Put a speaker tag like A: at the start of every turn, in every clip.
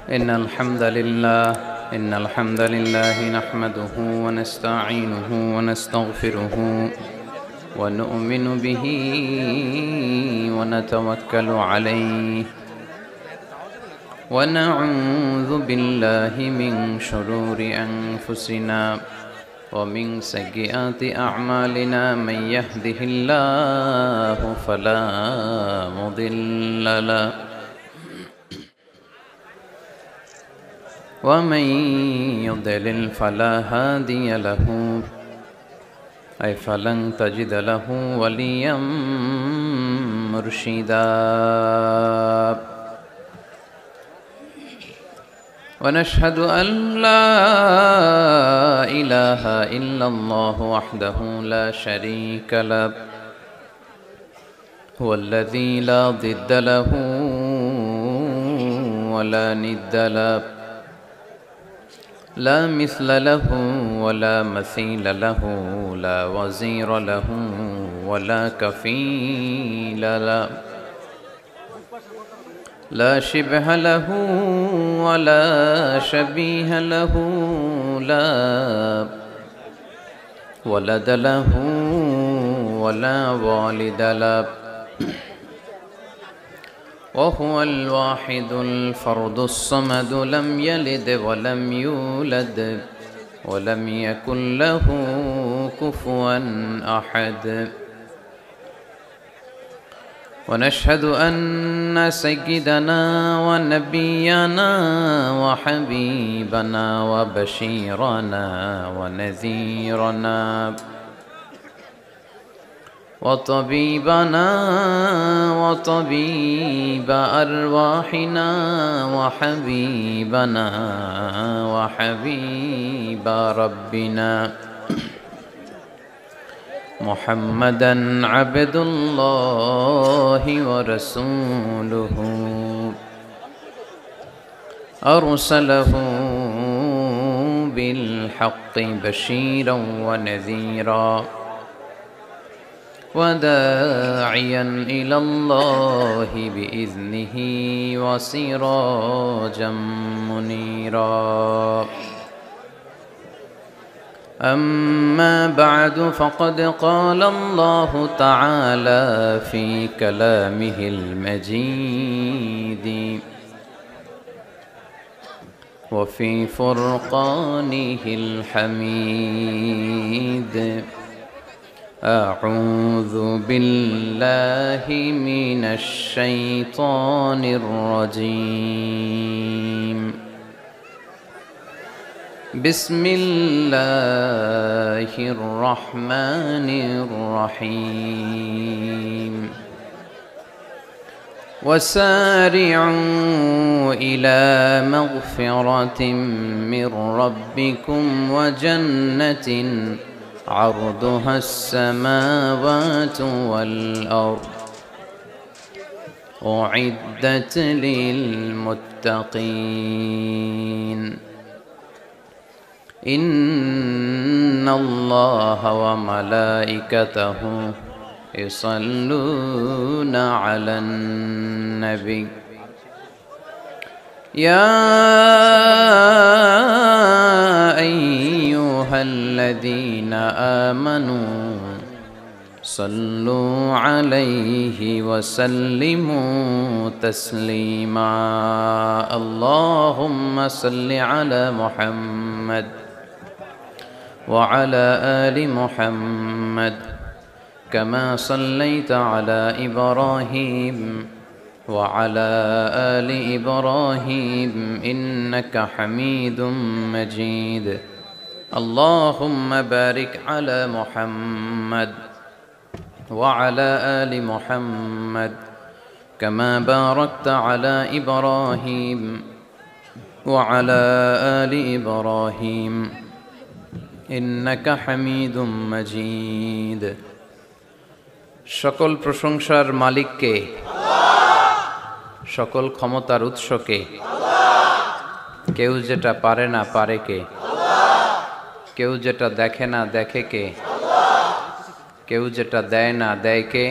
A: إن الحمد لله نحمده ونستعينه ونستغفره ونؤمن به ونتوكل عليه ونعوذ بالله من شرور أنفسنا ومن سيئات أعمالنا من يهده الله فلا مضل له ومن يضلل فلا هادي له أي فلن تجد له وليا مرشدا ونشهد أن لا إله إلا الله وحده لا شريك له هو الذي لا ضد له ولا ند له لا مثل له ولا مثيل له لا وزير له ولا كفيل له لا شبه له ولا شبيه له لا ولد له ولا والد له وهو الواحد الفرد الصمد لم يلد ولم يولد ولم يكن له كفوا أحد ونشهد أن سيدنا ونبينا وحبيبنا وبشيرنا ونذيرنا وطبيبنا وطبيب أرواحنا وحبيبنا وحبيب ربنا محمدا عبد الله ورسوله أرسله بالحق بشيرا ونذيرا وداعيا إلى الله بإذنه وسراجا منيرا أما بعد فقد قال الله تعالى في كلامه المجيد وفي فرقانه الحميد أعوذ بالله من الشيطان الرجيم بسم الله الرحمن الرحيم وسارعوا إلى مغفرة من ربكم وجنة عرضها السماوات والأرض أعدت للمتقين إن الله وملائكته يصلون على النبي يا أيها الذين آمنوا صلوا عليه وسلموا تسليما اللهم صل على محمد وعلى آل محمد كما صليت على إبراهيم وعلى آل إبراهيم إنك حميد مجيد اللهم بارك على محمد وعلى آل محمد كما باركت على إبراهيم وعلى آل إبراهيم إنك حميد مجيد সকল প্রশংসার মালিককে সকল ক্ষমতার উৎসকে কেউ যেটা পারে না পারে কে কেউ যেটা দেখে না দেখে কে কেউ যেটা দেয় না দেয় কে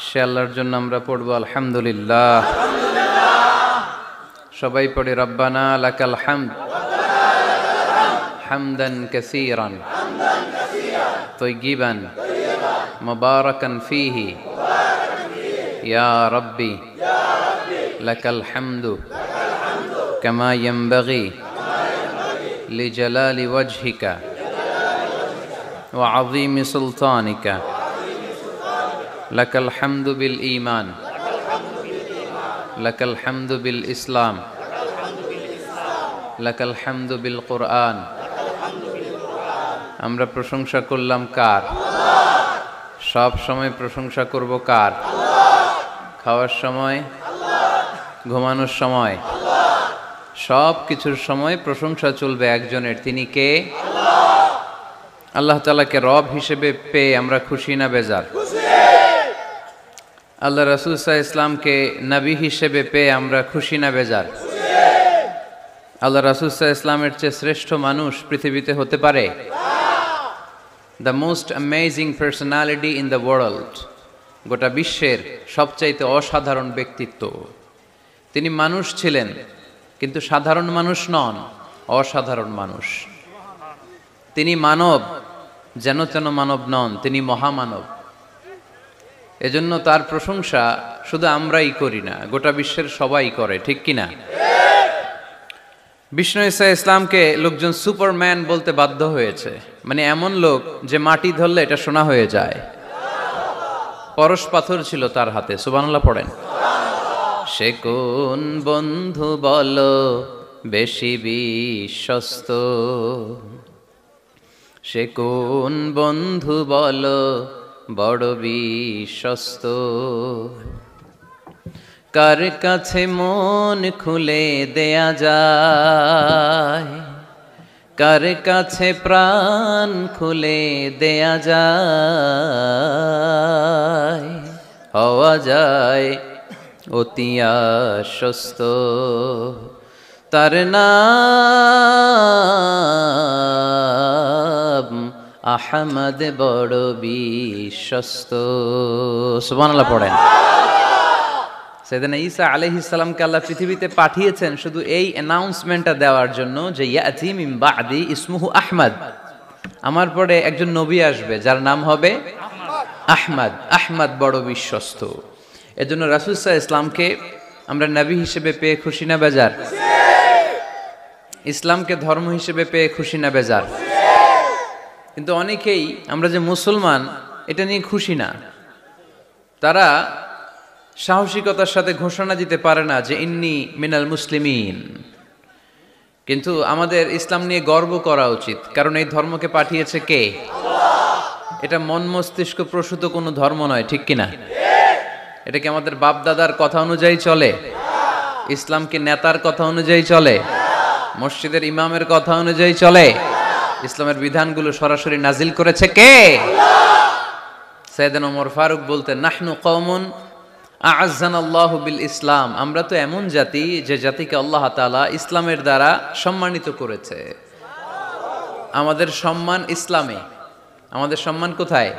A: সে আল্লাহর জন্য আমরা পড়ব আলহামদুলিল্লাহ সবাই পড়ি রব্বানা লাকাল হামদ হামদান কাসীরান তয়্যিবান মুবারাকান ফীহি ইয়া রাব্বি লাকাল হামদু কামা ইয়ানবাগি লিজালালি ওয়াজহিকা ওয়া আযীমি সুলতানিকা লাকাল হামদু বিল ঈমান লাকাল হামদু বিল ইসলাম লাকাল হামদু বিল কুরআন। আমরা প্রশংসা করলাম কার? সব সময় প্রশংসা করব কার? খাওয়ার সময়, ঘুমানোর সময়, সব কিছুর সময় প্রশংসা চলবে একজনের। তিনি কে? আল্লাহ তাআলাকে রব হিসেবে পেয়ে আমরা খুশি না বেজার? আল্লাহ রাসূল সাল্লাল্লাহু আলাইহি ইসলামকে নবী হিসেবে পেয়ে আমরা খুশি না বেজার? আল্লাহ রাসূল সাল্লাল্লাহু আলাইহি ইসলামের চেয়ে শ্রেষ্ঠ মানুষ পৃথিবীতে হতে পারে? The most amazing personality in the world, গোটা বিশ্বের সবচাইতে অসাধারণ ব্যক্তিত্ব। তিনি মানুষ ছিলেন, কিন্তু সাধারণ মানুষ নন, অসাধারণ মানুষ। তিনি মানব, যেন তেন মানব নন, তিনি মহামানব। এজন্য তার প্রশংসা শুধু আমরাই করি না, গোটা বিশ্বের সবাই করে, ঠিক কিনা? বিষ্ণু ঈসা ইসলামকে লোকজন সুপারম্যান বলতে বাধ্য হয়েছে, মানে এমন লোক যে মাটি ধরলে এটা সোনা হয়ে যায়। পরশ পাথর ছিল তার হাতে, সুবহানাল্লাহ পড়েন। সে কোন বন্ধু বলো বেশি বিশ্বস্ত, সে কোন বন্ধু বলো বড় বিশ্বস্ত, কার কাছে মন খুলে দেয়া যায়, কার কাছে প্রাণ খুলে দেয়া যায়, হওয়া যায় অতি আশ্বস্ত, তার নাম আহমদ বড় বিশ্বস্ত। সুবহানাল্লাহ পড়েন। সাইয়েদনা ঈসা আলাইহিস সালামকে আল্লাহ পৃথিবীতে পাঠিয়েছেন শুধু এই অ্যানাউন্সমেন্টটা দেওয়ার জন্য যে ইয়াতি মিন বাদি ইসমুহু আহমদ, আমার পরে একজন নবী আসবে যার নাম হবে আহমদ। আহমদ বড় বিশ্বস্ত। এজন্য রাসূল সাল্লাল্লাহু আলাইহি ইসলামকে আমরা নবী হিসেবে পেয়ে খুশি না বেজার? ইসলামকে ধর্ম হিসেবে পেয়ে খুশি না বেজার? কিন্তু অনেকেই আমরা যে মুসলমান এটা নিয়ে খুশি না। তারা সাহসিকতার সাথে ঘোষণা দিতে পারে না যে ইন্নী মিনাল মুসলিমিন। কিন্তু আমাদের ইসলাম নিয়ে গর্ব করা উচিত, কারণ এই ধর্মকে পাঠিয়েছে কে? এটা মন মস্তিষ্ক প্রসূত কোনো ধর্ম নয়, ঠিক কিনা? এটা কি আমাদের বাপ দাদার কথা অনুযায়ী চলে? ইসলাম কি নেতার কথা অনুযায়ী চলে? মসজিদের ইমামের কথা অনুযায়ী চলে? ইসলামের বিধানগুলো সরাসরি নাজিল করেছে কে? সাইয়েদনা ওমর ফারুক বলতেন, নাহনু কওমুন আ'আজ্জানাল্লাহু বিল ইসলাম, আমরা তো এমন জাতি যে জাতিকে আল্লাহ তাআলা ইসলামের দ্বারা সম্মানিত করেছে। আমাদের সম্মান ইসলামে। আমাদের সম্মান কোথায়?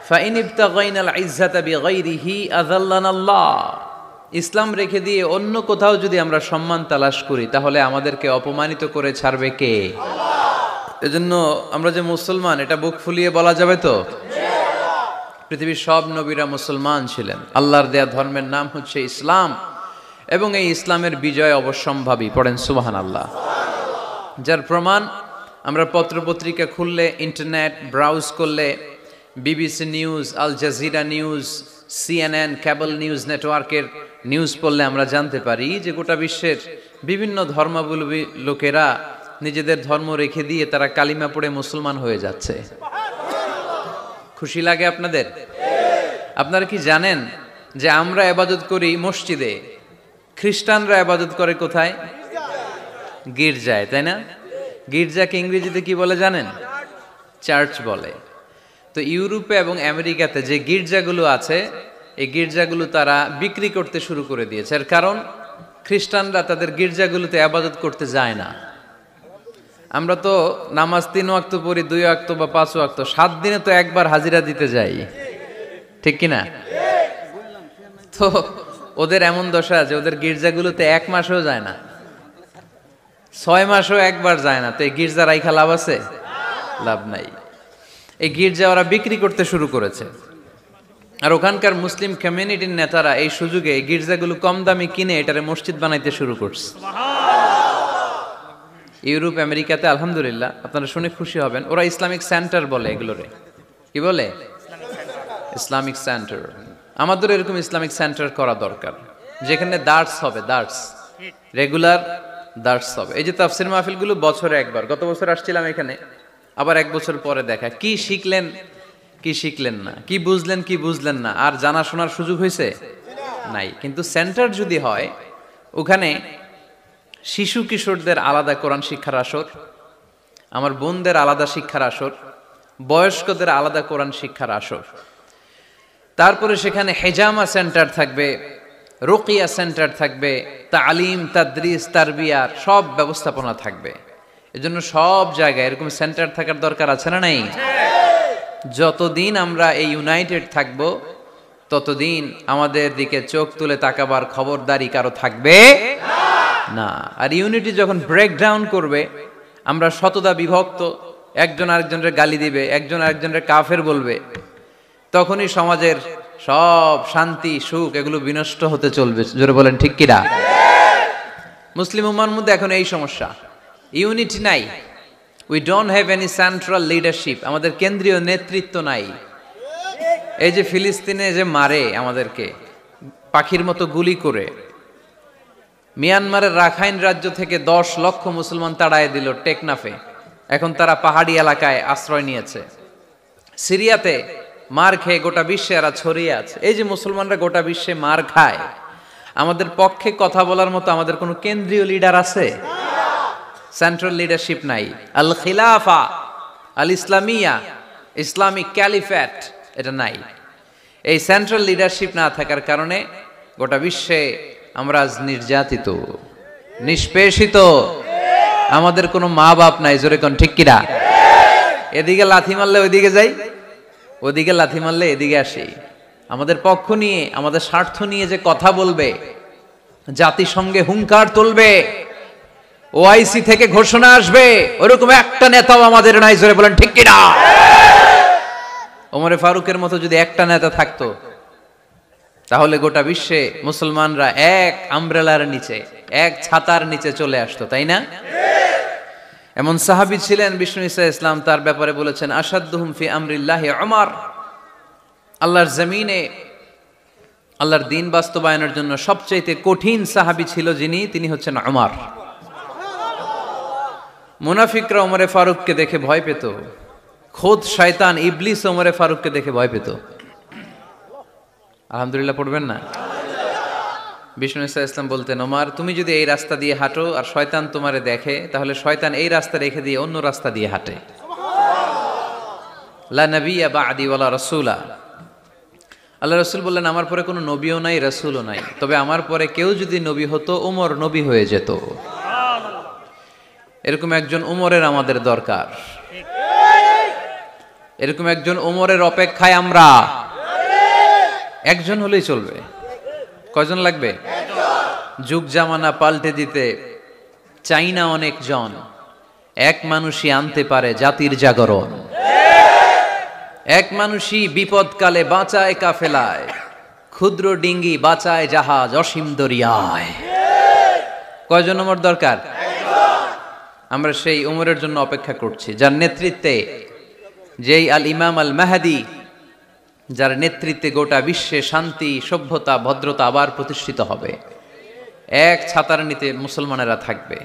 A: ফাইন ইবতাগাইনাল ইজ্জাতা বিগাইরিহি আযাল্লানাল্লাহ, ইসলাম রেখে দিয়ে অন্য কোথাও যদি আমরা সম্মান তালাশ করি তাহলে আমাদেরকে অপমানিত করে ছাড়বে কে? এজন্য আমরা যে মুসলমান এটা বুক ফুলিয়ে বলা যাবে তো? পৃথিবীর সব নবীরা মুসলমান ছিলেন। আল্লাহর দেয়া ধর্মের নাম হচ্ছে ইসলাম, এবং এই ইসলামের বিজয় অবশ্যম্ভাবী। পড়েন সুবহানাল্লাহ। যার প্রমাণ আমরা পত্রপত্রিকা খুললে, ইন্টারনেট ব্রাউজ করলে, BBC news, Al Jazeera news, CNN, cable news নেটওয়ার্কের নিউজ পড়লে আমরা জানতে পারি যে গোটা বিশ্বের বিভিন্ন ধর্মাবলম্বী লোকেরা নিজেদের ধর্ম রেখে দিয়ে তারা কালিমা পড়ে মুসলমান হয়ে যাচ্ছে। খুশি লাগে আপনাদের? আপনারা কি জানেন যে আমরা ইবাদত করি মসজিদে, খ্রিস্টানরা ইবাদত করে কোথায়? গির্জায়, তাই না? গির্জাকে ইংরেজিতে কি বলে জানেন? চার্চ বলে। তো ইউরোপে এবং আমেরিকাতে যে গির্জাগুলো আছে, এই গির্জাগুলো তারা বিক্রি করতে শুরু করে দিয়েছে। এর কারণ খ্রিস্টানরা তাদের গির্জাগুলোতে ইবাদত করতে যায় না। আমরা তো নামাজ 3 ওয়াক্ত পড়ি, 2 ওয়াক্ত বা 5 ওয়াক্ত, 7 দিনে তো একবার হাজিরা দিতে যাই, ঠিক কিনা? তো ওদের এমন দশা আছে, ওদের গির্জাগুলোতে 1 মাসও যায় না, 6 মাসও একবার যায় না। তো এই গির্জা রাইখা লাভ আছে? লাভ নাই। এই গির্জা ওরা বিক্রি করতে শুরু করেছে, আর ওখানকার মুসলিম কমিউনিটির নেতারা এই সুযোগে এই গির্জাগুলো কম দামে কিনে এটারে মসজিদ বানাইতে শুরু করছে। ইউরোপ আমেরিকাতে আলহামদুলিল্লাহ, আপনারা শুনে খুশি হবেন, ওরা ইসলামিক সেন্টার বলে এগুলোরে। কি বলে? Islamic centre. আমাদের এরকম ইসলামিক সেন্টার করা দরকার, যেখানে দার্স হবে, দার্স, রেগুলার দার্স হবে। এই যে তাফসির মাহফিলগুলো বছরে একবার, গত বছর আসছিলাম এখানে, আবার 1 বছর পরে দেখা, কি শিখলেন কি শিখলেন না, কি বুঝলেন কি বুঝলেন না, আর জানা শোনার সুযোগ হয়েছে নাই। কিন্তু সেন্টার যদি হয়, ওখানে শিশু কিশোরদের আলাদা কোরআন শিক্ষার আসর, আমার বোনদের আলাদা শিক্ষার আসর, বয়স্কদের আলাদা কোরআন শিক্ষার আসর, তারপরে সেখানে হেজামা সেন্টার থাকবে, রুকিয়া সেন্টার থাকবে, তালিম তাদরিস তারবিয়ার সব ব্যবস্থাপনা থাকবে। এজন্য সব জায়গায় এরকম সেন্টার থাকার দরকার আছে না নাই? যতদিন আমরা এই ইউনাইটেড থাকব, ততদিন আমাদের দিকে চোখ তুলে তাকাবার খবরদারি কারো থাকবে না। আর ইউনিটি যখন ব্রেকডাউন করবে, আমরা শতদা বিভক্ত, একজন আরেকজনের গালি দিবে, একজন আরেকজনের কাফের বলবে, তখনই সমাজের সব শান্তি সুখ এগুলো বিনষ্ট হতে চলবে। জোরে বলেন ঠিক কিনা? মুসলিম উম্মার মধ্যে এখন এই সমস্যা, ইউনিটি নাই। We don't have any central leadership, আমাদের কেন্দ্রীয় নেতৃত্ব নাই। এই যে ফিলিস্তিনে যে মারে আমাদেরকে পাখির মতো গুলি করে, মিয়ানমারের রাখাইন রাজ্য থেকে 10 লক্ষ মুসলমান তাড়ায় দিল টেকনাফে, এখন তারা পাহাড়ি এলাকায় আশ্রয় নিয়েছে। সিরিয়াতে মার খেয়ে গোটা বিশ্বে এরা ছড়িয়ে আছে। এই যে মুসলমানরা গোটা বিশ্বে মার খায়, আমাদের পক্ষে কথা বলার মতো আমাদের কোনো কেন্দ্রীয় লিডার আছে? সেন্ট্রাল লিডারশিপ নাই। আল খিলাফা আল ইসলামিয়া, ইসলামিক ক্যালিফেট, এটা নাই। এই সেন্ট্রাল লিডারশিপ না থাকার কারণে গোটা বিশ্বে আমরা আজ নির্যাতিত, নিষ্পেষিত, আমাদের কোনো মা বাপ নাই। জোরে কোন ঠিক কিনা? এদিকে লাথি মারলে ওইদিকে যাই, ওদিকে লাথি মারলে এদিকে আসি। আমাদের পক্ষ নিয়ে, আমাদের স্বার্থ নিয়ে যে কথা বলবে, জাতিসংঘে হুঙ্কার তুলবে, ওআইসি থেকে ঘোষণা আসবে, ওরকম একটা নেতাও আমাদের নাই। জোরে বলেন ঠিক কিনা? ওমরে ফারুকের মতো যদি একটা নেতা থাকতো, তাহলে গোটা বিশ্বে মুসলমানরা এক আমব্রেলার নিচে, এক ছাতার নিচে চলে আসতো, তাই না? এমন সাহাবী ছিলেন বিষ্ণু ঈসা ইসলাম তার ব্যাপারে বলেছেন, আসাদ্দুহুম ফি আমরিল্লাহি উমর, আল্লাহর জমিনে আল্লাহর দ্বীন বাস্তবায়নের জন্য সবচেয়ে কঠিন সাহাবী ছিল যিনি, তিনি হচ্ছেন উমর। মুনাফিকরা ওমরে ফারুককে দেখে ভয় পেত, খোদ শয়তান ইবলিস ওমরে ফারুককে দেখে ভয় পেত। আলহামদুলিল্লাহ পড়বেন না? বিষ্ণু ঈসা ইসলাম বলতেন, ওমর তুমি যদি এই রাস্তা দিয়ে হাঁটো আর শয়তান তোমারে দেখে, তাহলে শয়তান এই রাস্তা রেখে দিয়ে অন্য রাস্তা দিয়ে হাঁটে। লা নবিয়্যা বা'দি ওয়ালা রাসূলা, আল্লাহ রাসূল বললেন আমার পরে কোনো নবীও নাই, রাসূলও নাই, তবে আমার পরে কেউ যদি নবী হতো, ওমর নবী হয়ে যেত। এরকম একজন ওমরের আমাদের দরকার, এরকম একজন ওমরের অপেক্ষায় আমরা। একজন হলেই চলবে, কয়জন লাগবে? যুগ জামানা পাল্টে দিতে চাই না অনেক জন, এক মানুষই আনতে পারে জাতির জাগরণ। এক মানুষই বিপদকালে বাঁচায় কাফেলায়, ক্ষুদ্র ডিঙ্গি বাঁচায় জাহাজ অসীম দরিয়ায়। কয়জন ওমর দরকার? আমরা সেই ওমরের জন্য অপেক্ষা করছি, যার নেতৃত্বে, যেই আল ইমাম আল মাহদি, যার নেতৃত্বে গোটা বিশ্বে শান্তি সভ্যতা ভদ্রতা আবার প্রতিষ্ঠিত হবে। এক ছাতার নিচে মুসলমানেরা থাকবে,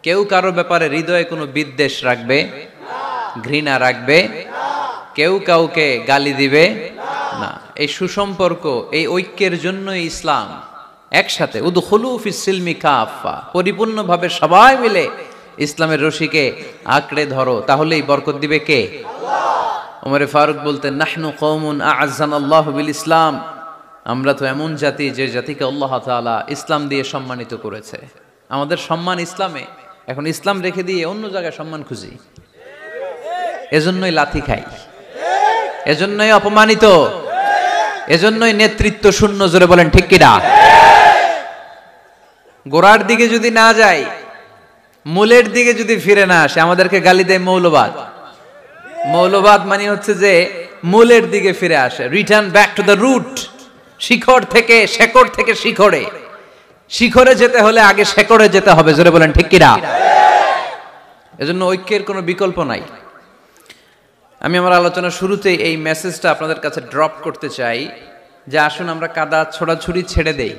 A: কেউ কারো ব্যাপারে হৃদয়ে কোনো বিদ্বেষ রাখবে, ঘৃণা রাখবে, কেউ কাউকে গালি দিবে না। এই সুসম্পর্ক, এই ঐক্যের জন্যই ইসলাম একসাথে উদখুলু ফিস সিলমি কাফা, পরিপূর্ণভাবে সবাই মিলে ইসলামের রশিকে আঁকড়ে ধরো, তাহলেই বরকত দিবে কে? ওমরে ফারুক বলতেন, নাহনু কওমুন আ'আজ্জানাল্লাহু বিল ইসলাম, আমরা তো এমন জাতি যে জাতিকে আল্লাহ তাআলা ইসলাম দিয়ে সম্মানিত করেছে। আমাদের সম্মান ইসলামে, এখন ইসলাম রেখে দিয়ে অন্য জায়গায় সম্মান খুঁজি, এজন্যই লাথি খাই, এজন্যই অপমানিত, এজন্যই নেতৃত্ব শূন্য। জোরে বলেন ঠিক কিনা? গোড়ার দিকে যদি না যায়, মূলের দিকে যদি ফিরে না আসে, আমাদেরকে গালি দেয় মৌলবাদ। মৌলবাদ মানে হচ্ছে যে মূলের দিকে ফিরে আসে, return back to the root. শিখর থেকে, শেকড় থেকে শিখরে। শিখরে যেতে হলে আগে শেকড়ে যেতে হবে, জোরে বলেন ঠিক কিনা? এজন্য ঐক্যের কোনো বিকল্প নাই। আমি আমার আলোচনার শুরুতেই এই মেসেজটা আপনাদের কাছে ড্রপ করতে চাই যে আসুন আমরা কাদা ছোড়াছুড়ি ছেড়ে দেই,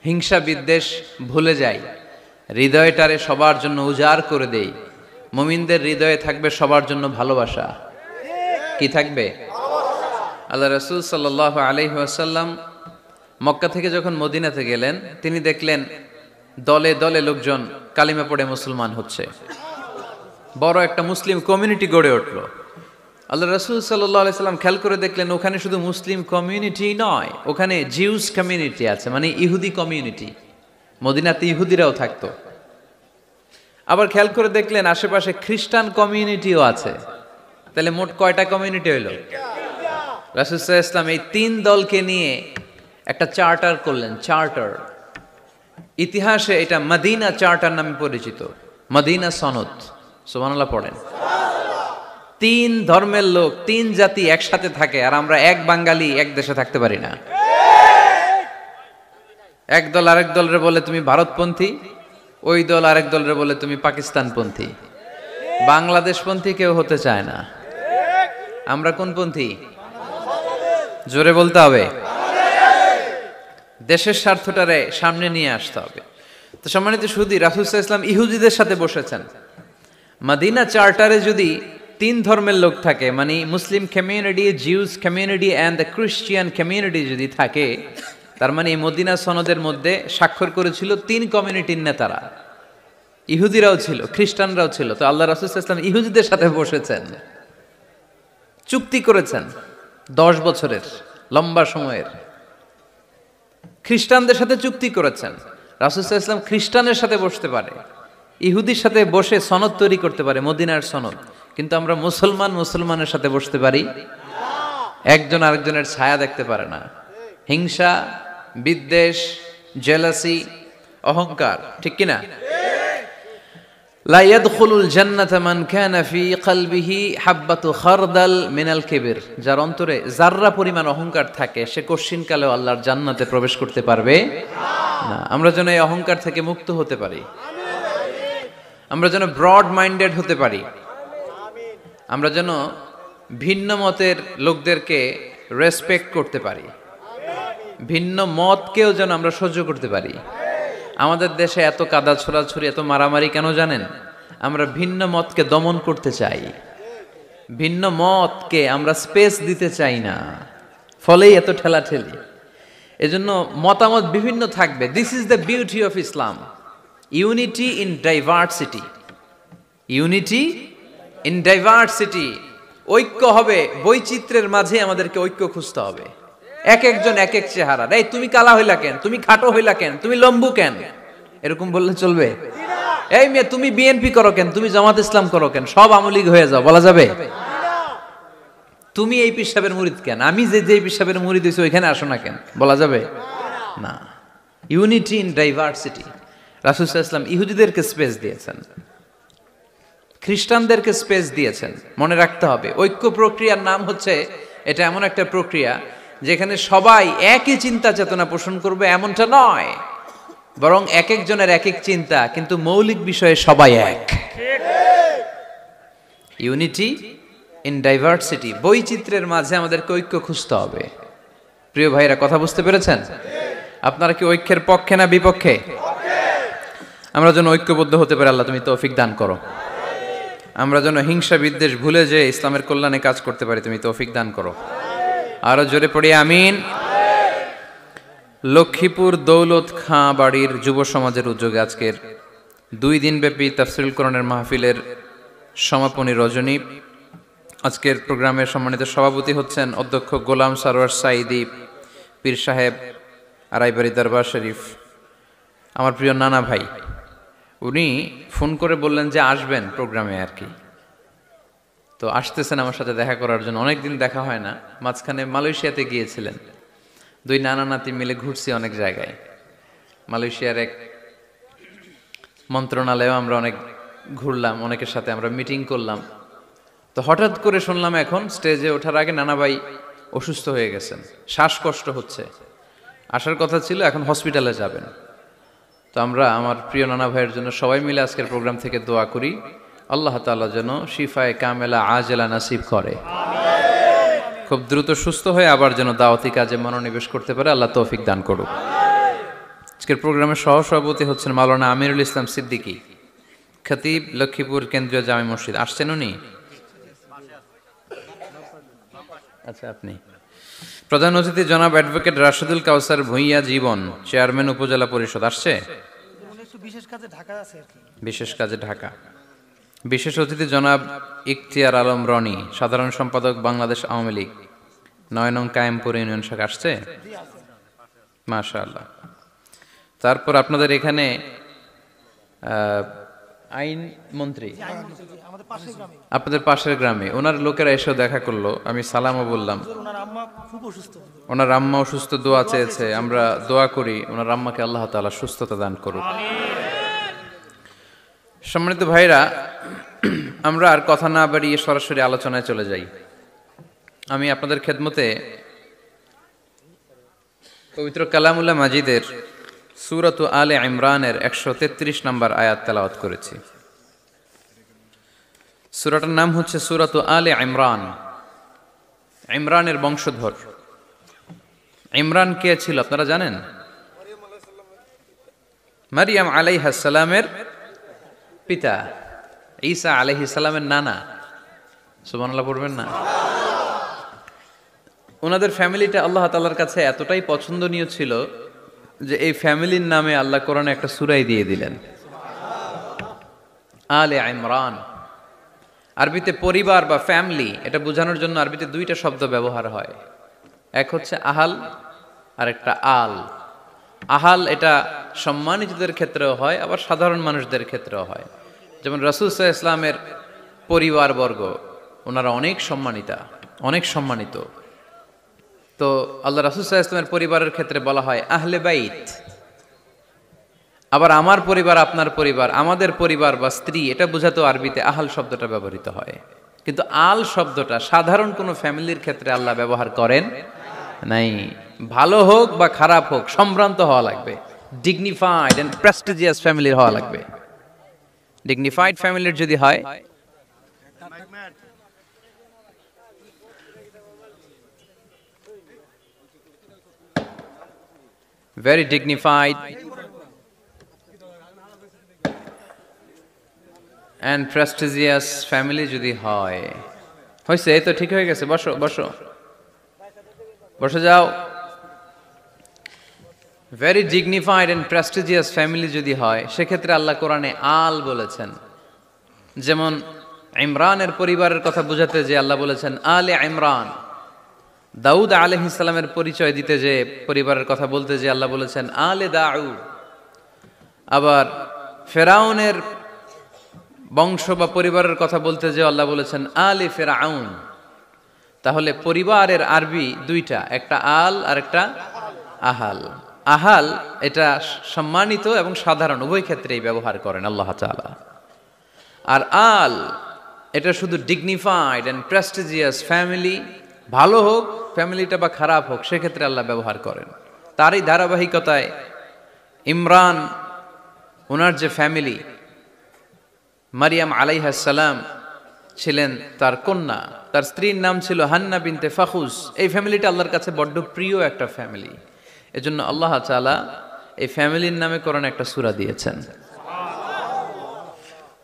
A: হিংসা বিদ্বেষ ভুলে যাই, হৃদয়টারে সবার জন্য উজাড় করে দেই। মুমিনদের হৃদয়ে থাকবে সবার জন্য ভালোবাসা। কি থাকবে? আল্লাহ রাসূল সাল্লাল্লাহু আলাইহি ওয়াসাল্লাম মক্কা থেকে যখন মদিনাতে গেলেন, তিনি দেখলেন দলে দলে লোকজন কালিমা পড়ে মুসলমান হচ্ছে। বড় একটা মুসলিম কমিউনিটি গড়ে উঠল। আল্লাহ রাসূল সাল্লাল্লাহু আলাইহি সাল্লাম খেয়াল করে দেখলেন ওখানে শুধু মুসলিম কমিউনিটি নয়, ওখানে জিউস কমিউনিটি আছে, মানে ইহুদি কমিউনিটি। মদিনাতে ইহুদিরাও থাকতো। আবার খেয়াল করে দেখলেন আশেপাশে খ্রিস্টান কমিউনিটিও আছে। তাহলে মোট কয়টা কমিউনিটি হইল? রাসূল সাল্লাল্লাহু আলাইহি ওয়াসাল্লাম এই তিন দলকে নিয়ে একটা চার্টার করলেন। চার্টার, ইতিহাসে এটা মদিনা চার্টার নামে পরিচিত, মদিনা সনদ। সুবহানাল্লাহ পড়েন। তিন ধর্মের লোক, তিন জাতি একসাথে থাকে, আর আমরা এক বাঙালি এক দেশে থাকতে পারি না। এক দল আরেক দলরে বলে তুমি ভারতপন্থী, ওই দল আরেক দলরে বলে তুমি পাকিস্তানপন্থী। বাংলাদেশপন্থী কেউ হতে চায় না। আমরা কোন পন্থী? জোরে বলতে হবে। দেশের স্বার্থটারে সামনে নিয়ে আসতে হবে। তো সম্মানিত সুধী, রাসূল সাল্লাল্লাহু আলাইহি ওয়াসাল্লাম ইহুদিদের সাথে বসেছেন। মদিনা চার্টারে যদি তিন ধর্মের লোক থাকে, মানে Muslim community, Jews community and the Christian community যদি থাকে, তার মানে এই মদিনা সনদের মধ্যে স্বাক্ষর করেছিল তিন কমিউনিটির নেতারা। ইহুদিরাও ছিল, খ্রিস্টানরাও ছিল। তো আল্লাহ রাসূল সাল্লাল্লাহু আলাইহি ওয়াসাল্লাম ইহুদিদের সাথে বসেছেন, চুক্তি করেছেন 10 বছরের লম্বা সময়ের। খ্রিস্টানদের সাথে চুক্তি করেছেন। রাসূল সাল্লাল্লাহু আলাইহি ওয়াসাল্লাম খ্রিস্টানের সাথে বসতে পারে, ইহুদির সাথে বসে সনদ তৈরি করতে পারে, মদিনার সনদ। কিন্তু আমরা মুসলমানের সাথে বসতে পারি, একজন আরেকজনের ছায়া দেখতে পারে না। হিংসা, বিদ্বেষ, জেলাসি, অহংকার, ঠিক কিনা? লা ইয়াদখুলুল জান্নাতা মান কানা ফি কলবিহি হাববাতু খারদাল মিনাল কিবর। যার অন্তরে যাররা পরিমাণ অহংকার থাকে, সে কোশ্চিনকালেও আল্লাহর জান্নাতে প্রবেশ করতে পারবে না। আমরা যেন এই অহংকার থেকে মুক্ত হতে পারি, আমরা যেন ব্রড মাইন্ডেড হতে পারি, আমরা যেন ভিন্ন মতের লোকদেরকে রেসপেক্ট করতে পারি, ভিন্ন মতকেও যেন আমরা সহ্য করতে পারি। আমাদের দেশে এত কাদা ছোড়াছুরি, এত মারামারি কেন জানেন? আমরা ভিন্ন মতকে দমন করতে চাই, ভিন্ন মতকে আমরা স্পেস দিতে চাই না, ফলেই এত ঠেলাঠেলি। এজন্য মতামত বিভিন্ন থাকবে। This is the beauty of Islam, unity in diversity. Unity in diversity, ঐক্য হবে বৈচিত্র্যের মাঝে। আমাদেরকে ঐক্য খুঁজতে হবে। এক একজন এক এক চেহারা। এই তুমি কালা হইলা কেন, তুমি খাটো হইলা কেন, তুমি লম্বু কেন, এরকম বললে চলবে? এই মেয়ে তুমি বিএনপি করো কেন, তুমি জামাত ইসলাম করো কেন, সব আওয়ামী লীগ হয়ে যাও, বলা যাবে? তুমি এই পীর সাহেবের মুরিদ কেন, আমি যে পীর সাহেবের মুরিদ হইছি ওইখানে আসো না কেন, বলা যাবে না। Unity in diversity. রাসূল সাল্লাল্লাহু আলাইহি ওয়াসাল্লাম ইহুদিদেরকে স্পেস দিয়েছেন, খ্রিস্টানদেরকে স্পেস দিয়েছেন। মনে রাখতে হবে, ঐক্য প্রক্রিয়ার নাম হচ্ছে, এটা এমন একটা প্রক্রিয়া যেখানে সবাই একই চিন্তা চেতনা পোষণ করবে এমনটা নয়, বরং এক একজনের এক এক চিন্তা, কিন্তু মৌলিক বিষয়ে সবাই এক। ইউনিটি ইন ডাইভার্সিটি, বৈচিত্র্যের মাঝে আমাদেরকে ঐক্য খুঁজতে হবে। প্রিয় ভাইরা, কথা বুঝতে পেরেছেন? আপনারা কি ঐক্যের পক্ষে না বিপক্ষে? আমরা যেন ঐক্যবদ্ধ হতে পারি, আল্লাহ তুমি তৌফিক দান করো। আমরা যেন হিংসা বিদ্বেষ ভুলে যে ইসলামের কল্যাণে কাজ করতে পারি, তুমি তৌফিক দান করো। আরো জোরে পড়ি আমিন। লক্ষ্মীপুর দৌলত খাঁ বাড়ির যুব সমাজের উদ্যোগে আজকের 2 দিনব্যাপী তাফসীরুল কোরআনের মাহফিলের সমাপনী রজনী। আজকের প্রোগ্রামের সম্মানিত সভাপতি হচ্ছেন অধ্যক্ষ গোলাম সারোয়ার সাঈদী পীর সাহেব, আড়াইবাড়ি দরবার শরীফ, আমার প্রিয় নানা ভাই। উনি ফোন করে বললেন যে আসবেন প্রোগ্রামে আর কি। তো আসতেছেন আমার সাথে দেখা করার জন্য, অনেকদিন দেখা হয় না। মাঝখানে মালয়েশিয়াতে গিয়েছিলেন, 2 নানা নাতি মিলে ঘুরছি অনেক জায়গায়। মালয়েশিয়ার এক মন্ত্রণালয়েও আমরা অনেক ঘুরলাম, অনেকের সাথে আমরা মিটিং করলাম। তো হঠাৎ করে শুনলাম এখন স্টেজে ওঠার আগে নানা ভাই অসুস্থ হয়ে গেছেন, শ্বাসকষ্ট হচ্ছে, আসার কথা ছিল, এখন হসপিটালে যাবেন। তো আমরা আমার প্রিয় নানা ভাইয়ের জন্য সবাই মিলে আজকের প্রোগ্রাম থেকে দোয়া করি, আল্লাহ তাআলা যেন শিফায়ে কামেলা আজেলা নাসিব করে, খুব দ্রুত সুস্থ হয়ে আবার যেন দাওয়াতি কাজে মনোনিবেশ করতে পারে, আল্লাহ তৌফিক দান করুক। আজকের প্রোগ্রামের সহসভাপতি হচ্ছেন মাওলানা আমিরুল ইসলাম সিদ্দিকী, খতিব, লক্ষ্মীপুর কেন্দ্রীয় জামে মসজিদ। আসছেন উনি? আচ্ছা, আপনি। প্রধান অতিথি জনাব অ্যাডভোকেট রাশেদুল কাউসার ভূঁইয়া জীবন, চেয়ারম্যান উপজেলা পরিষদ। আসছে? বিশেষ কাজে ঢাকা। বিশেষ অতিথি জনাব ইখতিয়ার আলম রনি, সাধারণ সম্পাদক বাংলাদেশ আওয়ামী লীগ, ৯ নং কায়েমপুর ইউনিয়ন শাখা। আসছে? মাশাআল্লাহ। তারপর আপনাদের এখানে আইন মন্ত্রী আপনাদের পাশের গ্রামে, ওনার লোকেরা এসেও দেখা করলো, আমি সালামও বললাম। ওনার আম্মা অসুস্থ, দোয়া চেয়েছে, আমরা দোয়া করি ওনার আম্মাকে আল্লাহ তাআলা সুস্থতা দান করুক। সম্মানিত ভাইরা, আমরা আর কথা না বাড়িয়ে সরাসরি আলোচনায় চলে যাই। আমি আপনাদের খেদমতে পবিত্র কালামুল্লাহ মাজিদের সূরাত আলে ইমরানের 133 নম্বর আয়াত তেলাওয়াত করেছি। সূরাটার নাম হচ্ছে সূরাত আলে ইমরান, ইমরানের বংশধর। ইমরান কে ছিল আপনারা জানেন? মারিয়াম আলাইহিস সালামের পিতা, ঈসা আলাইহিস সালামের নানা। সুবহানাল্লাহ পড়বেন না? ওনাদের ফ্যামিলিটা আল্লাহ তাআলার কাছে এতটাই পছন্দনীয় ছিল যে এই ফ্যামিলির নামে আল্লাহ কোরআনে একটা সূরাই দিয়ে দিলেন, আলে ইমরান। আরবিতে পরিবার বা ফ্যামিলি, এটা বোঝানোর জন্য আরবিতে দুইটা শব্দ ব্যবহার হয়, এক হচ্ছে আহাল আর একটা আল। আহাল এটা সম্মানিতদের ক্ষেত্রেও হয়, আবার সাধারণ মানুষদের ক্ষেত্রেও হয়। যেমন রাসূল সাল্লাল্লাহু আলাইহি ওয়াসাল্লামের পরিবারবর্গ, ওনারা অনেক সম্মানিতা, অনেক সম্মানিত। তো আল্লাহ রাসূল সাল্লাল্লাহু আলাইহি ওয়াসাল্লামের পরিবারের ক্ষেত্রে বলা হয় আহলে বাইত। আবার আমার পরিবার, আপনার পরিবার, আমাদের পরিবার বা স্ত্রী, এটা বোঝাতে আরবিতে আহাল শব্দটা ব্যবহৃত হয়। কিন্তু আল শব্দটা সাধারণ কোনো ফ্যামিলির ক্ষেত্রে আল্লাহ ব্যবহার করেন নাই। ভালো হোক বা খারাপ হোক, সম্ভ্রান্ত হওয়া লাগবে, ডিগনিফাইড এন্ড প্রেস্টিজিয়াস ফ্যামিলির হওয়া লাগবে। ডিগনিফাইড ফ্যামিলির যদি হয়, very dignified and prestigious family যদি হয়, হয়েছে এই তো ঠিক হয়ে গেছে, বসো বসো বসে যাও। very dignified and prestigious family যদি হয়, সেক্ষেত্রে আল্লাহ কোরআনে আল বলেছেন। যেমন ইমরানের পরিবারের কথা বোঝাতে যে আল্লাহ বলেছেন আলে ইমরান। দাউদ আলাইহিস সালামের পরিচয় দিতে যে পরিবারের কথা বলতে যে আল্লাহ বলেছেন আলে দাউদ। আবার ফেরাউনের বংশ বা পরিবারের কথা বলতে যে আল্লাহ বলেছেন আলে ফেরাউন। তাহলে পরিবারের আরবি দুইটা, একটা আল আর একটা আহাল। আহাল এটা সম্মানিত এবং সাধারণ উভয় ক্ষেত্রেই ব্যবহার করেন আল্লাহ তাআলা। আর আল এটা শুধু ডিগনিফাইড এন্ড প্রেস্টিজিয়াস ফ্যামিলি, ভালো হোক ফ্যামিলিটা বা খারাপ হোক, সেক্ষেত্রে আল্লাহ ব্যবহার করেন। তারই ধারাবাহিকতায় ইমরান, ওনার যে ফ্যামিলি, মারিয়াম আলাইহিস সালাম ছিলেন তার কন্যা, তার স্ত্রীর নাম ছিল হান্না বিনতে ফাখুস। এই ফ্যামিলিটা আল্লাহর কাছে বড্ড প্রিয় একটা ফ্যামিলি। এজন্য আল্লাহ তাআলা এই ফ্যামিলির নামে কোরআনে একটা সূরা দিয়েছেন।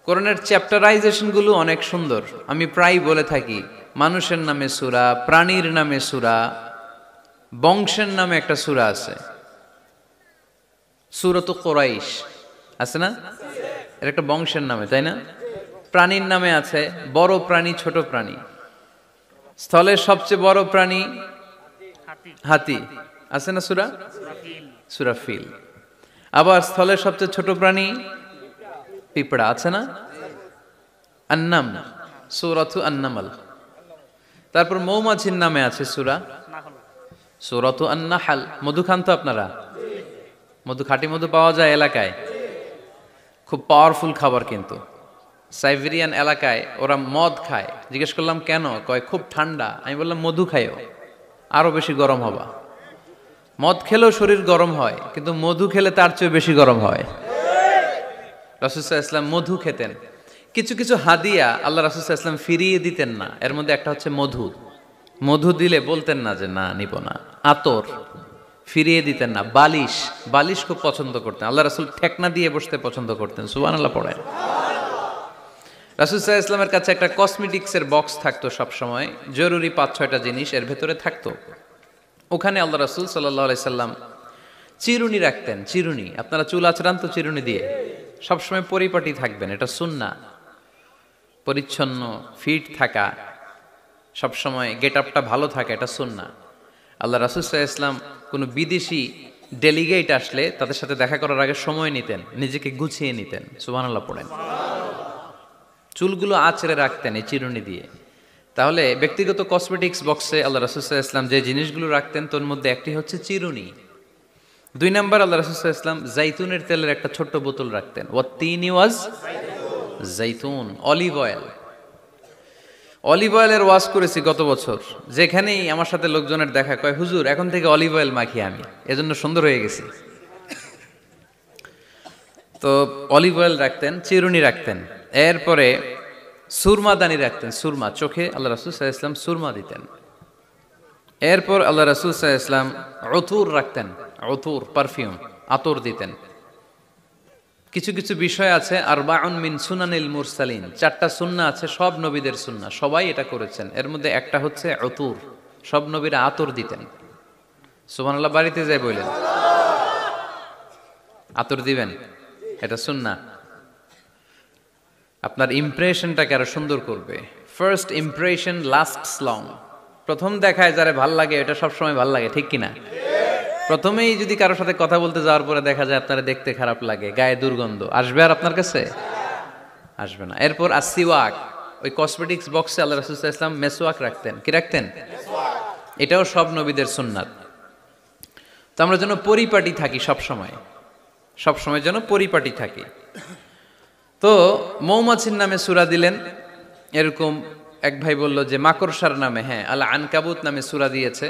A: কোরআনের চ্যাপ্টারাইজেশন গুলো অনেক সুন্দর। আমি প্রায় বলে থাকি, মানুষের নামে সূরা, প্রাণীর নামে সূরা, বংশের নামে একটা সূরা আছে, সূরাতুল কুরাইশ আছে না? এর একটা বংশের নামে, তাই না? প্রাণীর নামে আছে বড় প্রাণী, ছোট প্রাণী। স্থলের সবচেয়ে বড় প্রাণী হাতি, আছে না সূরা? সূরা ফিল। আবার স্থলের সবচেয়ে ছোট প্রাণী পিঁপড়া, আছে না? আন্নাম, সূরাতু আন-নামল। তারপর মৌমাছির নামে আছে সূরা, সূরাতু আন-নাহল। মধু খান তো আপনারা? মধু, খাঁটি মধু পাওয়া যায় এলাকায়, খুব পাওয়ারফুল খাবার। কিন্তু সাইবেরিয়ান এলাকায় ওরা মদ খায়। জিজ্ঞেস করলাম কেন? কয় খুব ঠান্ডা। আমি বললাম মধু খাইও, আরো বেশি গরম হবা। মদ খেলেও শরীর গরম হয়, কিন্তু মধু খেলে তার চেয়ে বেশি গরম হয়। রাসূল সাল্লাল্লাহু আলাইহি ওয়াসাল্লাম মধু খেতেন। কিছু কিছু হাদিয়া আল্লাহ রাসূল সাল্লাল্লাহু আলাইহি ওয়াসাল্লাম ফিরিয়ে দিতেন না। এর মধ্যে একটা হচ্ছে মধু। মধু দিলে বলতেন না যে না নিব না। আতর ফিরিয়ে দিতেন না। বালিশ, বালিশ খুব পছন্দ করতেন। আল্লাহ রাসূল ঠেকনা দিয়ে বসতে পছন্দ করতেন। সুবহানাল্লাহ পড়েন। রাসূল সাল্লাল্লাহু আলাইহি ওয়াসাল্লামের কাছে একটা কসমেটিক্সের বক্স থাকতো সবসময়, জরুরি 5-6টা জিনিস এর ভেতরে থাকতো। ওখানে আল্লাহ রাসূল সাল্লাল্লাহু আলাইহি সাল্লাম চিরুনি রাখতেন। চিরুনি, আপনারা চুল আঁচড়ান তো চিরুনি দিয়ে, সবসময় পরিপাটি থাকবেন, এটা সুন্নাহ। পরিচ্ছন্ন ফিট থাকা, সবসময় গেট আপটা ভালো থাকা, এটা সুন্নাহ। আল্লাহ রাসূল সাল্লাল্লাহু আলাইহি ওয়াসাল্লাম কোনো বিদেশি ডেলিগেট আসলে তাদের সাথে দেখা করার আগে সময় নিতেন, নিজেকে গুছিয়ে নিতেন। সুবহানাল্লাহ পড়েন। চুলগুলো আঁচড়ে রাখতেন এই চিরুনি দিয়ে। তাহলে ব্যক্তিগত কসমেটিক্স বক্সে আল্লাহ রাসূল সাল্লাল্লাহু আলাইহি ওয়াসাল্লাম যে জিনিসগুলো রাখতেন তার মধ্যে একটি হচ্ছে চিরুনি। 2 নাম্বার, আল্লাহ রাসূল সাল্লাল্লাহু আলাইহি ওয়াসাল্লাম জাইতুনের তেলের একটা ছোট্ট বোতল রাখতেন। ওয়াত্তিনি ওয়াজ জাইতুন, অলিভ অয়েল। অলিভ অয়েলের ওয়াজ করেছি গত বছর। যেখানেই আমার সাথে লোকজনের দেখা, কয় হুজুর এখন থেকে অলিভ অয়েল মাখি আমি, এজন্য সুন্দর হয়ে গেছি। তো অলিভ অয়েল রাখতেন, চিরুনি রাখতেন। এরপরে সুরমাদানি রাখতেন, সুরমা, চোখে আল্লাহ রাসূল সাল্লাল্লাহু আলাইহি ওয়াসাল্লাম সুরমা দিতেন। এরপর আল্লাহ রাসূল সাল্লাল্লাহু আলাইহি ওয়াসাল্লাম উতুর রাখতেন, উতুর পারফিউম, আতর দিতেন। কিছু কিছু বিষয় আছে, আরবাউন মিন সুনানিল মুরসালিন, 4টা সুন্নাহ আছে, সব নবীদের সুন্নাহ, সবাই এটা করেছেন। এর মধ্যে একটা হচ্ছে উতুর, সব নবীরা আতর দিতেন। সুবহানাল্লাহ, বাড়িতে যাই বলেন আতর দিবেন, এটা সুন্নাহ। আপনার ইমপ্রেশনটাকে আরো সুন্দর করবে। First impression lasts long. প্রথম দেখায় যারা ভাল লাগে এটা সবসময় ভাল লাগে, ঠিক কিনা? প্রথমেই যদি কারোর সাথে কথা বলতে যাওয়ার পরে দেখা যায় আপনারা দেখতে খারাপ লাগে, গায়ে দুর্গন্ধ, আসবে আর আপনার কাছে? আসবে না। এরপর আসিওয়াক, ওই কসমেটিক্স বক্সে আল্লাহ রাসূল সাল্লাল্লাহু আলাইহি ওয়াসাল্লাম মেসওয়াক রাখতেন। কি রাখতেন? এটাও সব নবীদের সুন্নাত। তো আমরা যেন পরিপাটি থাকি সবসময়, সবসময় যেন পরিপাটি থাকি। তো মৌমাছির নামে সূরা দিলেন, এরকম এক ভাই বলল যে মাকড়সার নামে, হ্যাঁ, আল আনকাবুত নামে সূরা দিয়েছে।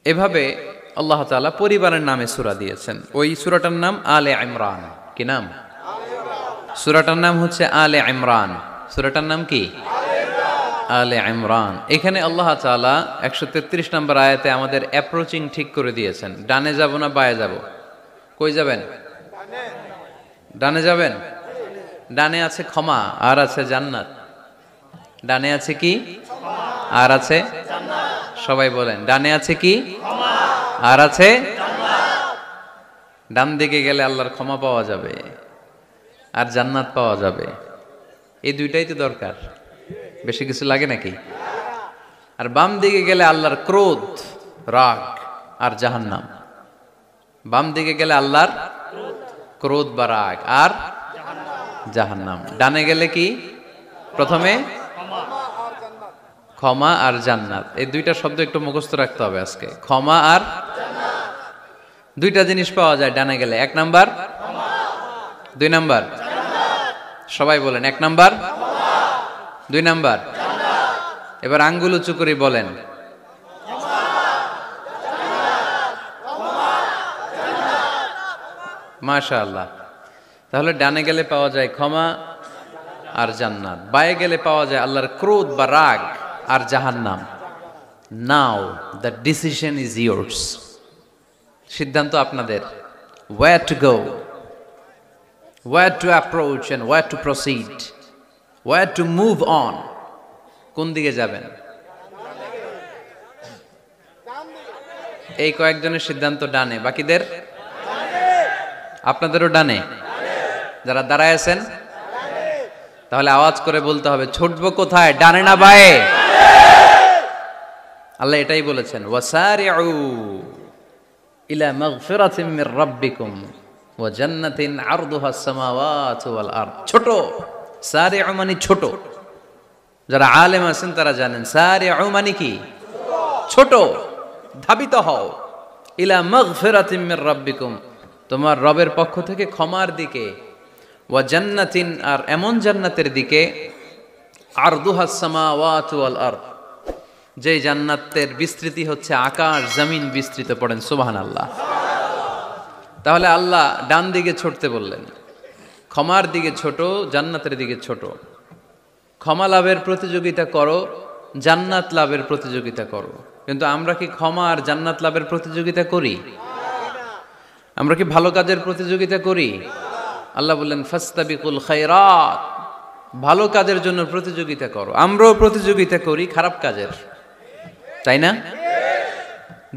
A: এভাবে আল্লাহ তাআলা পরিবারের নামে সূরা দিয়েছেন। ওই সূরাটার নাম আলে ইমরান। কি নাম? সূরাটার নাম হচ্ছে আলে ইমরান। সূরাটার নাম কি? আলে ইমরান। এখানে আল্লাহ তাআলা 133 নম্বর আয়াতে আমাদের অ্যাপ্রোচিং ঠিক করে দিয়েছেন। ডানে যাব না বায়ে যাব? কই যাবেন? ডানে যাবেন। ডানে আছে ক্ষমা, আর আছে জান্নাত। ডানে আছে কি? আর আছে জান্নাত। সবাই বলেন, ডানে আছে কি? ক্ষমা, আর আছে জান্নাত। ডান দিকে গেলে আল্লাহর ক্ষমা পাওয়া যাবে আর জান্নাত পাওয়া যাবে। এই দুইটাই তো দরকার, বেশি কিছু লাগে নাকি? আর বাম দিকে গেলে আল্লাহর ক্রোধ, রাগ আর জাহান্নাম। বাম দিকে গেলে আল্লাহর ক্রোধ বা রাগ আর জাহান্নাম। ডানে গেলে কি? প্রথমে ক্ষমা আর জান্নাত। এই দুইটা শব্দ একটু মুখস্থ রাখতে হবে আজকে। ক্ষমা আর জান্নাত, দুইটা জিনিস পাওয়া যায় ডানে গেলে। 1 নাম্বার ক্ষমা, 2 নাম্বার জান্নাত। সবাই বলেন 1 নাম্বার ক্ষমা, 2 নাম্বার জান্নাত। এবার আঙ্গুল উঁচু করে বলেন মাশাআল্লাহ। তাহলে ডানে গেলে পাওয়া যায় ক্ষমা আর জান্নাত, বায়ে গেলে পাওয়া যায় আল্লাহর ক্রোধ বা রাগ আর জাহান্নাম। নাও দ্য ডিসিশন ইজ ইয়োর্স। সিদ্ধান্ত আপনাদের। where to go, where to approach and where to proceed, where to move on। কোন দিকে যাবেন? এই কয়েকজনের সিদ্ধান্ত ডানে, বাকিদের? আপনাদেরও ডানে। যারা দাঁড়ায় আছেন তাহলে আওয়াজ করে বলতে হবে, ছুটবো কোথায়, ডানে না বায়ে? আল্লাহ এটাই বলেছেন, ওয়াসারিউ ইলা মাগফিরাতিন মির রাব্বিকুম ওয়া জান্নাতিন আরদুহাস সামাওয়াতু ওয়াল আরদ। ছোট, সারিউ মানে ছোট। যারা আলেম আছেন তারা জানেন সারিউ মানে কি? ছোট। ধাবিত হও ইলা মাগফিরাতিম মির রাব্বিকুম, তোমার রবের পক্ষ থেকে ক্ষমার দিকে, ওয়া জান্নাতিন, আর এমন জান্নাতের দিকে, আরদুহাস সামাওয়াতু ওয়াল আরদ, যে জান্নাতের বিস্তৃতি হচ্ছে আকাশ জমিন বিস্তৃত। পড়েন সুবহানাল্লাহ। তাহলে আল্লাহ ডান দিকে ছুটতে বললেন, ক্ষমার দিকে ছোট, জান্নাতের দিকে ছোট। ক্ষমা লাভের প্রতিযোগিতা করো, জান্নাত লাভের প্রতিযোগিতা করো। কিন্তু আমরা কি ক্ষমা আর জান্নাত লাভের প্রতিযোগিতা করি? আমরা কি ভালো কাজের প্রতিযোগিতা করি? আল্লাহ বললেন ফাস্তাবিকুল খায়রাত, ভালো কাজের জন্য প্রতিযোগিতা করো। আমরাও প্রতিযোগিতা করি খারাপ কাজের, তাই না?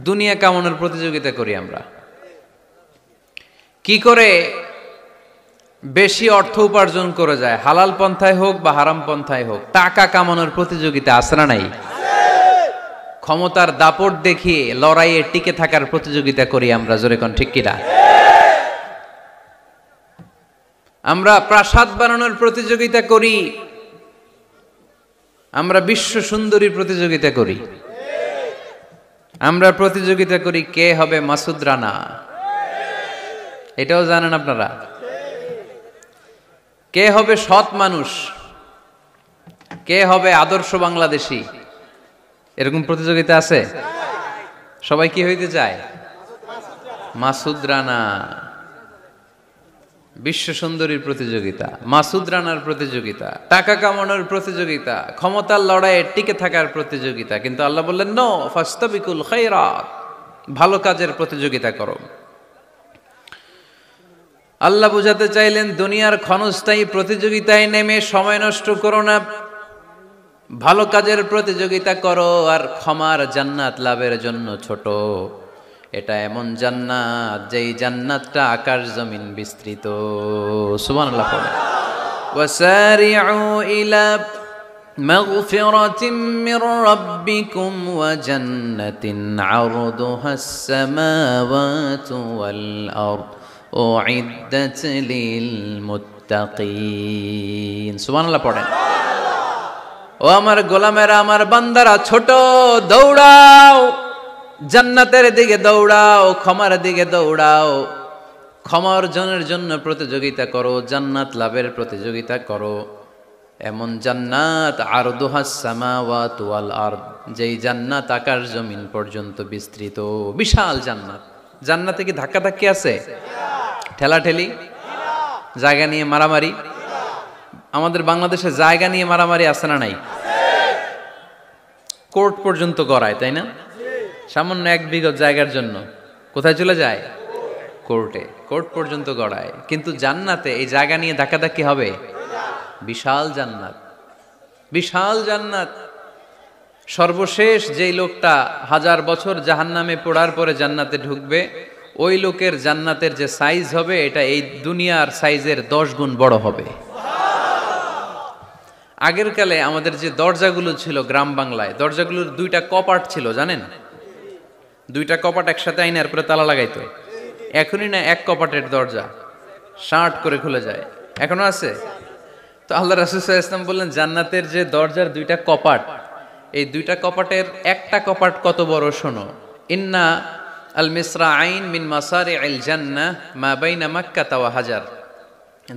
A: দুনিয়া কামানোর প্রতিযোগিতা করি আমরা। কি করে বেশি অর্থ উপার্জন করে যায়, হালাল পন্থায় হোক বা হারাম পন্থায় হোক, টাকা কামানোর প্রতিযোগিতা আছে না নাই? ক্ষমতার দাপট দেখিয়ে লড়াইয়ে টিকে থাকার প্রতিযোগিতা করি আমরা, জোরে কোন ঠিক কিনা? আমরা প্রাসাদ বানানোর প্রতিযোগিতা করি, আমরা বিশ্ব সুন্দরীর প্রতিযোগিতা করি, আমরা প্রতিযোগিতা করি কে হবে মাসুদ রানা। এটাও জানেন আপনারা? কে হবে সৎ মানুষ, কে হবে আদর্শ বাংলাদেশী, এরকম প্রতিযোগিতা আছে। সবাই কি হইতে চায়? মাসুদ রানা। বিশ্ব সুন্দরীর প্রতিযোগিতা, মাসুদ রানার প্রতিযোগিতা, টাকা কামানোর প্রতিযোগিতা, ক্ষমতার লড়াইয়ে টিকে থাকার প্রতিযোগিতা। কিন্তু আল্লাহ বললেন নো, ফাস্তাবিকুল খায়রাত, ভালো কাজের প্রতিযোগিতা করো। আল্লাহ বুঝাতে চাইলেন দুনিয়ার ক্ষণস্থায়ী প্রতিযোগিতায় নেমে সময় নষ্ট করো না, ভালো কাজের প্রতিযোগিতা করো। আর ক্ষমার জান্নাত লাভের জন্য ছোট। এটা এমন জান্নাত যেই জান্নাতটা আকাশ জমিন বিস্তৃত। সুবহানাল্লাহ পড়ে। ওয়াসারিউ ইলা মাগফিরাতিম মির রাব্বিকুম ওয়া জান্নাতিন আরদুহাস সামাওয়াতু ওয়াল আরদ উইদ্দাত লিল মুত্তাকিন। সুবহানাল্লাহ পড়েন। ও আমার গোলামেরা, আমার বান্দারা, ছোট দৌড়াও, জান্নাতের দিকে দৌড়াও, ক্ষমার দিকে দৌড়াও। ক্ষমা অর্জনের জন্য প্রতিযোগিতা করো, জান্নাত লাভের প্রতিযোগিতা করো। এমন জান্নাত আরদুহাস সামাওয়াতু ওয়াল আরদ, যেই জান্নাত আকাশ জমিন পর্যন্ত বিস্তৃত, বিশাল জান্নাত। জান্নাতে কি ধাক্কাধাক্কি আছে? ঠেলাঠেলি, জায়গা নিয়ে মারামারি? আমাদের বাংলাদেশে জায়গা নিয়ে মারামারি আছে না নাই? কোর্ট পর্যন্ত গড়ায়, তাই না? সামান্য 1 বিঘত জায়গার জন্য কোথায় চলে যায়? কোর্টে। কোর্ট পর্যন্ত গড়ায়। কিন্তু জান্নাতে এই জায়গা নিয়ে ধাক্কাধাক্কি হবে? বিশাল জান্নাত, বিশাল জান্নাত। সর্বশেষ যেই লোকটা 1000 বছর জাহান্নামে পোড়ার পরে জান্নাতে ঢুকবে, ওই লোকের জান্নাতের যে সাইজ হবে, এটা এই দুনিয়ার সাইজের 10 গুণ বড় হবে। আগের কালে আমাদের যে দরজাগুলো ছিল গ্রাম বাংলায়, দরজাগুলোর 2টা কপাট ছিল, জানেন? 2টা কপাট একসাথে আইনার পরে তালা লাগাইতো। এখনই না এক কপাটের দরজা শার্ট করে খুলে যায়, এখনো আছে। তো আল্লাহ রাসূল সাল্লাল্লাহু আলাইহি ওয়াসাল্লাম বললেন জান্নাতের যে দরজার 2টা কপাট, এই 2টা কপাটের একটা কপাট কত বড় শোনো। ইন্না আল মিসরাআইন মিন মাসারি'আল জান্নাহ মা বাইনা মাক্কাহ ওয়া হাজার।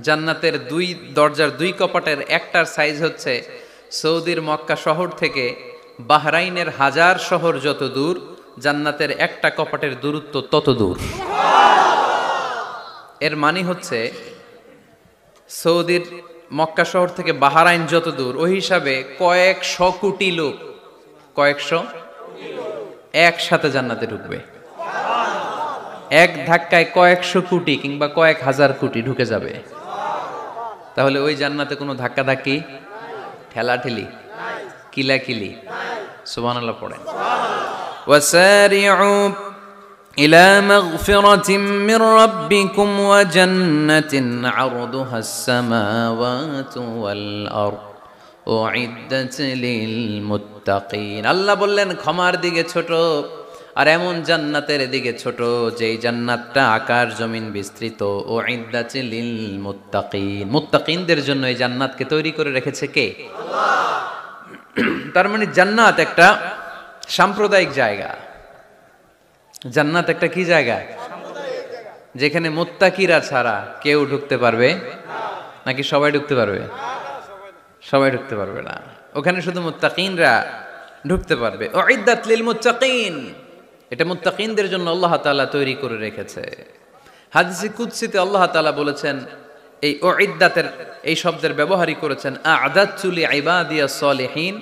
A: জান্নাতের 2 দরজার 2 কপাটের একটার সাইজ হচ্ছে সৌদির মক্কা শহর থেকে বাহরাইনের হাজার শহর যত দূর, জান্নাতের একটা কপাটের দূরত্ব তত দূর। এর মানে হচ্ছে সৌদির মক্কা শহর থেকে বাহরাইন যত দূর, ওই হিসাবে কয়েকশো কোটি লোক, কয়েকশো একসাথে জান্নাতে ঢুকবে। এক ধাক্কায় কয়েকশো কোটি কিংবা কয়েক হাজার কোটি ঢুকে যাবে। তাহলে ওই জান্নাতে কোনো ধাক্কাধাক্কি, ঠেলাঠেলি, কিলাকিলি? সুবহানাল্লাহ পড়েন। ওয়াসারিউ ইলা মাগফিরাতিম মির রাব্বিকুম ওয়া জান্নাতিন আরদুহাস সামাওয়াতু ওয়াল আরদ উইদ্দাত লিল মুত্তাকিন। আল্লাহ বললেন ক্ষমার দিকে ছোট, আর এমন জান্নাতের দিকে ছোট যেই জান্নাতটা আকাশ জমিন বিস্তৃত। উইদ্দাত লিল মুত্তাকিন, মুত্তাকিনদের জন্য এই জান্নাতকে তৈরি করে রেখেছে কে? আল্লাহ। তার মানে জান্নাত একটা সাম্প্রদায়িক জায়গা। জান্নাত একটা কি জায়গা? যেখানে মুত্তাকিরা ছাড়া কেউ ঢুকতে পারবে নাকি সবাই ঢুকতে পারবে? সবাই ঢুকতে পারবে না, ওখানে শুধু মুত্তাকিনরা ঢুকতে পারবে। উইদ্দাত লিল মুত্তাকিন, এটা মুত্তাকিনদের জন্য আল্লাহ তাআলা তৈরি করে রেখেছে। হাদিসে কুদসিতে আল্লাহ তাআলা বলেছেন, এই উইদ্দাতের এই শব্দের ব্যবহারই করেছেন, আ'দাতু লিইবাদিয়াস সালিহিন,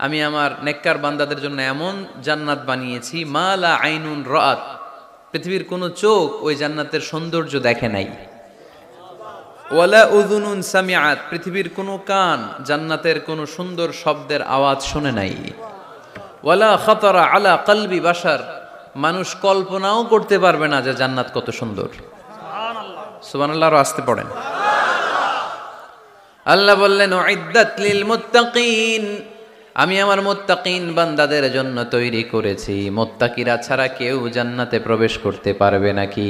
A: আমি আমার নেককার বান্দাদের জন্য এমন জান্নাত বানিয়েছি, মা লা আইনুন রাআত, পৃথিবীর কোনো চোখ ওই জান্নাতের সৌন্দর্য দেখে নাই। ওয়ালা উযুনুন সামিআত, পৃথিবীর কোনো কান জান্নাতের কোনো সুন্দর শব্দের আওয়াজ শুনে নাই। ওয়ালা খাতারা আলা কলবি বাশার, মানুষ কল্পনাও করতে পারবে না যে জান্নাত কত সুন্দর। সুবহানাল্লাহ, আরো আসতে পড়েন। আল্লাহ বললেন উইদ্দাত লিল মুত্তাকিন, আমি আমার মুত্তাকিন বান্দাদের জন্য তৈরি করেছি। মুত্তাকিরা ছাড়া কেউ জান্নাতে প্রবেশ করতে পারবে নাকি?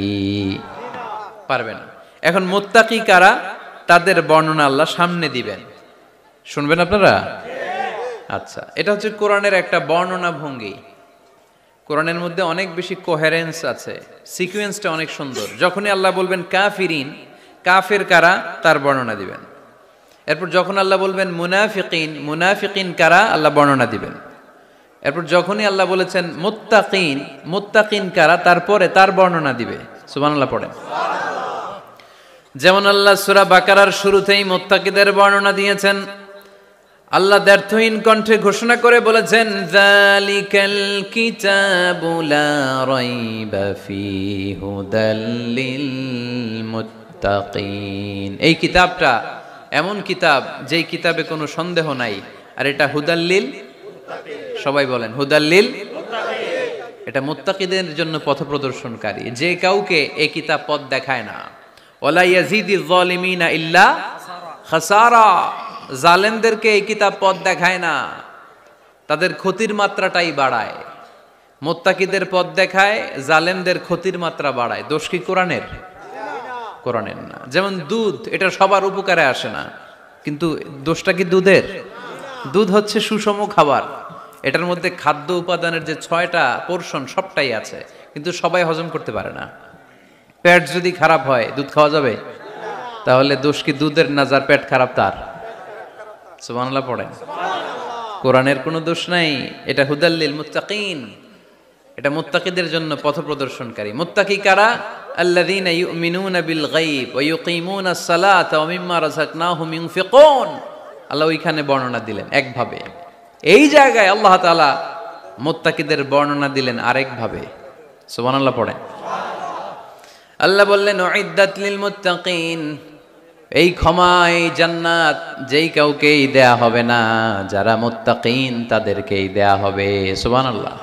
A: পারবে না। এখন মুত্তাকি কারা, তাদের বর্ণনা আল্লাহ সামনে দিবেন, শুনবেন আপনারা? আচ্ছা, এটা হচ্ছে কোরআনের একটা বর্ণনা ভঙ্গি। কোরআনের মধ্যে অনেক বেশি কোহেরেন্স আছে, সিকোয়েন্সটা অনেক সুন্দর। যখনই আল্লাহ বলবেন কাফিরিন, কাফের কারা, তার বর্ণনা দিবেন। এরপর যখন আল্লাহ বলবেন মুনাফিকিন, মুনাফিকিন কারা, আল্লাহ বর্ণনা দিবেন। এরপর যখনই আল্লাহ বলেছেন মুত্তাকিন, মুত্তাকিন কারা, তারপরে তার বর্ণনা দিবে। সুবহানাল্লাহ পড়েন। যেমন আল্লাহ সূরা বাকারার শুরুতেই মুত্তাকিদের বর্ণনা দিয়েছেন। আল্লাহ দ্ব্যর্থহীন কণ্ঠে ঘোষণা করে বলেছেন, যালিকাল কিতাবু লা রাইবা ফীহি হুদাল লিল মুত্তাকিন, এই কিতাবটা এমন কিতাব যেই কিতাবে কোনো সন্দেহ নাই, আর এটা হুদাল্লিল, সবাই বলেন হুদাল্লিল, এটা মুত্তাকিদের জন্য পথ প্রদর্শনকারী। যে কাউকে এই কিতাব পথ দেখায় না। ওয়ালা ইয়াজিদিজ যালিমিনা ইল্লা খাসারা, জালেমদেরকে এই কিতাব পথ দেখায় না, তাদের ক্ষতির মাত্রাটাই বাড়ায়। মুত্তাকিদের পথ দেখায়, জালেমদের ক্ষতির মাত্রা বাড়ায়। দোষ কি কোরআনের? কোরআনের না। যেমন দুধ, এটা সবার উপকারে আসে না, কিন্তু দোষটা কি দুধের? দুধ হচ্ছে সুষম খাবার, এটার মধ্যে খাদ্য উপাদানের যে 6টা পোরশন সবটাই আছে, কিন্তু সবাই হজম করতে পারে না। পেট যদি খারাপ হয় দুধ খাওয়া যাবে? তাহলে দোষ কি দুধের না যার পেট খারাপ তার? সুবহানাল্লাহ পড়েন। কোরআনের কোনো দোষ নাই, এটা হুদাল্লিল মুত্তাকিন, এটা মুত্তাকিদের জন্য পথ প্রদর্শনকারী। মুত্তাকি কারা? আল্লাযীনা ইউমিনুনা বিল গায়ব ওয়া ইউকিমুনাস সালাতা ওয়া মিম্মা রাযাকনাহুম ইউনফিকুন। আল্লাহ ওইখানে বর্ণনা দিলেন একভাবে, এই জায়গায় আল্লাহ তাআলা মুত্তাকিদের বর্ণনা দিলেন আরেকভাবে। সুবহানাল্লাহ পড়েন। আল্লাহ বললেন উইদ্দাত লিল মুত্তাকিন, এই ক্ষমা, এই জান্নাত যেই কাউকেই দেয়া হবে না, যারা মুত্তাকিন তাদেরকেই দেয়া হবে। সুবহানাল্লাহ।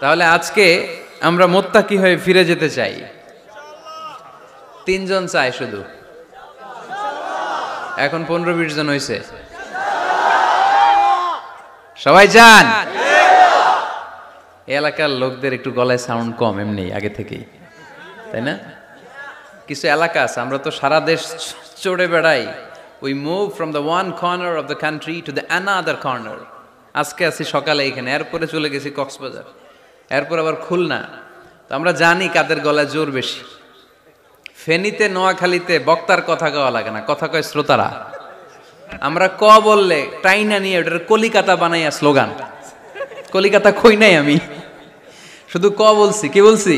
A: তাহলে আজকে আমরা মুত্তাকি হয়ে ফিরে যেতে চাই। 3 জন চাই শুধু, এখন 15-20 জন হয়েছে। সবাই চান? এলাকার লোকদের একটু গলায় সাউন্ড কম এমনি আগে থেকেই, তাই না? কিছু এলাকা আছে, আমরা তো সারা দেশ চড়ে বেড়াই। We move from the one corner of the country to the another corner. আজকে আছি সকালে এখানে, এরপরে চলে গেছি কক্সবাজার, এরপর আবার খুলনা। তো আমরা জানি কাদের গলায় জোর বেশি। ফেনীতে, নোয়াখালীতে বক্তার কথা কওয়া লাগে না, কথা কয় শ্রোতারা। আমরা ক বললে টাইনা নিয়ে ওটার কলিকাতা বানাইয়া স্লোগান। কলিকাতা কই নাই আমি, শুধু ক বলছি। কি বলছি?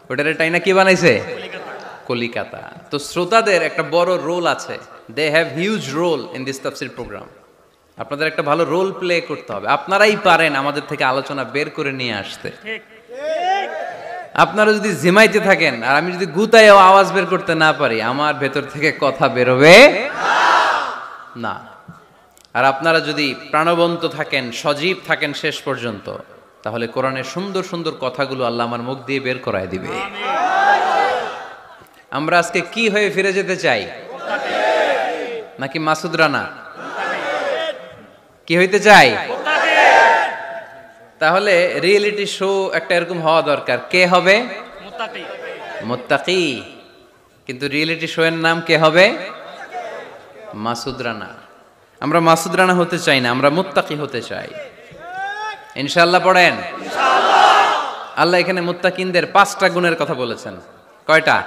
A: ওটারে টাইনা কি বানাইছে? কলিকাতা। তো শ্রোতাদের একটা বড় রোল আছে, they have huge role in this তাফসীর প্রোগ্রাম। আপনাদের একটা ভালো রোল প্লে করতে হবে। আপনারাই পারেন আমাদের থেকে আলোচনা বের করে নিয়ে আসতে। আপনারা যদি জিমাইতে থাকেন আর আমি যদি গুতায় আওয়াজ বের করতে না পারি, আমার ভেতর থেকে কথা বেরোবে না। আর আপনারা যদি প্রাণবন্ত থাকেন, সজীব থাকেন শেষ পর্যন্ত, তাহলে কোরআনের সুন্দর সুন্দর কথাগুলো আল্লাহ আমার মুখ দিয়ে বের করায় দিবে। আমরা আজকে কি হয়ে ফিরে যেতে চাই? নাকি মাসুদ রানা? কি হইতে চাই? তাহলে রিয়েলিটি শো একটা এরকম হওয়া দরকার। কে হবে? মুত্তাকি। কিন্তু রিয়েলিটি শো এর নাম কে হবে? মাসুদ রানা। আমরা মাসুদ রানা হতে চাই না, আমরা মুত্তাকি হতে চাই। ইনশাআল্লাহ পড়েন। আল্লাহ এখানে মুত্তাকিনদের 5টা গুণের কথা বলেছেন। কয়টা?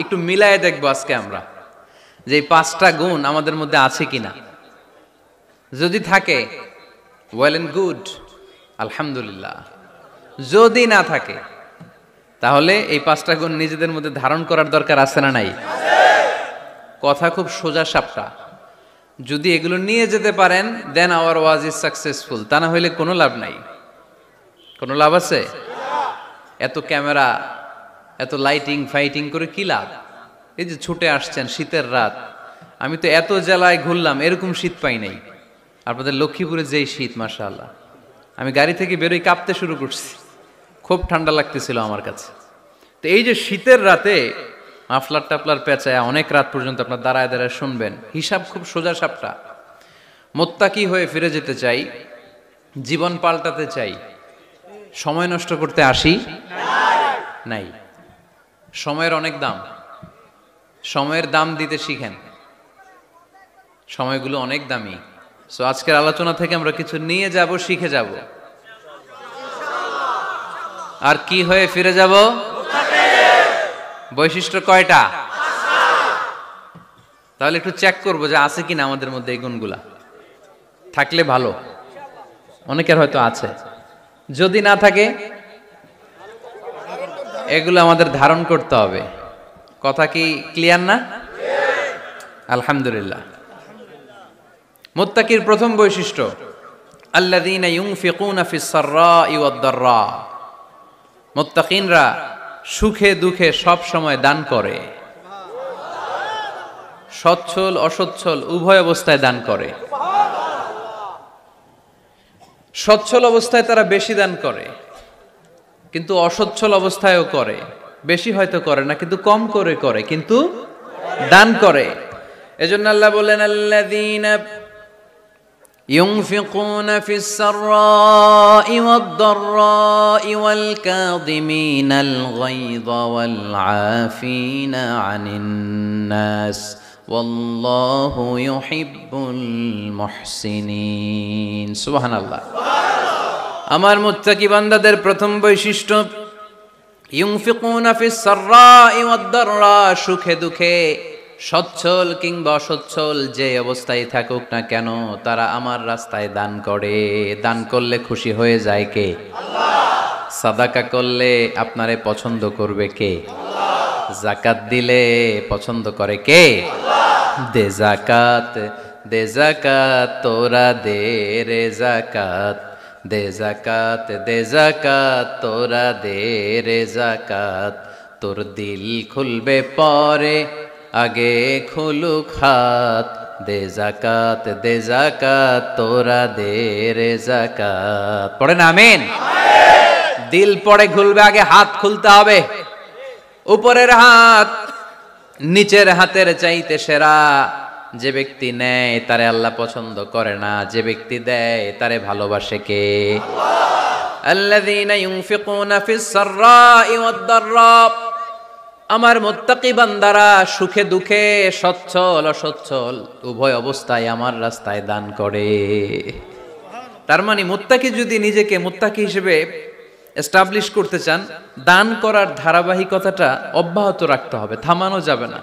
A: একটু মিলায়ে দেখবো আজকে আমরা যে এই 5টা গুণ আমাদের মধ্যে আছে কিনা। যদি থাকে ওয়েল এন্ড গুড, আলহামদুলিল্লাহ। যদি না থাকে তাহলে এই 5টা গুণ নিজেদের মধ্যে ধারণ করার দরকার আছে না নাই? কথা খুব সোজা সাপটা। যদি এগুলো নিয়ে যেতে পারেন দেন আওয়ার ওয়াজ ইজ সাকসেসফুল, তা না হইলে কোনো লাভ নাই। কোনো লাভ আছে? এত ক্যামেরা, এত লাইটিং ফাইটিং করে কি লাভ? এই যে ছুটে আসছেন শীতের রাত, আমি তো এত জেলায় ঘুরলাম, এরকম শীত পাই নাই। আপনাদের লক্ষ্মীপুরে যেই শীত, মাশাআল্লাহ, আমি গাড়ি থেকে বেরোই কাঁপতে শুরু করছি, খুব ঠান্ডা লাগতেছিল আমার কাছে। তো এই যে শীতের রাতে মাফলার টাফলার পেঁচায় অনেক রাত পর্যন্ত আপনার দাঁড়ায় দাঁড়ায় শুনবেন, হিসাব খুব সোজা সাপটা। মুত্তাকি হয়ে ফিরে যেতে চাই, জীবন পাল্টাতে চাই, সময় নষ্ট করতে আসি নাই। সময়ের অনেক দাম, সময়ের দাম দিতে শিখেন। সময়গুলো অনেক দামি। সো আজকের আলোচনা থেকে আমরা কিছু নিয়ে যাব, শিখে যাব। আর কি হয়ে ফিরে যাব? বৈশিষ্ট্য কয়টা? তাহলে একটু চেক করবো যে আছে কিনা আমাদের মধ্যে এই গুণগুলা। থাকলে ভালো, অনেকের হয়তো আছে। যদি না থাকে এগুলো আমাদের ধারণ করতে হবে। কথা কি ক্লিয়ার না? আলহামদুলিল্লাহ। মুত্তাকির প্রথম বৈশিষ্ট্য, আল্লাযীনা ইউনফিকুনা ফিস সাররাই ওয়াদ দাররা। মুত্তাকিনরা সুখে দুঃখে সব সময় দান করে, সচ্ছল অসচ্ছল উভয় অবস্থায় দান করে। সচ্ছল অবস্থায় তারা বেশি দান করে, কিন্তু অসচ্ছল অবস্থায়ও করে। বেশি হয়তো করে না, কিন্তু কম করে করে, কিন্তু দান করে। এজন্য আল্লাহ বলেন, আল্লাযীনা ينفقون في السراء والضراء والكاظمين الغيظ والعافين عن الناس والله يحب المحسنين। সুবহান আল্লাহ। আমার মুত্তাকি বান্দাদের প্রথম বৈশিষ্ট্য, ইউনফিকুনা ফিস সাররাই ওয়াদ দাররা, সুখে দুঃখে সচ্ছল কিংবা অসচ্ছল যে অবস্থায় থাকুক না কেন তারা আমার রাস্তায় দান করে। দান করলে খুশি হয়ে যায় কে? আল্লাহ। সাদাকা করলে আপনারে পছন্দ করবে কে? আল্লাহ। যাকাত দিলে পছন্দ করে কে? আল্লাহ। দে যাকাত, দে যাকাত তোরা দে রে যাকাত, দে যাকাত, দে যাকাত তোরা দে রে যাকাত। তোর দিল খুলবে পরে, আগে খুলুক হাত, দে যাকাত, দে যাকাত তোরা দে রে যাকাত। পড়েন আমিন। দিল পড়ে খুলবে, আগে হাত খুলতে হবে। উপরের হাত নিচের হাতের চাইতে সেরা। যে ব্যক্তি নেয় তারে আল্লাহ পছন্দ করে না, যে ব্যক্তি দেয় তারে ভালোবাসে কে? আল্লাহ। আল্লাযীনা ইউনফিকুনা ফিস সাররাই ওয়াদ দাররা। আমার মুত্তাকি বান্দারা সুখে দুঃখে সচ্ছল অসচ্ছল উভয় অবস্থায় আমার রাস্তায় দান করে। তার মানে মুত্তাকি যদি নিজেকে মুত্তাকি হিসেবে এস্টাবলিশ করতে চান, দান করার ধারাবাহিকতাটা অব্যাহত রাখতে হবে, থামানো যাবে না।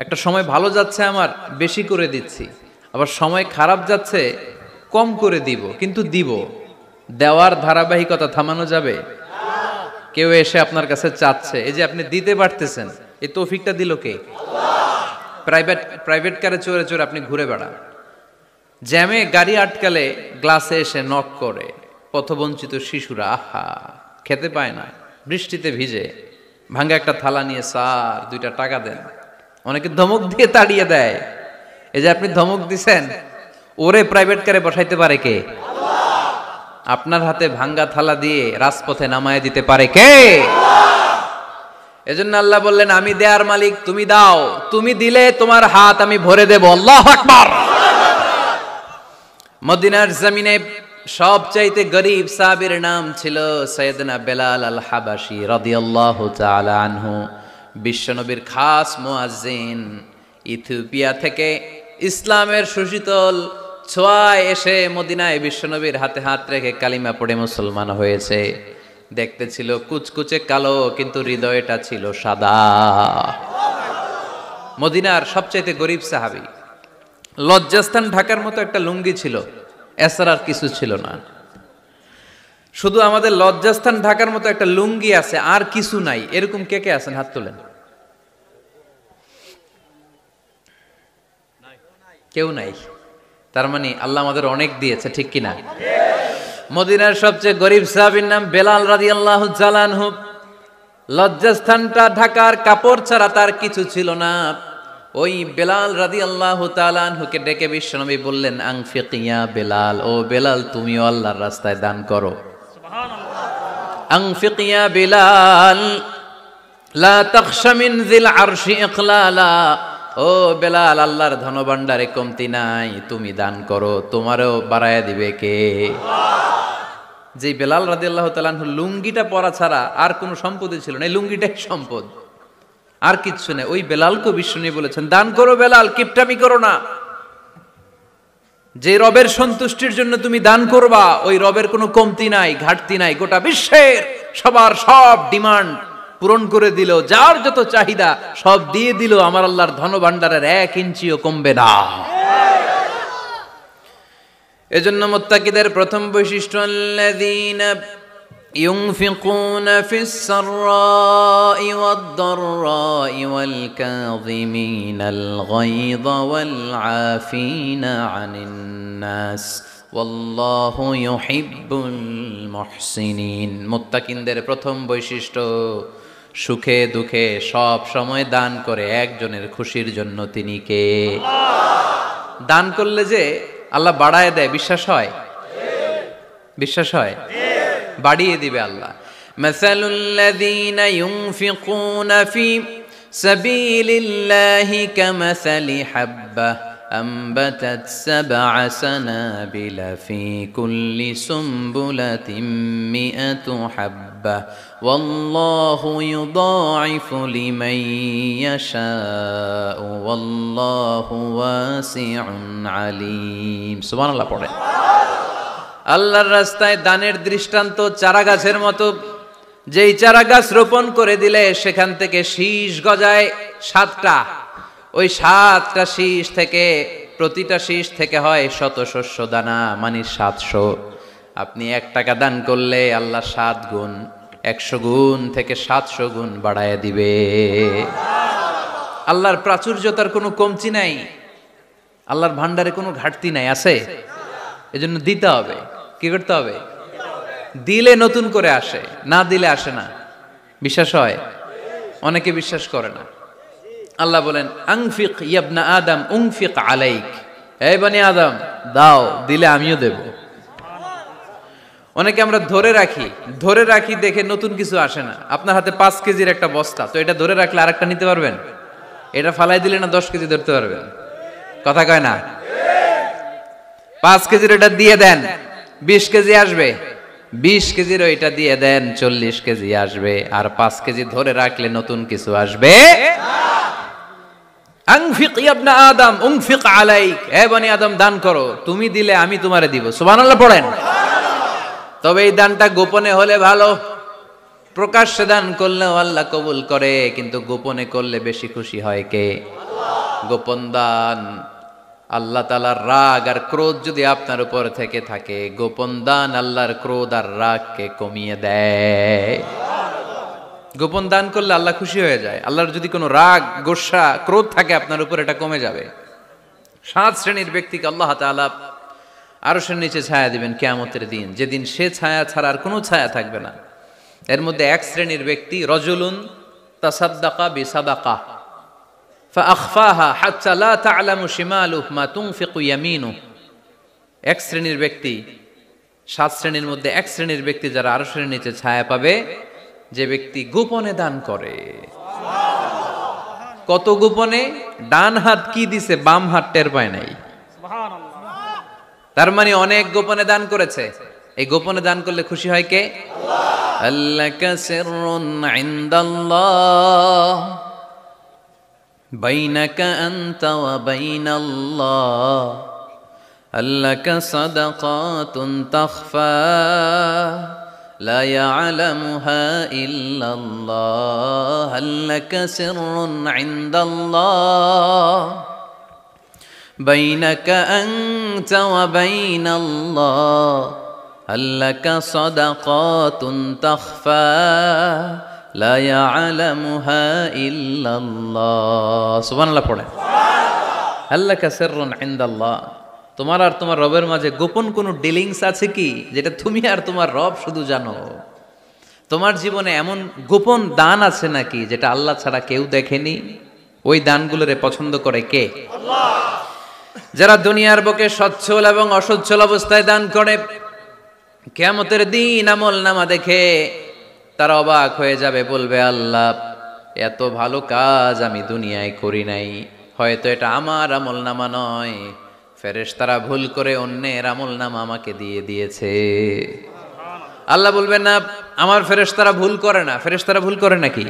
A: একটা সময় ভালো যাচ্ছে আমার, বেশি করে দিচ্ছি, আবার সময় খারাপ যাচ্ছে, কম করে দিব, কিন্তু দিব। দেওয়ার ধারাবাহিকতা থামানো যাবে? কেউ এসে আপনার কাছে চাচ্ছে, এই যে আপনি দিতে পারতেছেন, এই তৌফিকটা দিল কে? আল্লাহ। প্রাইভেট কারে চড়ে চড়ে আপনি ঘুরে বেড়ান, জ্যামে গাড়ি আটকালে গ্লাসে এসে নক করে, পথবঞ্চিত শিশুরা আহা খেতে পায় না, বৃষ্টিতে ভিজে, ভাঙ্গা একটা থালা নিয়ে স্যার 2টা টাকা দেন। অনেকে ধমক দিয়ে তাড়িয়ে দেয়। এই যে আপনি ধমক দিছেন, ওরে প্রাইভেট কারে বসাইতে পারে কে? আপনার হাতে ভাঙ্গা থালা দিয়ে রাজপথে নামায় দিতে পারে কে? এজন্য আল্লাহ বললেন, আমি দেয়ার মালিক, তুমি দাও, তুমি দিলে তোমার হাত আমি ভরে দেব। আল্লাহু আকবার। মদিনার জমিনে সবচাইতে গরীব সাহাবীর নাম ছিল সাইয়েদনা বেলাল আল হাবাশী রাদিয়াল্লাহু তাআলা আনহু। বিশ্বনবীর খাস মুয়াজ্জিন, ইথিওপিয়া থেকে ইসলামের সুশীতল ছোঁয়ায় এসে মদিনায় বিশ্বনবীর হাতে হাত রেখে কালিমা পড়ে মুসলমান হয়েছে। দেখতে ছিল কুচকুচে কালো, কিন্তু হৃদয়টা ছিল সাদা। মদিনার সবচাইতে গরিব সাহাবী, লজ্জাস্থান ঢাকার মতো একটা লুঙ্গি ছিল, এছাড়া আর কিছু ছিল না। শুধু আমাদের লজ্জাস্থান ঢাকার মতো একটা লুঙ্গি আছে, আর কিছু নাই, এরকম কে কে আছেন? হাত তোলেন। কেউ নাই। তার মানে আল্লাহ আমাদের অনেক দিয়েছে, ঠিক কিনা? মদিনার সবচেয়ে গরিব সাহাবীর নাম বেলাল রাদিয়াল্লাহু তাআলা আনহু। লজ্জাস্থানটা ঢাকার কাপড় ছাড়া তার কিছু ছিল না। ওই বেলাল রাদিয়াল্লাহু তাআলা আনহুকে ডেকে বিশ্বনবী বললেন, আনফিক ইয়া বেলাল, ও বেলাল তুমিও আল্লাহর রাস্তায় দান করো। সুবহানাল্লাহ। আনফিক ইয়া বেলাল লা তাখশা মিন যিল আরশি ইকলালা, ও বেলাল আল্লাহর ধনভাণ্ডারে কমতি নাই, তুমি দান করো, তোমারও বাড়ায়া দিবে কে? যে বেলাল রাদিয়াল্লাহু তাআলা আনহু লুঙ্গিটা পরা ছাড়া আর কোনো সম্পদই ছিল না, এই লুঙ্গিটাই সম্পদ, আর কিচ্ছু নেই। ওই বেলালকে বিষ্ণু বলেছেন, দান করো বেলাল, কিপটামি করো না। যে রবের সন্তুষ্টির জন্য তুমি দান করবা, ওই রবের কোনো কমতি নাই, ঘাটতি নাই। গোটা বিশ্বের সবার সব ডিমান্ড পূরণ করে দিল, যার যত চাহিদা সব দিয়ে দিল, আমার আল্লাহর ধনভাণ্ডারের 1 ইঞ্চিও কমবে না। এজন্য মুত্তাকিদের প্রথম বৈশিষ্ট্য, আল্লাযীনা ইউনফিকুনা ফিস সাররাই ওয়াদ দাররাই ওয়াল কাযিমিনাল গায়যা ওয়াল আফিনা আনিন নাস ওয়াল্লাহু ইউহিব্বুল মুহসিনিন। মুত্তাকিনদের প্রথম বৈশিষ্ট্য, সুখে দুঃখে সব সময় দান করে একজনের খুশির জন্য। তিনি কে? দান করলে যে আল্লাহ বাড়ায় দেয়, বিশ্বাস হয়? বিশ্বাস হয়? বাড়িয়ে দিবে আল্লাহ। মাসালুল লাযীনা ইউনফিকুনা ফি সাবিলিল্লাহি কামাসালি হাব্বা أنبتت 7 سنابل في كل سنبلة 100 حبة والله يضاعف لمن يشاء والله واسع عليم। সুবহান আল্লাহ পড়ে। আল্লাহর রাস্তায় দানের দৃষ্টান্ত চারা গাছের মতো। যেই চারা গাছ রোপণ করে দিলে সেখান থেকে শীষ গজায় 7টা, ওই 7টা শীষ থেকে প্রতিটা শীষ থেকে হয় শত শস্য দানা, মানে 700। আপনি 1 টাকা দান করলে আল্লাহ 7 গুণ, 100 গুণ থেকে 700 গুণ বাড়ায় দিবে। আল্লাহর প্রাচুর্যতার কোনো কমতি নাই, আল্লাহর ভান্ডারে কোনো ঘাটতি নাই, আছে? এজন্য দিতে হবে। কি করতে হবে? দিলে নতুন করে আসে, না দিলে আসে না। বিশ্বাস হয়? অনেকে বিশ্বাস করে না। আল্লাহ বলেন, আনফিক ইয়া আদম উনফিক আলাইক, এই বনি আদম দাও, দিলে আমিও দেব। অনেকে আমরা ধরে রাখি দেখে নতুন কিছু আসে না। আপনার হাতে 5 কেজির একটা বস্তা, তো এটা ধরে রাখলে আরেকটা নিতে পারবেন? এটা ফালাই দিলে না 10 কেজি ধরতে পারবেন? কথা কয় না? 5 কেজির এটা দিয়ে দেন, 20 কেজি আসবে। 20 কেজির ওইটা দিয়ে দেন, 40 কেজি আসবে। আর 5 কেজি ধরে রাখলে নতুন কিছু আসবে। আনফিক ইয়া ইবনা আদম উনফিক আলাইক, হে বনি আদম দান করো, তুমি দিলে আমি তোমারে দিব। সুবহানাল্লাহ পড়েন। তবে এই দানটা গোপনে হলে ভালো, প্রকাশ্যে দান করলেও আল্লাহ কবুল করে, কিন্তু গোপনে করলে বেশি খুশি হয় কে? গোপন দান, আল্লাহ তাআলার রাগ আর ক্রোধ যদি আপনার উপর থেকে থাকে, গোপন দান আল্লাহর ক্রোধ আর রাগকে কমিয়ে দেয়। গোপন দান করলে আল্লাহ খুশি হয়ে যায়। আল্লাহর যদি কোনো রাগ, গোসা, ক্রোধ থাকে আপনার উপর, এটা কমে যাবে। 7 শ্রেণীর ব্যক্তিকে আল্লাহ তাআলা আরশের নিচে ছায়া দিবেন কিয়ামতের দিন, যেদিন সে ছায়া ছাড়া আর কোনো ছায়া থাকবে না। এর মধ্যে 1 শ্রেণীর ব্যক্তি, রজুলুন তাসাদ্দাকা বিসাদাকা ফাআখফাহা হাত্তা লা তা'লামু শিমালুহু মা তুনফিকু ইয়ামিনুহু। 1 শ্রেণীর ব্যক্তি, 7 শ্রেণীর মধ্যে 1 শ্রেণীর ব্যক্তি যারা আরশের নিচে ছায়া পাবে, যে ব্যক্তি গোপনে দান করে। কত গোপনে? ডান হাত কি দিছে, বাম হাত টের পায় নাই। তার মানে অনেক গোপনে দান করেছে। এই গোপনে দান করলে খুশি হয় কে? আল্লাহ। আল্লাকা সিররুন ইনদাল্লাহ বাইনাকা আনতা ওয়া বাইনাল্লাহ, আল্লাকা সাদাকাতুন তাখফা لا يعلمها إلا الله هل لك سر عند الله بينك أنت وبين الله هل لك صدقات تخفى لا يعلمها إلا الله سبحان الله পড়ে هل لك سر عند الله তোমার আর তোমার রবের মাঝে গোপন কোনো ডিলিংস আছে কি যেটা তুমি আর তোমার রব শুধু জানো তোমার জীবনে এমন গোপন দান আছে নাকি যেটা আল্লাহ ছাড়া কেউ দেখেনি ওই দানগুলোরে পছন্দ করে কে আল্লাহ যারা দুনিয়ার বুকে সচ্ছল এবং অসচ্ছল অবস্থায় দান করে কিয়ামতের দিন আমলনামা দেখে তারা অবাক হয়ে যাবে বলবে আল্লাহ এত ভালো কাজ আমি দুনিয়ায় করি নাই হয়তো এটা আমার আমলনামা নয় ফেরেশতারা ভুল করে অন্যের আমলনামা আমাকে দিয়ে দিয়েছে আল্লাহ বলবেন না আমার ফেরেশতারা ভুল করে না ফেরেশতারা ভুল করে নাকি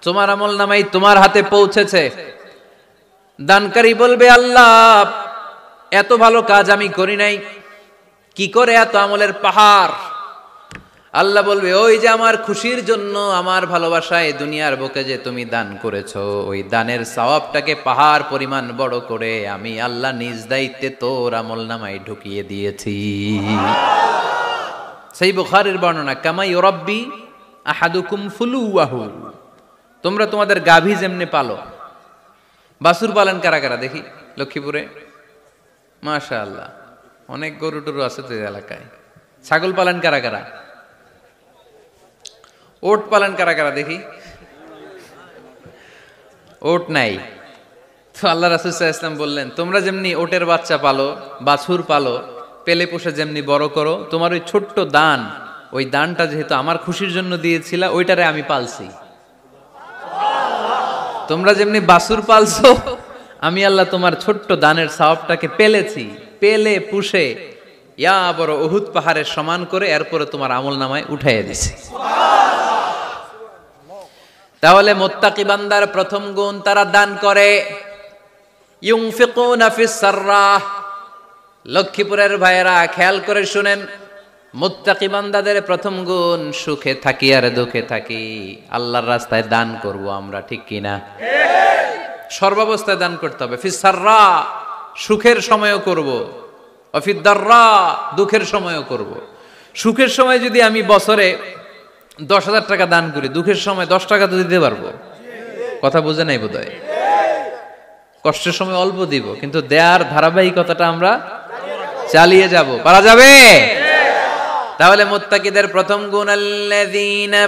A: তোমার আমলনামাই তোমার হাতে পৌঁছেছে দানকারী বলবে আল্লাহ এত ভালো কাজ আমি করি নাই কি করে এত আমলের পাহাড় আল্লাহ বলবে ওই যে আমার খুশির জন্য আমার ভালোবাসায় দুনিয়ার বুকে যে তুমি দান করেছো ওই দানের সওয়াবটাকে পাহাড় পরিমাণ বড় করে আমি আল্লাহ নিজ দায়িত্বে তোর আমলনামায় ঢুকিয়ে দিয়েছি সেই বুখারীর বর্ণনা কামা ইউরাব্বি আহাদুকুম ফুলুয়াহু তোমরা তোমাদের গাভী যেমনে পালো বাছুর পালন কারা কারা দেখি লক্ষ্মীপুরে মাশাআল্লাহ অনেক গরু টরু আছে তো এলাকায় ছাগল পালন কারা কারা ওট পালন কারা কারা দেখি ওট নাই তো আল্লাহ রাসূল সাল্লাল্লাহু আলাইহি ওয়াসাল্লাম বললেন তোমরা যেমনি ওটের বাচ্চা পালো বাছুর পালো পেলে পোষে যেমনি বড় করো তোমার ওই ছোট্ট দান ওই দানটা যেহেতু আমার খুশির জন্য দিয়েছিলা ওইটারে আমি পালছি তোমরা যেমনি বাছুর পালছো আমি আল্লাহ তোমার ছোট্ট দানের সওয়াবটাকে পেলেছি পেলে পুষে ইয়া বড় উহুদ পাহাড়ের সমান করে এরপরে তোমার আমলনামায় উঠাইয়া দিছি তাহলে মুত্তাকি বান্দার প্রথম গুণ তারা দান করে ইউনফিকুনা ফিস সাররাহ লক্ষ্মীপুরের ভাইয়েরা খেয়াল করে শুনেন মুত্তাকি বান্দাদের প্রথম গুণ সুখে থাকি আর দুঃখে থাকি আল্লাহর রাস্তায় দান করব আমরা ঠিক কিনা সর্বাবস্থায় দান করতে হবে ফিস সাররা সুখের সময়ও করব অফিদ দাররা দুঃখের সময়ও করব সুখের সময় যদি আমি বছরে 10,000 টাকা দান করি দুঃখের সময় 10 টাকা তো দিতে পারবো কথা বুঝে নাই বোধহয় কষ্টের সময় অল্প দিব কিন্তু দেয়ার ধারাবাহিকতাটা আমরা চালিয়ে যাব পারা যাবে তাহলে মুত্তাকিদের প্রথম গুণ আল্লাযীনা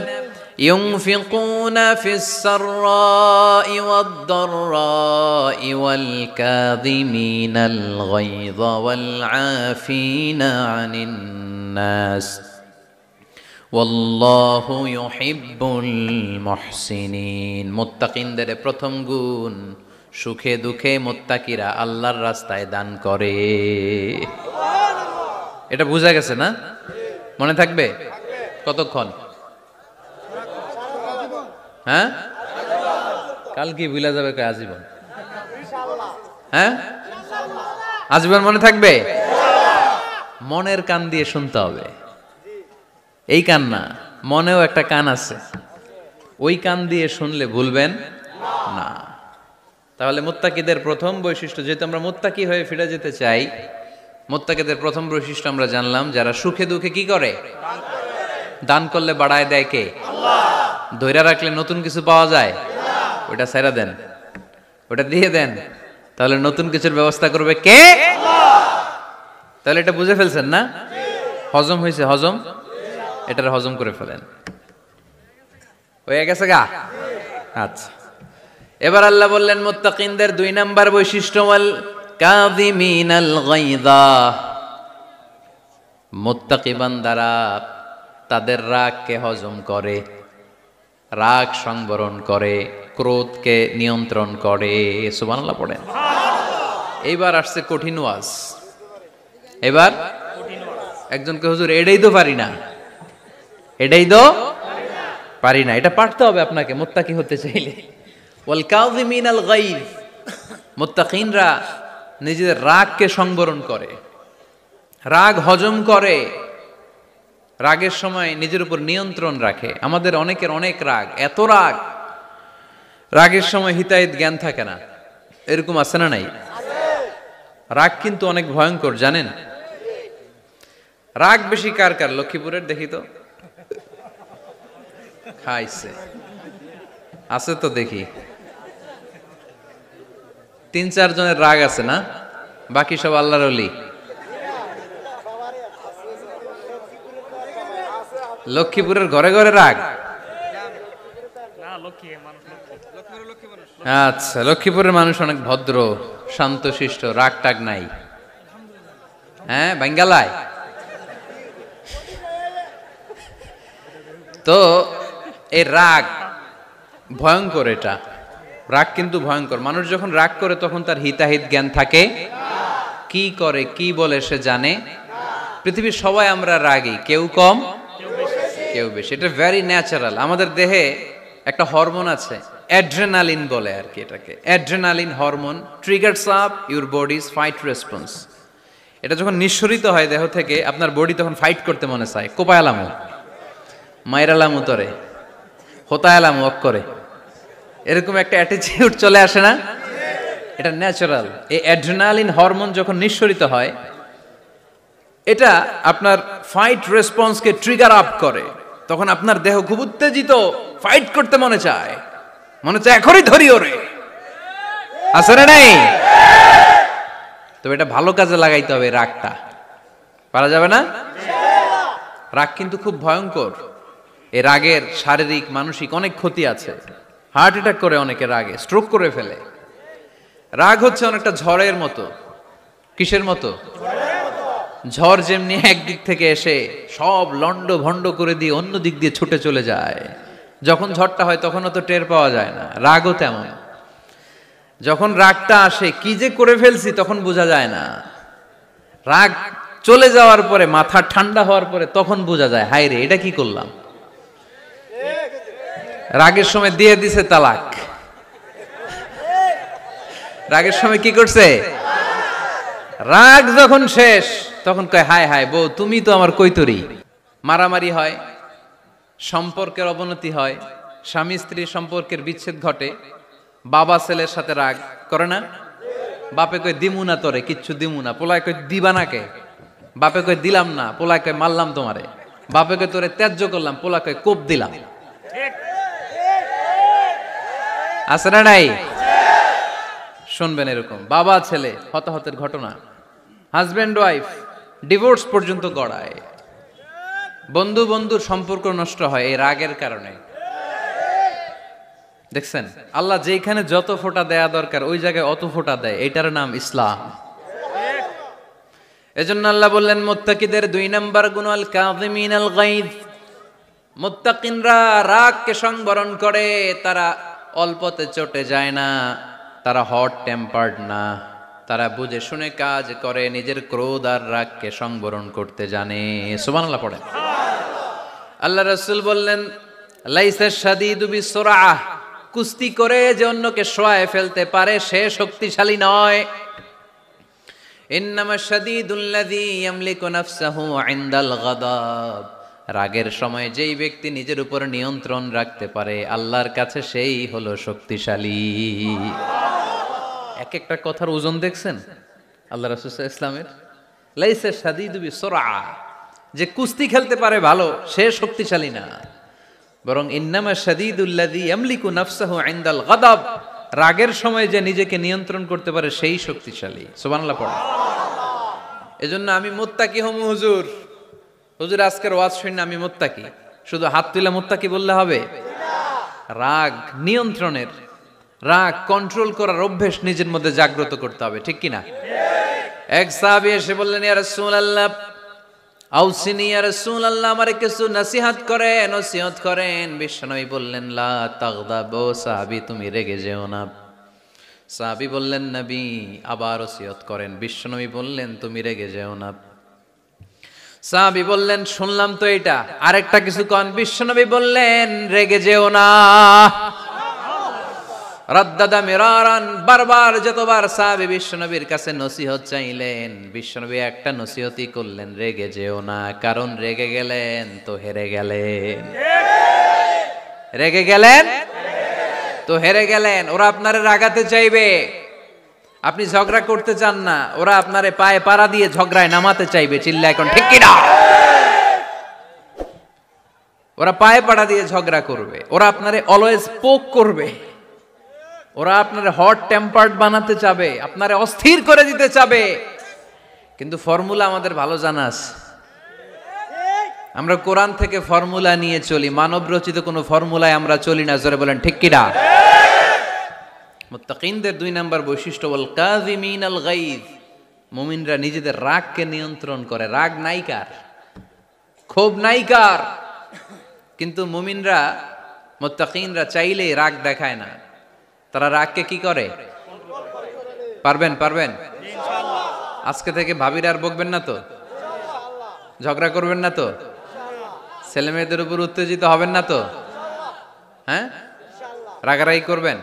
A: ইউনফিকুনা ফিস সাররাই ওয়াদ দাররাই ওয়াল কাযিমিনাল গায়যা ওয়াল আফিনা আনিন নাস ওয়াল্লাহু ইউহিব্বুল মুহসিনিন মুত্তাকিনদের প্রথম গুণ সুখে দুঃখে মুত্তাকিরা আল্লাহর রাস্তায় দান করে এটা বোঝা গেছে না মনে থাকবে কতক্ষণ হ্যাঁ কাল কি ভুলা যাবে আজীবন হ্যাঁ আজীবন মনে থাকবে মনের কান দিয়ে শুনতে হবে এই কান না মনেও একটা কান আছে ওই কান দিয়ে শুনলে ভুলবেন না তাহলে মুত্তাকিদের প্রথম বৈশিষ্ট্য যেহেতু আমরা মুত্তাকি হয়ে ফিরে যেতে চাই মুত্তাকিদের প্রথম বৈশিষ্ট্য আমরা জানলাম যারা সুখে দুঃখে কি করে দান করলে বাড়ায় দেয় কে আল্লাহ ধৈর্য রাখলে নতুন কিছু পাওয়া যায় ওটা ছেড়ে দেন ওটা দিয়ে দেন তাহলে নতুন কিছুর ব্যবস্থা করবে কে আল্লাহ তাহলে এটা বুঝে ফেলছেন না হজম হয়েছে হজম এটার হজম করে ফেলেন হয়ে গেছে গা আচ্ছা এবার আল্লাহ বললেন মুত্তাকিনদের 2 নাম্বার বৈশিষ্ট্য ওয়াল কাযিমিনাল গায়যা মুত্তাকি বান্দারা তাদের রাগকে হজম করে রাগ সংবরণ করে ক্রোধকে নিয়ন্ত্রণ করে সুবহানাল্লাহ পড়েন এইবার আসছে কঠিন ওয়াজ এবার একজনকে হুজুর এটাই তো পারি না এটাই তো পারি না এটা পারতে হবে আপনাকে মুত্তাকি হতে চাইলে ওয়াল কাযিমিনাল গায়য মুত্তাকিনরা নিজেদের রাগকে সংবরণ করে রাগ হজম করে রাগের সময় নিজের উপর নিয়ন্ত্রণ রাখে। আমাদের অনেকের অনেক রাগ, এত রাগ, রাগের সময় হিতাহিত জ্ঞান থাকে না। এরকম আছে না নাই? রাগ কিন্তু অনেক ভয়ঙ্কর, জানেন? রাগ বেশি কার কার? লক্ষ্মীপুরের দেখি তো, খাইছে আছে তো দেখি, 3-4 জনের রাগ আছে না? বাকি সব আল্লাহর ওলি। লক্ষ্মীপুরের ঘরে ঘরে রাগ। আচ্ছা, লক্ষ্মীপুরের মানুষ অনেক ভদ্র, শান্তশিষ্ট, রাগ টাগ নাই। হ্যাঁ, বাঙ্গালায় তো এই রাগ ভয়ঙ্কর। এটা রাগ কিন্তু ভয়ঙ্কর। মানুষ যখন রাগ করে তখন তার হিতাহিত জ্ঞান থাকে, কি করে কি বলে সে জানে। পৃথিবীর সবাই আমরা রাগী, কেউ কম কেউ বেশি। এটা ভেরি ন্যাচারাল। আমাদের দেহে একটা হরমোন আছে, অ্যাড্রেনালিন বলে আর কি এটাকে। Adrenaline hormone triggers up your bodies fight response. এটা যখন নিঃসরিত হয় দেহ থেকে, আপনার বডি তখন ফাইট করতে মনে চায়। কোপায়ালামো, মাইরালামো তরে, হোতায়ালামো অক্করে, এরকম একটা অ্যাটিটিউড চলে আসে না? এটা ন্যাচারাল। এই অ্যাড্রেনালিন হরমোন যখন নিঃসরিত হয়, এটা আপনার ফাইট রেসপন্সকে ট্রিগার আপ করে। তখন আপনার দেহ খুব উত্তেজিত, ফাইট করতে মনে চায়, এখনই ধরি ওরে। আছে না নাই? তবে এটা ভালো কাজে লাগাইতে হবে। রাগটা পারা যাবে না। রাগ কিন্তু খুব ভয়ঙ্কর। এই রাগের শারীরিক মানসিক অনেক ক্ষতি আছে। হার্ট অ্যাটাক করে অনেকে রাগে, স্ট্রোক করে ফেলে। রাগ হচ্ছে অনেকটা ঝড়ের মতো। কিসের মতো? ঝড় যেমনি একদিক থেকে এসে সব লন্ড ভন্ড করে দিয়ে অন্য দিক দিয়ে ছুটে চলে যায়, যখন ঝড়টা হয় তখনও তো টের পাওয়া যায় না। রাগও তেমন। যখন রাগটা আসে, কি যে করে ফেলছি তখন বোঝা যায় না। রাগ চলে যাওয়ার পরে, মাথা ঠান্ডা হওয়ার পরে তখন বোঝা যায়, হায় রে, এটা কি করলাম। রাগের সময় দিয়ে দিছে তালাক। রাগের সময় কি করছে? রাগ যখন শেষ তখন কয়, হায় হায় বউ, তুমি তো আমার কৈতরি। মারামারি হয়, সম্পর্কের অবনতি হয়, স্বামী স্ত্রীর সম্পর্কের বিচ্ছেদ ঘটে। বাবা ছেলের সাথে রাগ করে না? বাপে কয় দিমু না তোরে, কিচ্ছু দিমু না। পোলায় কয় দিবা না কে? বাপে কয় দিলাম না। পোলায় কয় মারলাম তোমারে। বাপে কয় তোরে ত্যায্য করলাম। পোলা কয় কোপ দিলাম। আছে না নাই? শুনবেন এরকম বাবা ছেলে হতাহতের ঘটনা, হাজব্যান্ড ওয়াইফ ডিভোর্স পর্যন্ত গড়ায়। বন্ধু বন্ধুর সম্পর্ক নষ্ট হয় এই রাগের কারণে। দেখছেন, আল্লাহ যেখানে যত ফোঁটা দেয়া দরকার ওই জায়গায় অত ফোঁটা দেয়। এটার নাম ইসলাম। এজন্য আল্লাহ বললেন, মুত্তাকিদের 2 নাম্বার গুণ, আল কাযিমিনাল গায়জ। মুত্তাকিনরা রাগকে সংবরণ করে, তারা অল্পতে চটে যায় না, তারা হট টেম্পার্ড না, তারা বুঝে শুনে কাজ করে, নিজের ক্রোধ আর রাগকে সংবরণ করতে জানে। সুবহানাল্লাহ পড়ে। আল্লাহ রাসূল বললেন, লাইসা শাদীদু বিসুরআহ, কুস্তি করে যে অন্যকে শোয়ায় ফেলতে পারে সে শক্তিশালী নয়। ইন্নামা শাদীদুল্লাযী ইয়ামলিকু নাফসাহু ইনদাল গাদাব, রাগের সময় যেই ব্যক্তি নিজের উপর নিয়ন্ত্রণ রাখতে পারে আল্লাহর কাছে সেই হলো শক্তিশালী। এক একটা কথার ওজন দেখছেন আল্লাহ রাসূল সাল্লাল্লাহু আলাইহি ওয়াসাল্লামের। লাইসা শাদীদু বিসুরআহ, যে কুস্তি খেলতে পারে ভালো সে শক্তিশালী না, বরং ইন্নামা শাদীদুল্লাযী ইয়ামলিকু নাফসাহু ইনদাল গাদাব, রাগের সময় যে নিজেকে নিয়ন্ত্রণ করতে পারে সেই শক্তিশালী। সুবহানাল্লাহ পড়ে। এজন্য আমি মুত্তাকি হম। হুজুর হুজুর আজকের ওয়াজ শুনে আমি মুত্তাকি, শুধু হাত তুলে মুত্তাকি বললে হবে? রাগ নিয়ন্ত্রণের, রাগ কন্ট্রোল করার অভ্যেস নিজের মধ্যে জাগ্রত করতে হবে, ঠিক কিনা? এক সাহাবী এসে বললেন, ইয়া রাসূলুল্লাহ আউসিনি, ইয়া রাসূলুল্লাহ আমারে কিছু নসিহত করেন, নসিহত করেন। বিশ্বনবী বললেন, লা তাগদাব, ও সাহাবী তুমি রেগে যেও না। সাহাবী বললেন, নবী আবার নসিহত করেন। বিশ্বনবী বললেন, তুমি রেগে যেও না। সাহাবী বললেন, শুনলাম তো এটা, আরেকটা কিছু কন। বিশ্বনবী বললেন, রেগে যেও না। রাদ্দাদা মিরারান, বারবার যতবার সাহাবী বিশ্বনবীর কাছে নসিহত চাইলেন, বিশ্বনবী একটা নসিহতই করলেন, রেগে যেও না, কারণ রেগে গেলেন তো হেরে গেলেন। রেগে গেলেন তো হেরে গেলেন। ওরা আপনারে রাগাতে চাইবে, আপনি ঝগড়া করতে চান না, ওরা আপনারে পায়ে পাড়া দিয়ে ঝগড়ায় নামাতে চাইবে। চিল্লা এখন ঠিক কিনা? ওরা পায়ে পাড়া দিয়ে ঝগড়া করবে, ওরা আপনারে অলওয়েজ পোক করবে, ওরা আপনার হট টেম্পার্ড বানাতে চাবে, আপনারে অস্থির করে দিতে চাবে। কিন্তু ফর্মুলা আমাদের ভালো জানা আছে। আমরা কোরআন থেকে ফর্মুলা নিয়ে চলি, মানব রচিত কোনো ফর্মুলায় আমরা চলি না। জোরে বলেন ঠিক কিনা? মুত্তাকিনদের 2 নাম্বার বৈশিষ্ট্য, ওয়াল কাযিমিনাল গায়জ, মুমিনরা নিজেদের রাগকে নিয়ন্ত্রণ করে। রাগ নাইকার, ক্ষোভ নাইকার, কিন্তু মুমিনরা, মুত্তাকিনরা চাইলেই রাগ দেখায় না। তারা রাগকে কি করে? পারবেন পারবেন আজকে থেকে ভাবির আর বকবেন না তো, ঝগড়া করবেন না তো, ছেলে মেয়েদের উপর উত্তেজিত হবেন না তো, হ্যাঁ রাগারাগি করবেন,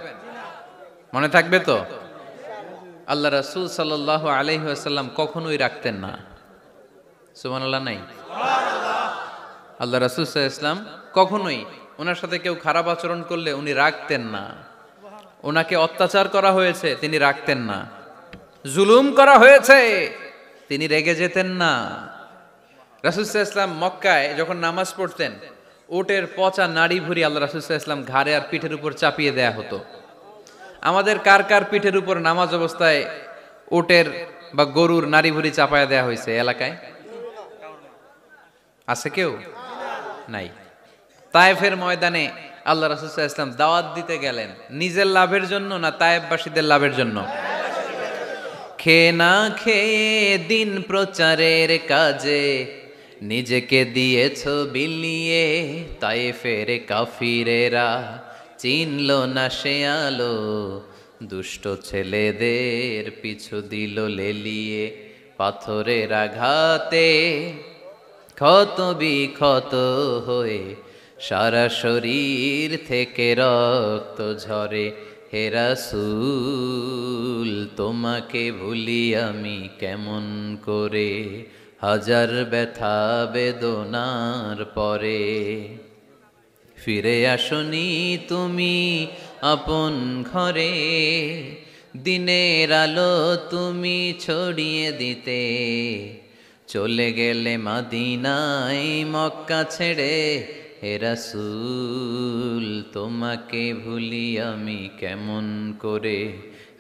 A: মনে থাকবে তো? আল্লাহ রাসূল সাল্লাল্লাহু আলাইহি ওয়াসাল্লাম কখনোই রাখতেন না। সুবহানাল্লাহ নাই? আল্লাহ রাসূল সাল্লাল্লাহু আলাইহি ওয়াসাল্লাম কখনোই, ওনার সাথে কেউ খারাপ আচরণ করলে উনি রাখতেন না। ওনাকে অত্যাচার করা হয়েছে, তিনি রাখতেন না। জুলুম করা হয়েছে, তিনি রেগে যেতেন না। রাসূল সাল্লাল্লাহু আলাইহি ওয়াসাল্লাম মক্কায় যখন নামাজ পড়তেন, উটের পচা নাড়ি ভুঁড়ি আল্লাহ রাসূল সাল্লাল্লাহু আলাইহি ওয়াসাল্লাম ঘাড়ে আর পিঠের উপর চাপিয়ে দেয়া হতো। আমাদের কার কার পিঠের উপর নামাজ অবস্থায় উটের বা গরুর নাড়ি ভুঁড়ি চাপায়া দেয়া হয়েছে এলাকায়? আছে কেউ? নাই। তায়েফের ময়দানে আল্লাহ রাসূল সাল্লাল্লাহু আলাইহি ওয়াসাল্লাম দাওয়াত দিতে গেলেন, নিজের লাভের জন্য না তায়েফবাসীদের লাভের জন্য? খেয়ে না খেয়ে দিন প্রচারের কাজে নিজেকে দিয়েছ বিলিয়ে, তায়েফের কাফিরেরা চিনল না সে আলো, দুষ্ট ছেলেদের পিছু দিল লেলিয়ে, পাথরের আঘাতে ক্ষত বিক্ষত হয়ে সারা শরীর থেকে রক্ত ঝরে। হে রাসূল তোমাকে ভুলি আমি কেমন করে, হাজার ব্যথা বেদনার পরে। ফিরে আসনি তুমি আপন ঘরে, দিনের আলো তুমি ছড়িয়ে দিতে, চলে গেলে মদিনায় মক্কা ছেড়ে। হে রাসূল তোমাকে ভুলি আমি কেমন করে,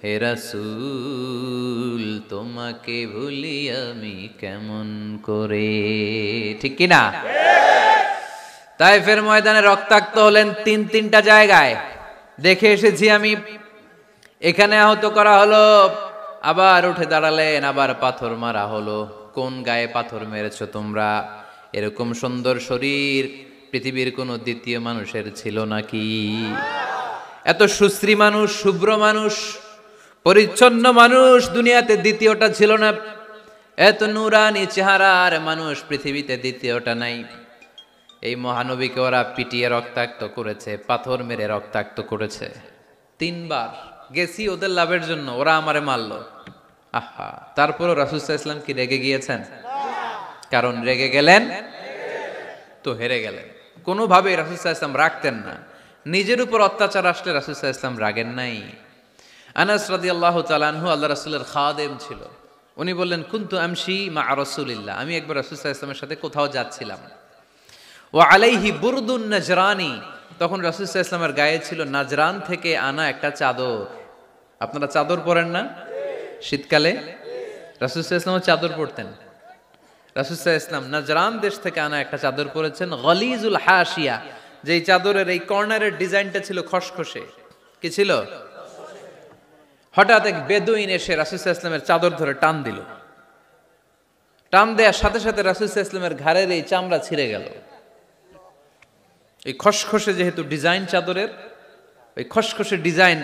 A: হে রাসূল তোমাকে ভুলি আমি কেমন করে। ঠিক কি না? তায়েফের ময়দানে রক্তাক্ত হলেন 3টা জায়গায়, দেখে এসেছি আমি। এখানে আহত করা হলো, আবার উঠে দাঁড়ালেন, আবার পাথর মারা হলো। কোন গায়ে পাথর মেরেছো তোমরা? এরকম সুন্দর শরীর পৃথিবীর কোন দ্বিতীয় মানুষের ছিল নাকি? এত সুশ্রী মানুষ, শুভ্র মানুষ, পরিচ্ছন্ন মানুষ দুনিয়াতে দ্বিতীয়টা ছিল না। এত নুরানি চেহারার মানুষ পৃথিবীতে দ্বিতীয়টা নাই। এই মহানবীকে ওরা পিটিয়ে রক্তাক্ত করেছে, পাথর মেরে রক্তাক্ত করেছে। 3 বার গেছি ওদের লাভের জন্য, ওরা আমারে মারলো। আহা, তারপরও রাসূল সাল্লাল্লাহু আলাইহি ওয়াসাল্লাম কি রেগে গিয়েছেন? কারণ রেগে গেলেন তো হেরে গেলেন। কোনোভাবে রাসূল সাল্লাল্লাহু আলাইহি ওয়াসাল্লাম রাখতেন না। নিজের উপর অত্যাচার আসলে রাসূল সাল্লাল্লাহু আলাইহি ওয়াসাল্লাম রাগেন নাই। আনাস রাদিয়াল্লাহু তাআলা আনহু আল্লাহ রাসূলের খাদেম ছিল। উনি বললেন, কুনতু আমশি মা রাসূলিল্লাহ, আমি একবার রাসূল সাল্লাল্লাহু আলাইহি ওয়াসাল্লামের সাথে কোথাও যাচ্ছিলাম। ওয়া আলাইহি বুরদুন নাজরানি, তখন রাসূল সাল্লাল্লাহু আলাইহি ওয়াসাল্লামের গায়ে ছিল নাজরান থেকে আনা একটা চাদর। আপনারা চাদর পরেন না শীতকালে? রাসূল সাল্লাল্লাহু আলাইহি ওয়াসাল্লাম চাদর পরতেন। রাসূল সাল্লাল্লাহু আলাইহি ওয়াসাল্লাম নাজরান দেশ থেকে আনা একটা চাদর পরেছেন, গলিজুল হাশিয়া, যেই চাদরের এই কর্নারের ডিজাইনটা ছিল খসখসে। কি ছিল? হঠাৎ এক বেদুইন এসে রাসূল সাল্লাল্লাহু আলাইহি ওয়াসাল্লামের চাদর ধরে টান দিল। টান দেওয়ার সাথে সাথে রাসূল সাল্লাল্লাহু আলাইহি ওয়াসাল্লামের ঘাড়ের এই চামড়া ছিঁড়ে গেল। এই খসখসে যেহেতু ডিজাইন চাদরের, ওই খসখসে ডিজাইন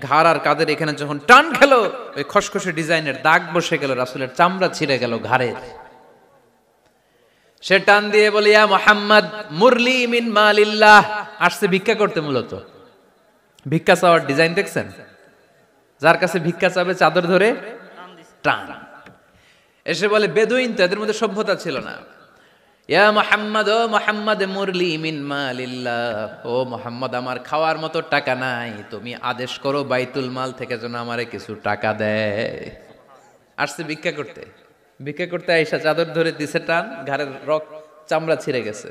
A: ঘাড় আর কাঁধের এখানে যখন টান খেলো, ওই খসখসে ডিজাইনের দাগ বসে গেল, রাসূলের চামড়া ছিঁড়ে গেল ঘাড়ের। সে টান দিয়ে বলে, ইয়া মুহাম্মদ মুরলি মিন মালিল্লাহ, আসছে ভিক্ষা করতে। মূলত
B: ভিক্ষা চাওয়ার ডিজাইন দেখছেন? যার কাছে ভিক্ষা চাবে চাদর ধরে টান, এসে বলে বেদুইন তো, এদের মধ্যে সভ্যতা ছিল না। ইয়া মুহাম্মদ, ও মুহাম্মদ মুরলি মিন মালিল্লাহ, ও মুহাম্মদ আমার খাওয়ার মতো টাকা নাই, তুমি আদেশ করো বাইতুল মাল থেকে যেন আমারে কিছু টাকা দেয়। আসছে ভিক্ষা করতে, ভিক্ষা করতে আইসা চাদর ধরে দিছে টান, ঘাড়ের রক চামড়া ছিঁড়ে গেছে।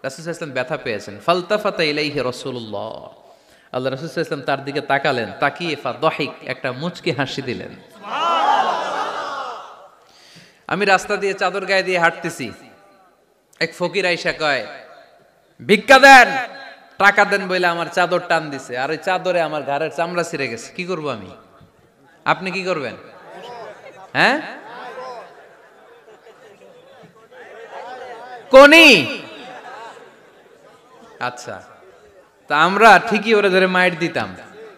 B: রাসূল সাল্লাল্লাহু আলাইহি ওয়াসাল্লাম ব্যথা পেয়েছেন। ফালতাফাতা ইলাইহি রাসূলুল্লাহ, আল্লাহ রাসূল সাল্লাল্লাহু আলাইহি ওয়াসাল্লাম তার দিকে তাকালেন, তাকিয়ে ফাদহিক, একটা মুচকি হাসি দিলেন। আমি রাস্তা দিয়ে চাদর গায়ে দিয়ে হাঁটতেছি, এক ফকির আইসা কয় ভিক্ষা দেন, টাকা দেন বলে আমার চাদর টান দিছে, আর ওই চাদরে আমার ঘাড়ের চামড়া ছিঁড়ে গেছে। কি করব আমি? আপনি কি করবেন? হ্যাঁ, কোনি? আচ্ছা, তা আমরা ঠিকই ওরে ধরে মাইর দিতাম,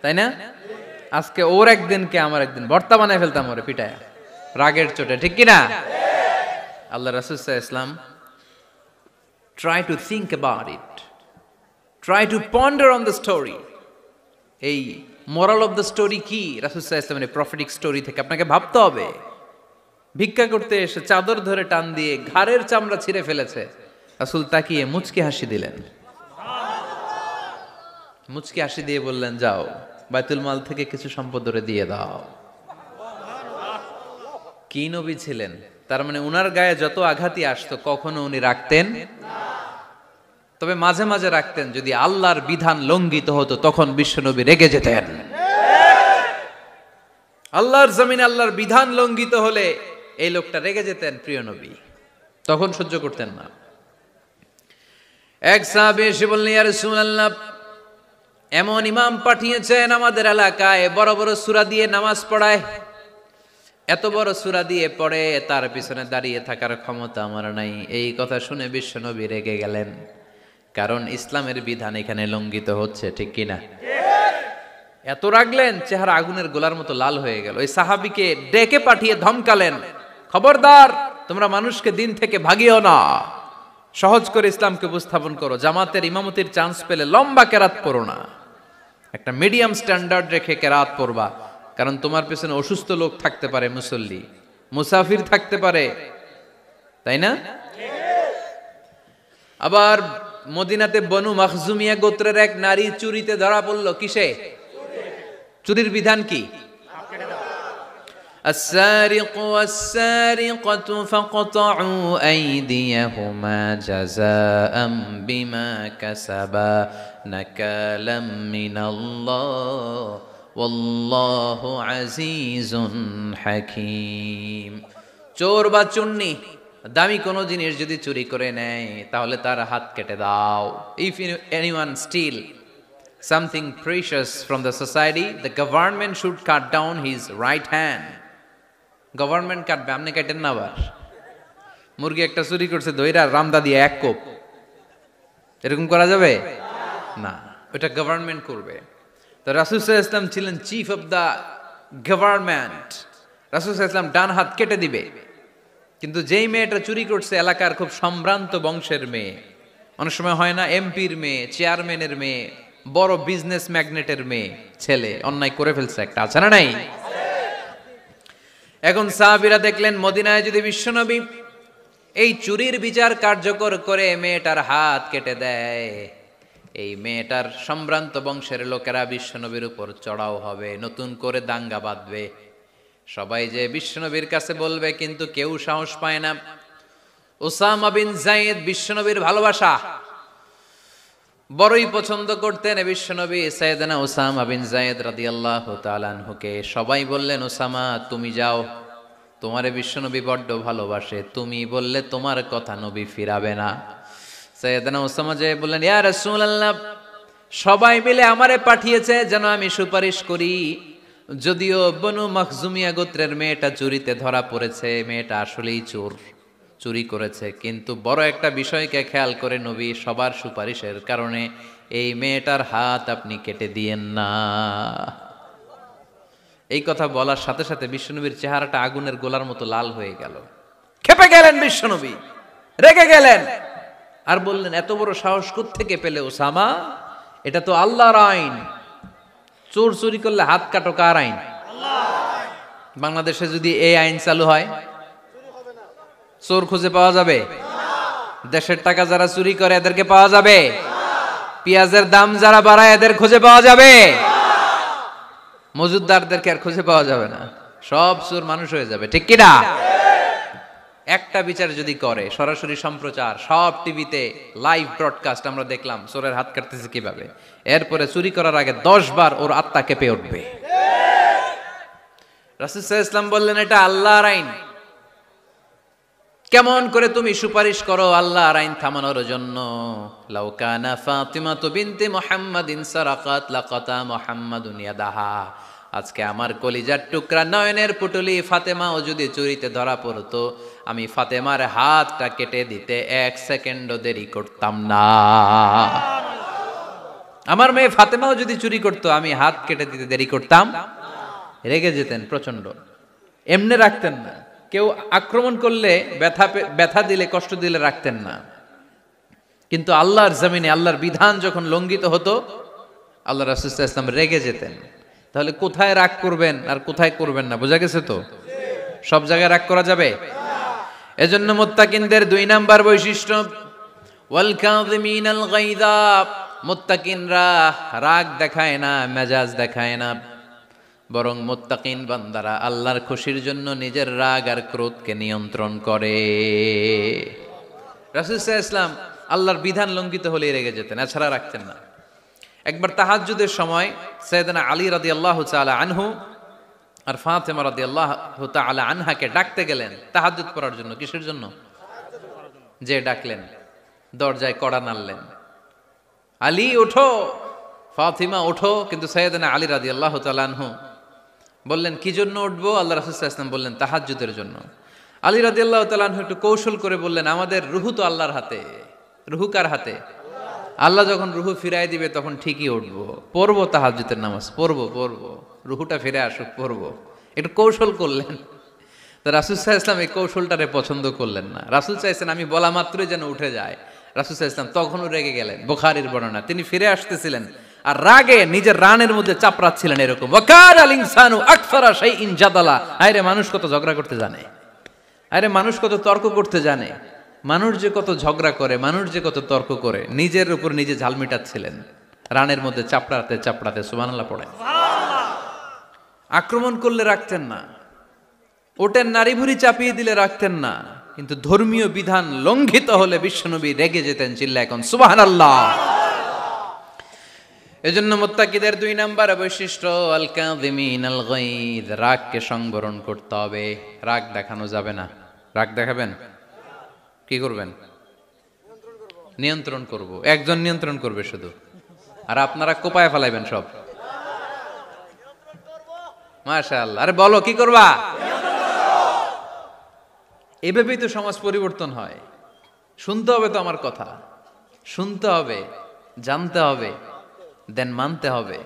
B: তাই না? আজকে ওর একদিনকে আমার একদিন ভর্তা বানায় ফেলতাম ওরে পিটায়া, রাগের চোটে, ঠিক কিনা? আল্লাহ রাসূল সাল্লাল্লাহু আলাইহি ওয়াসাল্লাম try to think about it, try to ponder on the story. এই moral of the story কি? রাসূল সাল্লাল্লাহু আলাইহি ওয়াসাল্লামের প্রফেটিক স্টোরি থেকে আপনাকে ভাবতে হবে। ভিক্ষা করতে এসে চাদর ধরে টান দিয়ে ঘাড়ের চামড়া ছিঁড়ে ফেলেছে, রাসূল তাকিয়ে মুচকি হাসি দিলেন। মুচকি হাসি দিয়ে বললেন, যাও বাইতুল মাল থেকে কিছু সম্পদ ধরে দিয়ে দাও। কি নবী ছিলেন! তার মানে উনার গায়ে যত আঘাতই আসতো কখনো উনি রাখতেন, তবে মাঝে মাঝে রাখতেন। যদি আল্লাহর বিধান লঙ্ঘিত হতো তখন বিশ্বনবী রেগে যেতেন। আল্লাহর জমিনে আল্লাহর বিধান লঙ্ঘিত হলে এই লোকটা রেগে যেতেন, প্রিয় নবী, তখন সহ্য করতেন না। এক সাহাবী এসে বললেন, ইয়া রাসূলুল্লাহ, এমন ইমাম পাঠিয়েছেন আমাদের এলাকায়, বড় বড় সূরা দিয়ে নামাজ পড়ায়, এত বড় সূরা দিয়ে পড়ে, তার পিছনে দাঁড়িয়ে থাকার ক্ষমতা আমার নাই। এই কথা শুনে বিশ্বনবী রেগে গেলেন, কারণ ইসলামের বিধান এখানে লঙ্ঘিত হচ্ছে, ঠিক কিনা? এত রাগলেন, চেহারা আগুনের গোলার মতো লাল হয়ে গেল। ওই সাহাবীকে ডেকে পাঠিয়ে ধমকালেন, খবরদার, তোমরা মানুষকে দিন থেকে ভাগিও না, সহজ করে ইসলামকে উপস্থাপন করো। জামাতের ইমামতির চান্স পেলে লম্বা কেরাত পড়ো না, একটা মিডিয়াম স্ট্যান্ডার্ড রেখে কেরাত পড়বা, কারণ তোমার পেছনে অসুস্থ লোক থাকতে পারে, মুসল্লি, মুসাফির থাকতে পারে, তাই না? আবার মদিনাতে বনু মাখজুমিয়া গোত্রের এক নারী চুরিতে ধরা পড়ল। কিসে? চুরির বিধান কি? السارق والسارقة فاقطعوا أيديهما جزاء بما كسبا نكالا من الله والله عزيز حكيم। চোর বা চুন্নি দামি কোনো জিনিস যদি চুরি করে নেয় তাহলে তার হাত কেটে দাও। If anyone steal something precious from the society, the government should cut down his right hand. Government কাটবে, আপনি কাটেন না। আবার মুরগি একটা চুরি করছে, দইরা রামদা দিয়ে এক কোপ, এরকম করা যাবে না, ওটা গভর্নমেন্ট করবে। তো রাসূল সাল্লাল্লাহু আলাইহি ওয়াসাল্লাম ছিলেন চিফ অফ দা গভর্নমেন্ট, রাসূল সাল্লাল্লাহু আলাইহি ওয়াসাল্লাম ডান হাত কেটে দিবে। কিন্তু যেই মেয়েটা চুরি করছে এলাকার খুব সম্ভ্রান্ত বংশের মেয়ে, অনেক সময় হয় না এমপির মেয়ে, চেয়ারম্যানের মেয়ে, বড় বিজনেস ম্যাগনেটের মেয়ে, ছেলে অন্যায় করে ফেলছে একটা, আছে না নাই? এখন সাহাবীরা দেখলেন মদিনায় যদি বিশ্বনবী এই চুরির বিচার কার্যকর করে মেয়েটার হাত কেটে দেয়, এই মেয়েটার সম্ভ্রান্ত বংশের লোকেরা বিশ্বনবীর উপর চড়াও হবে, নতুন করে দাঙ্গা বাঁধবে, সবাই যে বিশ্বনবীর কাছে বলবে, কিন্তু কেউ সাহস পায় না। উসামা বিন যায়েদ বিশ্বনবীর ভালোবাসা বড়ই পছন্দ করতেন বিশ্বনবী। সাইয়েদনা উসামা বিন যায়েদ রাদিয়াল্লাহু তাআলা আনহুকে সবাই বললেন, উসামা তুমি যাও, তোমারে বিশ্বনবী বড্ড ভালোবাসে, তুমি বললে তোমার কথা নবী ফিরাবে না। সাইয়েদনা উসামা যে বললেন, ইয়া রাসূলুল্লাহ, সবাই মিলে আমারে পাঠিয়েছে যেন আমি সুপারিশ করি, যদিও বনু মাখজুমিয়া গোত্রের মেয়েটা চুরিতে ধরা পড়েছে, মেয়েটা আসলেই চোর, চুরি করেছে, কিন্তু বড় একটা বিষয়কে খেয়াল করে নবী সবার সুপারিশের কারণে এই মেয়েটার হাত আপনি কেটে দিয়েন না। এই কথা বলার সাথে সাথে বিশ্বনবীর চেহারাটা আগুনের গোলার মতো লাল হয়ে গেল, ক্ষেপে গেলেন বিশ্বনবী, রেগে গেলেন, আর বললেন, এত বড় সাহস কোত্থেকে পেলে ওসামা? এটা তো আল্লাহর আইন,
A: চোর চুরি করলে হাত কাটো কার আইন? বাংলাদেশে যদি এই আইন চালু হয়, চোর খুঁজে পাওয়া যাবে? দেশের টাকা যারা চুরি করে এদেরকে পাওয়া যাবে? পেঁয়াজের দাম যারা বাড়ায় এদের খুঁজে পাওয়া যাবে? মজুদদারদেরকে আর খুঁজে পাওয়া যাবে না, সব চোর মানুষ হয়ে যাবে, ঠিক কিনা? একটা বিচার যদি করে, সরাসরি সম্প্রচার, সব টিভিতে লাইভ ব্রডকাস্ট, আমরা দেখলাম চোরের হাত কাটতেছে কিভাবে, এরপরে চুরি করার আগে 10 বার ওর আত্মা কেঁপে উঠবে। রাসূল সাল্লাল্লাহু আলাইহি ওয়াসাল্লাম বললেন, এটা আল্লাহর আইন। কেমন করে তুমি সুপারিশ করো আল্লাহর আইন থামানোর জন্য? লাউ কানা ফাতিমাতু বিনতে মুহাম্মাদিন সারাকাত লাকাতা মুহাম্মাদুন ইয়াদাহা। আজকে আমার কলিজার টুকরা নয়নের পুটুলি ফাতেমাও যদি চুরিতে ধরা পড়তো, আমি ফাতেমার হাতটা কেটে দিতে 1 সেকেন্ডও দেরি করতাম না। আমার মেয়ে ফাতেমাও যদি চুরি করতো, আমি হাত কেটে দিতে দেরি করতাম। রেগে যেতেন প্রচন্ড, এমনি রাখতেন না। কেউ আক্রমণ করলে ব্যথা দিলে, কষ্ট দিলে রাখতেন না। কিন্তু আল্লাহর জমিনে আল্লাহর বিধান যখন লঙ্ঘিত হতো, আল্লাহ রাসূল সাল্লাল্লাহু আলাইহি ওয়াসাল্লাম রেগে যেতেন। তাহলে কোথায় রাগ করবেন আর কোথায় করবেন না বোঝা গেছে তো? সব জায়গায় রাগ করা যাবে? এজন্য মুত্তাকিনদের 2 নাম্বার বৈশিষ্ট্য, ওয়াল কাযিমিনাল গায়যা। মুত্তাকিনরা রাগ দেখায় না, মেজাজ দেখায় না, বরং মুত্তাকিন বান্দারা আল্লাহর খুশির জন্য নিজের রাগ আর ক্রোধকে নিয়ন্ত্রণ করে। রাসূল সাল্লাল্লাহু আলাইহি ওয়াসাল্লাম আল্লাহর বিধান লঙ্ঘিত হলেই রেগে যেতেন, এছাড়া রাখতেন না। একবার তাহাজ্জুদের সময় সাইয়েদনা আলী রাদিয়াল্লাহু তাআলা আনহু আর ফাতেমা রাদিয়াল্লাহু তাআলা আনহাকে ডাকতে গেলেন তাহাজ্জুদ পড়ার জন্য। কিসের জন্য? যে ডাকলেন, দরজায় কড়া নাড়লেন, আলী ওঠো, ফাতিমা ওঠো। কিন্তু সাইয়েদনা আলী রাদিয়াল্লাহু তাআলা আনহু বললেন, কি জন্য উঠবো? আল্লাহ রাসূল সাল্লাল্লাহু আলাইহি ওয়াসাল্লাম বললেন, তাহাজ্জুদের জন্য। আলী রাদিয়াল্লাহু তাআলা আনহু একটু কৌশল করে বললেন, আমাদের রুহু তো আল্লাহর হাতে। রুহু কার হাতে? আল্লাহ যখন রুহু ফিরাই দিবে তখন ঠিকই উঠবো, পড়বো তাহাজ্জুদের নামাজ, পড়বো, রুহুটা ফিরে আসুক, পড়বো। একটু কৌশল করলেন। তো রাসূল সাল্লাল্লাহু আলাইহি ওয়াসাল্লাম এই কৌশলটারে পছন্দ করলেন না। রাসূল চাইছেন আমি বলা মাত্রই যেন উঠে যায়। রাসূল সাল্লাল্লাহু আলাইহি ওয়াসাল্লাম তখনও রেগে গেলেন। বুখারীর বর্ণনা, তিনি ফিরে আসতেছিলেন আর রাগে নিজের রানের মধ্যে চাপড়াচ্ছিলেন এরকম, ওয়াকারাল ইনসানু আকসারা শাইইন জাদালা। আরে মানুষ কত ঝগড়া করতে জানে, আরে মানুষ কত তর্ক করতে জানে, মানুষ যে কত ঝগড়া করে, মানুষ যে কত তর্ক করে, নিজের উপর নিজে ঝাল মিটাচ্ছিলেন রানের মধ্যে চাপড়াতে চাপড়াতে। সুবহানাল্লাহ পড়ে। আক্রমণ করলে রাখতেন না, ওটের নারী ভুঁড়ি চাপিয়ে দিলে রাখতেন না, কিন্তু ধর্মীয় বিধান লঙ্ঘিত হলে বিশ্বনবী রেগে যেতেন, চিল্লা এখন সুবহানাল্লাহ। এজন্য মুত্তাকিদের 2 নাম্বার বৈশিষ্ট্য, আল কাযিমিনাল গায়দ, রাগকে সংবরণ করতে হবে, রাগ দেখানো যাবে না। রাগ দেখাবেন, কি করবেন? নিয়ন্ত্রণ করব। একজন নিয়ন্ত্রণ করবে শুধু, আর আপনারা কোপায় ফেলাইবেন সব। মাশাআল্লাহ। আরে বলো কি করবা? এভাবেই তো সমাজ পরিবর্তন হয়। শুনতে হবে তো আমার কথা, শুনতে হবে, জানতে হবে, দেন মানতে হবে।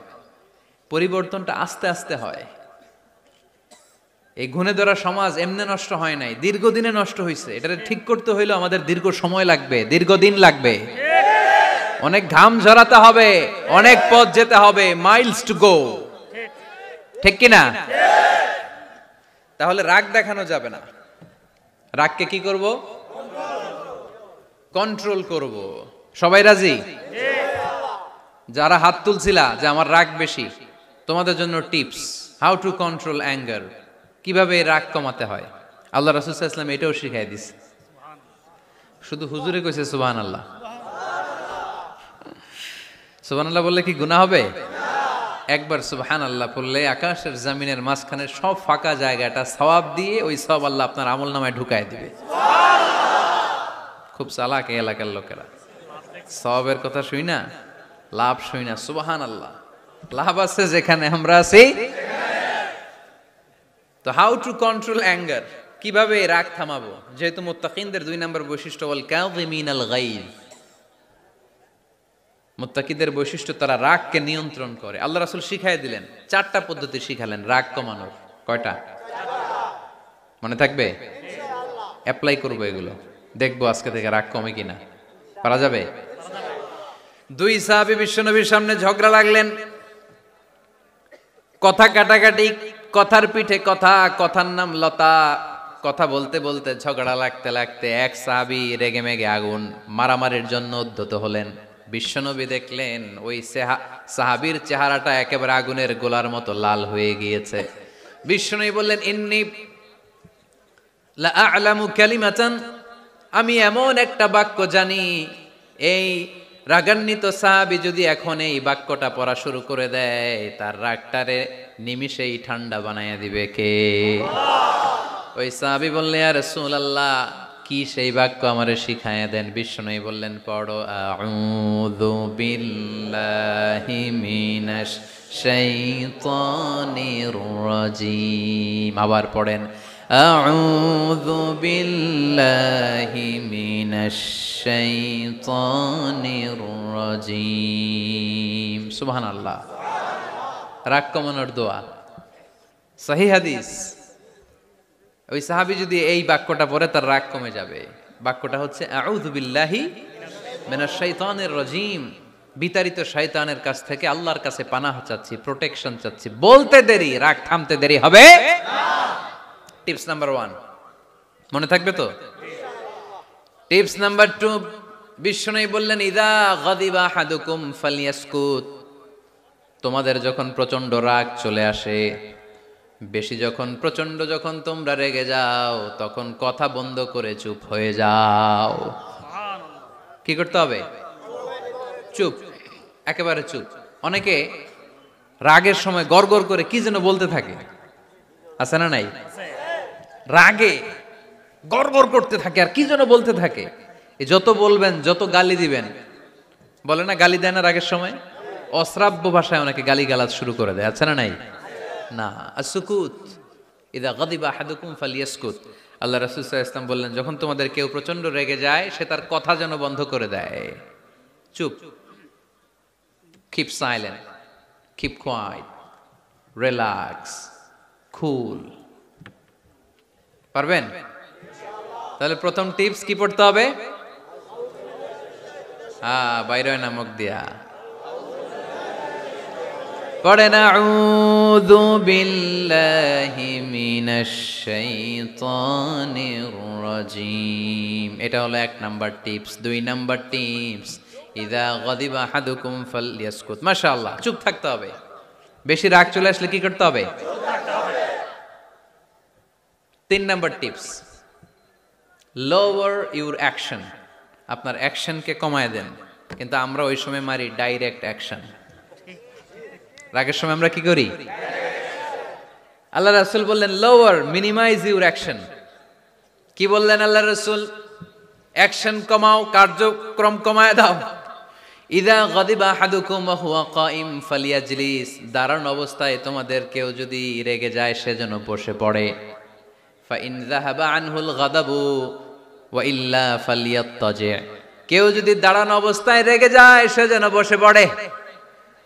A: পরিবর্তনটা আস্তে আস্তে হয়। এই গুণে ধরা সমাজ এমনি নষ্ট হয় নাই, দীর্ঘদিনে নষ্ট হয়েছে। এটা ঠিক করতে হইলে আমাদের দীর্ঘ সময় লাগবে, দীর্ঘদিন লাগবে, অনেক ঘাম ঝরাতে হবে, অনেক পথ যেতে হবে, মাইলস টু গো, ঠিক কিনা? তাহলে রাগ দেখানো যাবে না। রাগকে কি করব? কন্ট্রোল করব। সবাই রাজি? যারা হাত তুলছিলা যে আমার রাগ বেশি, তোমাদের জন্য tips, how to control anger, কিভাবে রাগ কমাতে হয়। আল্লাহ রাসূল সাল্লাল্লাহু আলাইহি ওয়াসাল্লাম এটাও শিখাই দিছে। শুধু হুজুরে কইছে সুবহানাল্লাহ। সুবহানাল্লাহ বললে কি গুনাহ হবে? একবার সুবহানাল্লাহ বললে আকাশের জমিনের মাঝখানে সব ফাঁকা জায়গাটা সওয়াব দিয়ে ওই সওয়াব আল্লাহ আপনার আমলনামায় ঢুকায় দিবে। খুব চালাক এই এলাকার লোকেরা, সওয়াবের কথা শুই না, লাভ শুই না। সুবহানাল্লাহ, লাভ আছে যেখানে আমরা আছি। তো হাউ টু কন্ট্রোল অ্যাঙ্গার, কিভাবে রাগ থামাবো? যেহেতু মুত্তাকিনদের 2 নাম্বার বৈশিষ্ট্য ওয়াল কাযিমিনাল গায়জ, মুত্তাকিদের বৈশিষ্ট্য তারা রাগকে নিয়ন্ত্রণ করে। আল্লাহ রাসূল শিখাই দিলেন, 4টা পদ্ধতি শিখালেন রাগ কমানোর। কয়টা মনে থাকবে? অ্যাপ্লাই করবো এগুলো, দেখবো আজকে থেকে রাগ কমে কিনা। পারা যাবে? 2 সাহাবী বিশ্বনবীর সামনে ঝগড়া লাগলেন। কথা কাটাকাটি, কথার পিঠে কথা, কথার নাম লতা। কথা বলতে বলতে ঝগড়া লাগতে লাগতে এক সাহাবী রেগে মেগে আগুন, মারামারির জন্য উদ্ধত হলেন। বিশ্বনবী দেখলেন ওই সাহাবীর চেহারাটা একেবারে আগুনের গোলার মতো লাল হয়ে গিয়েছে। বিশ্বনবী বললেন, ইন্নী লা আ'লামু কালিমাতান, আমি এমন একটা বাক্য জানি, এই রাগান্বিত সাহাবী যদি এখন এই বাক্যটা পড়া শুরু করে দেয়, তার রাগটারে নিমিষেই ঠান্ডা বানাইয়া দিবে কে? ওই সাহাবী বললেন, ইয়া রাসূলুল্লাহ, কি সেই বাক্য আমারে শিখাইয়া দেন। বিশ্বনবী বললেন, পড়ো, আউযু বিল্লাহি মিনাশ শাইতানির রাজীম। আবার পড়েন, আউযু বিল্লাহি মিনাশ শাইতানির রাজীম। সুবহানাল্লাহ। রাগ কমানোর দোয়া, সহিহ হাদিস। ওই সাহাবী যদি এই বাক্যটা পড়ে তার রাগ কমে যাবে। বাক্যটা হচ্ছে আউযু বিল্লাহি মিনাশ শাইতানির রাজীম, বিতাড়িত শয়তানের কাছ থেকে আল্লাহর কাছে পানাহ চাচ্ছি, প্রোটেকশন চাচ্ছি। বলতে দেরি, রাগ থামতে দেরি হবে না। টিপস নাম্বার 1 মনে থাকবে তো? টিপস নাম্বার 2, বিশ্বনবী বললেন, ইযা গাদিবা আহাদুকুম ফালইয়াসকুত। তোমাদের যখন প্রচন্ড রাগ চলে আসে, বেশি যখন, প্রচন্ড যখন তোমরা রেগে যাও, তখন কথা বন্ধ করে চুপ হয়ে যাও। কি করতে হবে? চুপ, একেবারে চুপ। অনেকে রাগের সময় গড়গড় করে কি যেন বলতে থাকে, আছে না নাই? রাগে গড়গড় করতে থাকে আর কি যেন বলতে থাকে। এই যত বলবেন, যত গালি দিবেন, বলে না গালি দেয় না রাগের সময়, অশ্রাব্য ভাষায় অনেকে গালি গালাজ শুরু করে দেয়, আছে না নাই? না, আসুকুত, ইদা গাদিবা আহাদুকুম ফালিয়াসকুত। আল্লাহ রাসূল সাল্লাল্লাহু আলাইহি ওয়াসাল্লাম বললেন, যখন তোমাদের কেউ প্রচন্ড রেগে যায়, সে তার কথা যেন বন্ধ করে দেয়। চুপ, keep silent, keep quiet, relax, cool. পারবেন? তাহলে প্রথম টিপস কি পড়তে হবে? বাইরে নামক দিয়া পড়েন, আউযু বিল্লাহি মিনাশ শাইতানির রাজীম। এটা হলো 1 নাম্বার টিপস। 2 নাম্বার টিপস, ইযা গাদিবা আহাদুকুম ফালইয়াসকুত। মাশাআল্লাহ, চুপ থাকতে হবে। বেশি রাগ চলে আসলে কি করতে হবে? 3 number tips, lower your action. আপনার অ্যাকশনকে কমায় দেন। কিন্তু আমরা ওই সময় মারি ডাইরেক্ট অ্যাকশন। রাগের সময় আমরা কি করি? আল্লাহ রাসূল বললেন, লোয়ার, মিনিমাইজ ইউর অ্যাকশন। কি বললেন আল্লাহ রাসূল? অ্যাকশন কমাও, কার্যক্রম কমায় দাও। ইযা গাদিবা আহাদুকুম ওয়া হুয়া কাইম ফালিয়াজলিস। দাঁড়ানো অবস্থায় তোমাদের কেউ যদি রেগে যায়, সে যেন বসে পড়ে। ফাইন যাহাবা আনহুল গাদাবু ওয়া ইল্লা ফালিয়াত্তাজি। কেউ যদি দাঁড়ানো অবস্থায় রেগে যায়, সে যেন বসে পড়ে।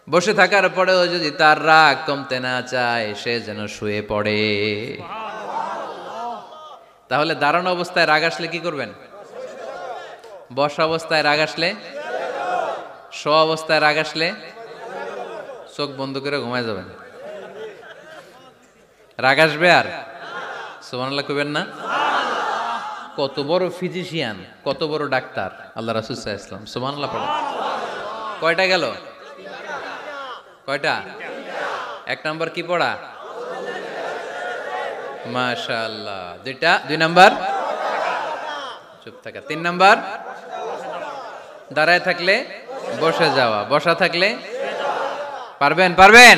A: বসে থাকার পরেও যদি তার রাগ কমতে না চায়, সে যেন শুয়ে পড়ে। তাহলে দাঁড়ানো অবস্থায় রাগ আসলে কি করবেন? বসা অবস্থায় রাগ আসলে, শোয়া অবস্থায় রাগ আসলে চোখ বন্ধ করে ঘুমায় যাবেন। রাগ আসবে আর সুবহানাল্লাহ কইবেন না? কত বড় ফিজিশিয়ান, কত বড় ডাক্তার আল্লাহ রাসূল সাল্লাল্লাহু আলাইহি ওয়াসাল্লাম। সুবহানাল্লাহ পড়েন। কয়টা গেল? কয়টা? 1 নাম্বার কি পড়া? মাশাআল্লাহ। 2 নাম্বার চুপ থাকা। 3 নাম্বার দাঁড়ায় থাকলে বসে যাওয়া, বসা থাকলে পারবেন? পারবেন?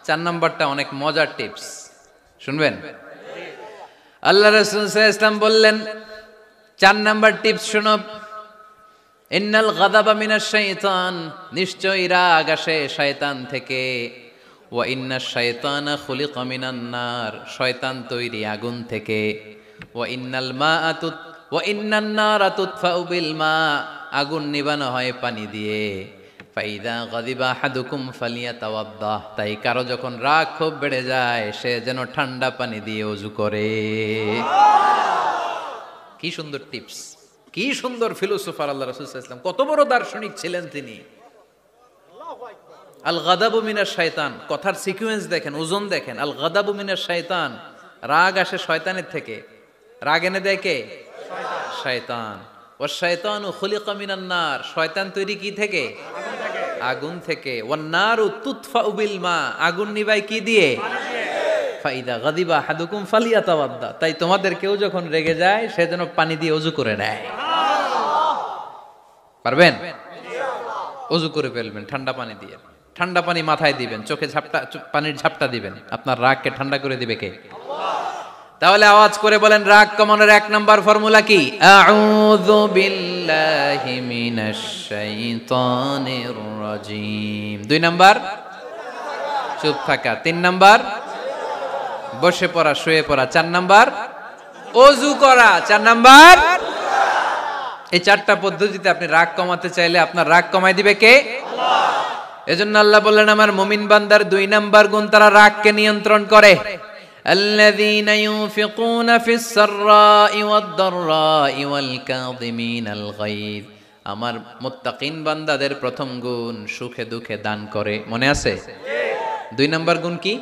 A: 4 নাম্বারটা অনেক মজার টিপস, শুনবেন? আল্লাহ রাসূল সাল্লাল্লাহু আলাইহি ওয়াসাল্লাম বললেন, 4 নাম্বার টিপস শুনো, ইন্নাল গাদাবা মিনাশ শাইতান। নিশ্চয়ই রাগ আসে শয়তান থেকে। ওয়া ইন্নাশ শাইতানা খুলিকা মিনান নার। শয়তান তৈরি আগুন থেকে। ওয়া ইন্নান নারা তুতফাউ বিল মা। আগুন নিবানো হয় পানি দিয়ে। ফাইদা গাদিবা আহাদুকুম ফালিয়াতাওয়াদ্দাহ। তাই কারো যখন রাগ খুব বেড়ে যায়, সে যেন ঠান্ডা পানি দিয়ে ওযু করে। কি সুন্দর টিপস, কি সুন্দর ফিলোসোফার আল্লাহ রাসূল সাল্লাল্লাহু আলাইহি ওয়াসাল্লাম। কত বড় দার্শনিক ছিলেন তিনি।
B: আল গাদাবু মিনাশ শাইতান, কথার সিকোয়েন্স দেখেন, ওজন দেখেন। আল গাদাবু মিনাশ শাইতান, রাগ আসে শয়তানের থেকে। রাগ এনে দেয় কে? শয়তান। ওয়াশ শাইতানু খুলিকা মিনান নার, শয়তান তৈরি কি থেকে? আগুন থেকে। ওয়ান নারু তুতফাউ বিল মা, আগুন নিভাই কি দিয়ে? ফাইদা গাদিবা আহাদুকুম ফালিয়াতাওয়াদ্দা, তাই তোমাদের কেউ যখন রেগে যায় সে যেন পানি দিয়ে ওযু করে নেয়। পারবেন? ওযু করে ফেলবেন ঠান্ডা পানি দিয়ে। ঠান্ডা পানি মাথায় দিবেন, চোখে পানির ঝাপটা দিবেন। আপনার রাগকে ঠান্ডা করে দিবে কে? তাহলে আওয়াজ করে বলেন, রাগ কমানোর 1 নাম্বার ফর্মুলা কি? আউযু বিল্লাহি মিনাশ শাইতানির রাজিম। 2 নাম্বার চুপ থাকা। 3 নাম্বার বসে পড়া, শুয়ে পড়া। 4 নাম্বার ওযু করা। 4 নাম্বার। এই 4টা পদ্ধতিতে আপনি রাগ কমাতে চাইলে আপনার রাগ কমাই দিবে কে? এজন্য আল্লাহ বললেন, আমার মুমিন বান্দার 2 নাম্বার গুণ, তারা রাগকে নিয়ন্ত্রণ করে। আল্লাযীনা ইউনফিকুনা ফিস সাররাই ওয়াদ দাররাই ওয়াল কাযিমিনাল গায়য। আমার মুত্তাকিন বান্দাদের প্রথম গুণ সুখে দুঃখে দান করে। মনে আছে? 2 নাম্বার গুণ কি?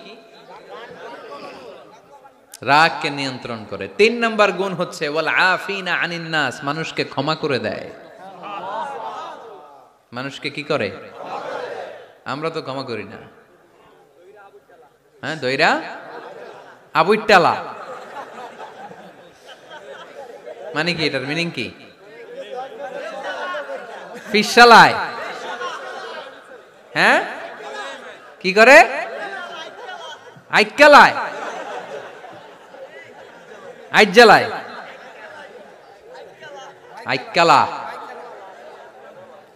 B: রাগকে নিয়ন্ত্রণ করে। 3 নাম্বার গুণ হচ্ছে ওয়াল আফিনা আনিন নাস, মানুষকে ক্ষমা করে দেয়। মানুষকে কি করে? আমরা তো ক্ষমা করি না। হ্যাঁ, দইরা আবুইটালা মানে কি? এটার মিনিং কি? ফিশালায়। হ্যাঁ, কি করে? আইকালায়, আইজ্জালায়, আইকালা,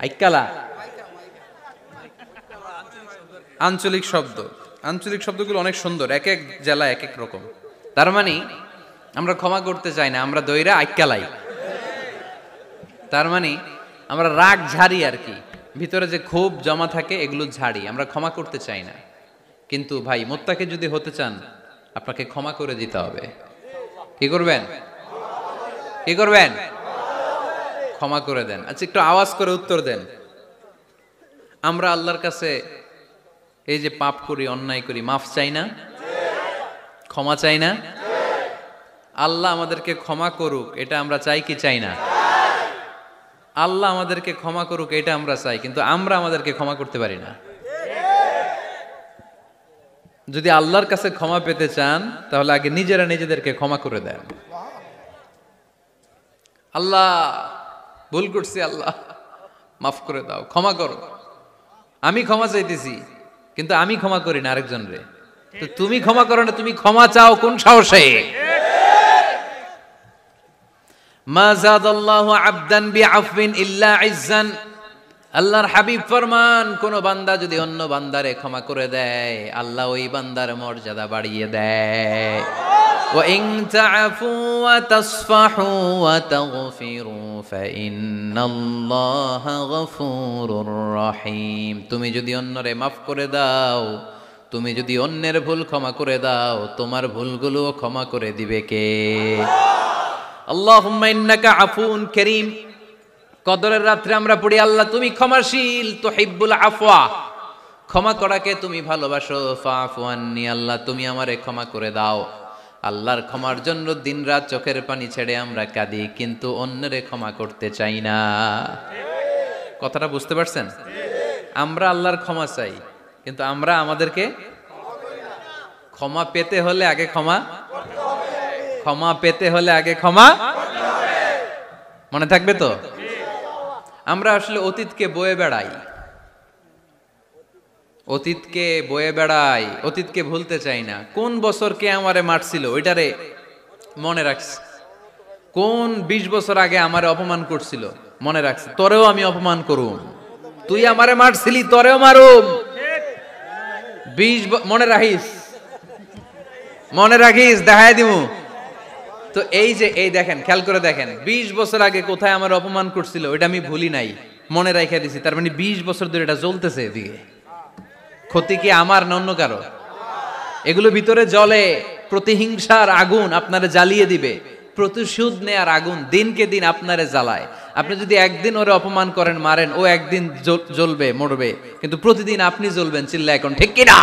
B: আইকালা আঞ্চলিক শব্দ। আঞ্চলিক শব্দগুলো অনেক সুন্দর, এক এক জেলা এক এক রকম। তার মানে আমরা ক্ষমা করতে চাই না, আমরা দইরা আইকালাই। তার মানে আমরা রাগ ঝাড়ি আর কি, ভিতরে যে ক্ষোভ জমা থাকে এগুলো ঝাড়ি, আমরা ক্ষমা করতে চাই না। কিন্তু ভাই, মুত্তাকি যদি হতে চান আপনাকে ক্ষমা করে দিতে হবে। কি করবেন? কি করবেন? ক্ষমা করে দেন। আচ্ছা, একটু আওয়াজ করে উত্তর দেন। আমরা আল্লাহর কাছে এই যে পাপ করি, অন্যায় করি, মাফ চাই না? ক্ষমা চাই না? আল্লাহ আমাদেরকে ক্ষমা করুক, এটা আমরা চাই কি চাই না? আল্লাহ আমাদেরকে ক্ষমা করুক এটা আমরা চাই, কিন্তু আমরা আমাদেরকে ক্ষমা করতে পারি না। যদি আল্লাহর কাছে ক্ষমা পেতে চান তাহলে আগে নিজেরা নিজেদেরকে ক্ষমা করে দেন। আল্লাহ, ভুল করছি, আল্লাহ মাফ করে দাও, ক্ষমা করো। আমি ক্ষমা চাইতেছি, কিন্তু আমি ক্ষমা করি না আরেকজন রে। তো তুমি ক্ষমা করো না, তুমি ক্ষমা চাও কোন সাহসে? মা যাদাল্লাহু আবদান বিআফবিন ইল্লা ইজ্জান। আল্লাহর হাবিব ফরমান, কোন বান্দা যদি অন্য বান্দারে ক্ষমা করে দেয়, আল্লাহ ওই বান্দার মর্যাদা বাড়িয়ে দেয়। ওয়া ইন তা'ফু ওয়া তাসফাহু ওয়া তাগফিরু ফাইন্নাল্লাহা গফুরুর রহিম। তুমি যদি অন্যরে মাফ করে দাও, তুমি যদি অন্যের ভুল ক্ষমা করে দাও, তোমার ভুলগুলো ক্ষমা করে দিবে কে? আল্লাহুম্মা ইন্নাকা আফুউন কারীম। কদরের রাত্রে আমরা পড়ি, আল্লাহ তুমি ক্ষমাশীল, তুহিব্বুল আফওয়া, ক্ষমা করাকে তুমি ভালোবাসো। ফাআফু আন্নি, আল্লাহ তুমি আমারে ক্ষমা করে দাও। আল্লাহর ক্ষমার জন্য দিনরাত চোখের পানি ছেড়ে আমরা কাঁদি, কিন্তু অন্যরে ক্ষমা করতে চাই না। কথাটা বুঝতে পারছেন? আমরা আল্লাহর ক্ষমা চাই, কিন্তু আমরা আমাদেরকে ক্ষমা পেতে হলে আগে ক্ষমা পেতে হলে আগে ক্ষমা। মনে থাকবে তো? আমরা আসলে অতীতকে বয়ে বেড়াই, অতীতকে ভুলতে চাই না। কোন বছর কে আমারে মারছিল ওইটারে মনে রাখছি। কোন 20 বছর আগে আমারে অপমান করছিল মনে রাখছি, তোরেও আমি অপমান করুম। তুই আমারে মারছিলি, তোরেও মারুম। 20 মনে রাখিস, দেখায় দিমু। তো এই দেখেন, খেয়াল করে দেখেন, 20 বছর আগে কোথায় আমার অপমান করছিল ওইটা আমি ভুলি নাই, মনে রাখা দিছি। তার মানে 20 বছর ধরে এটা জ্বলতেছে এদিকে। ক্ষতি কি আমার না অন্য কারো? এগুলো ভিতরে জ্বলে, প্রতিহিংসার আগুন আপনারে জ্বালিয়ে দিবে। প্রতিশোধ নেয়ার আগুন দিনকে দিন আপনারে জ্বালায়। আপনি যদি একদিন ওরে অপমান করেন, মারেন, ও একদিন জ্বলবে, মরবে, কিন্তু প্রতিদিন আপনি জ্বলবেন। চিল্লা এখন ঠিক কিনা?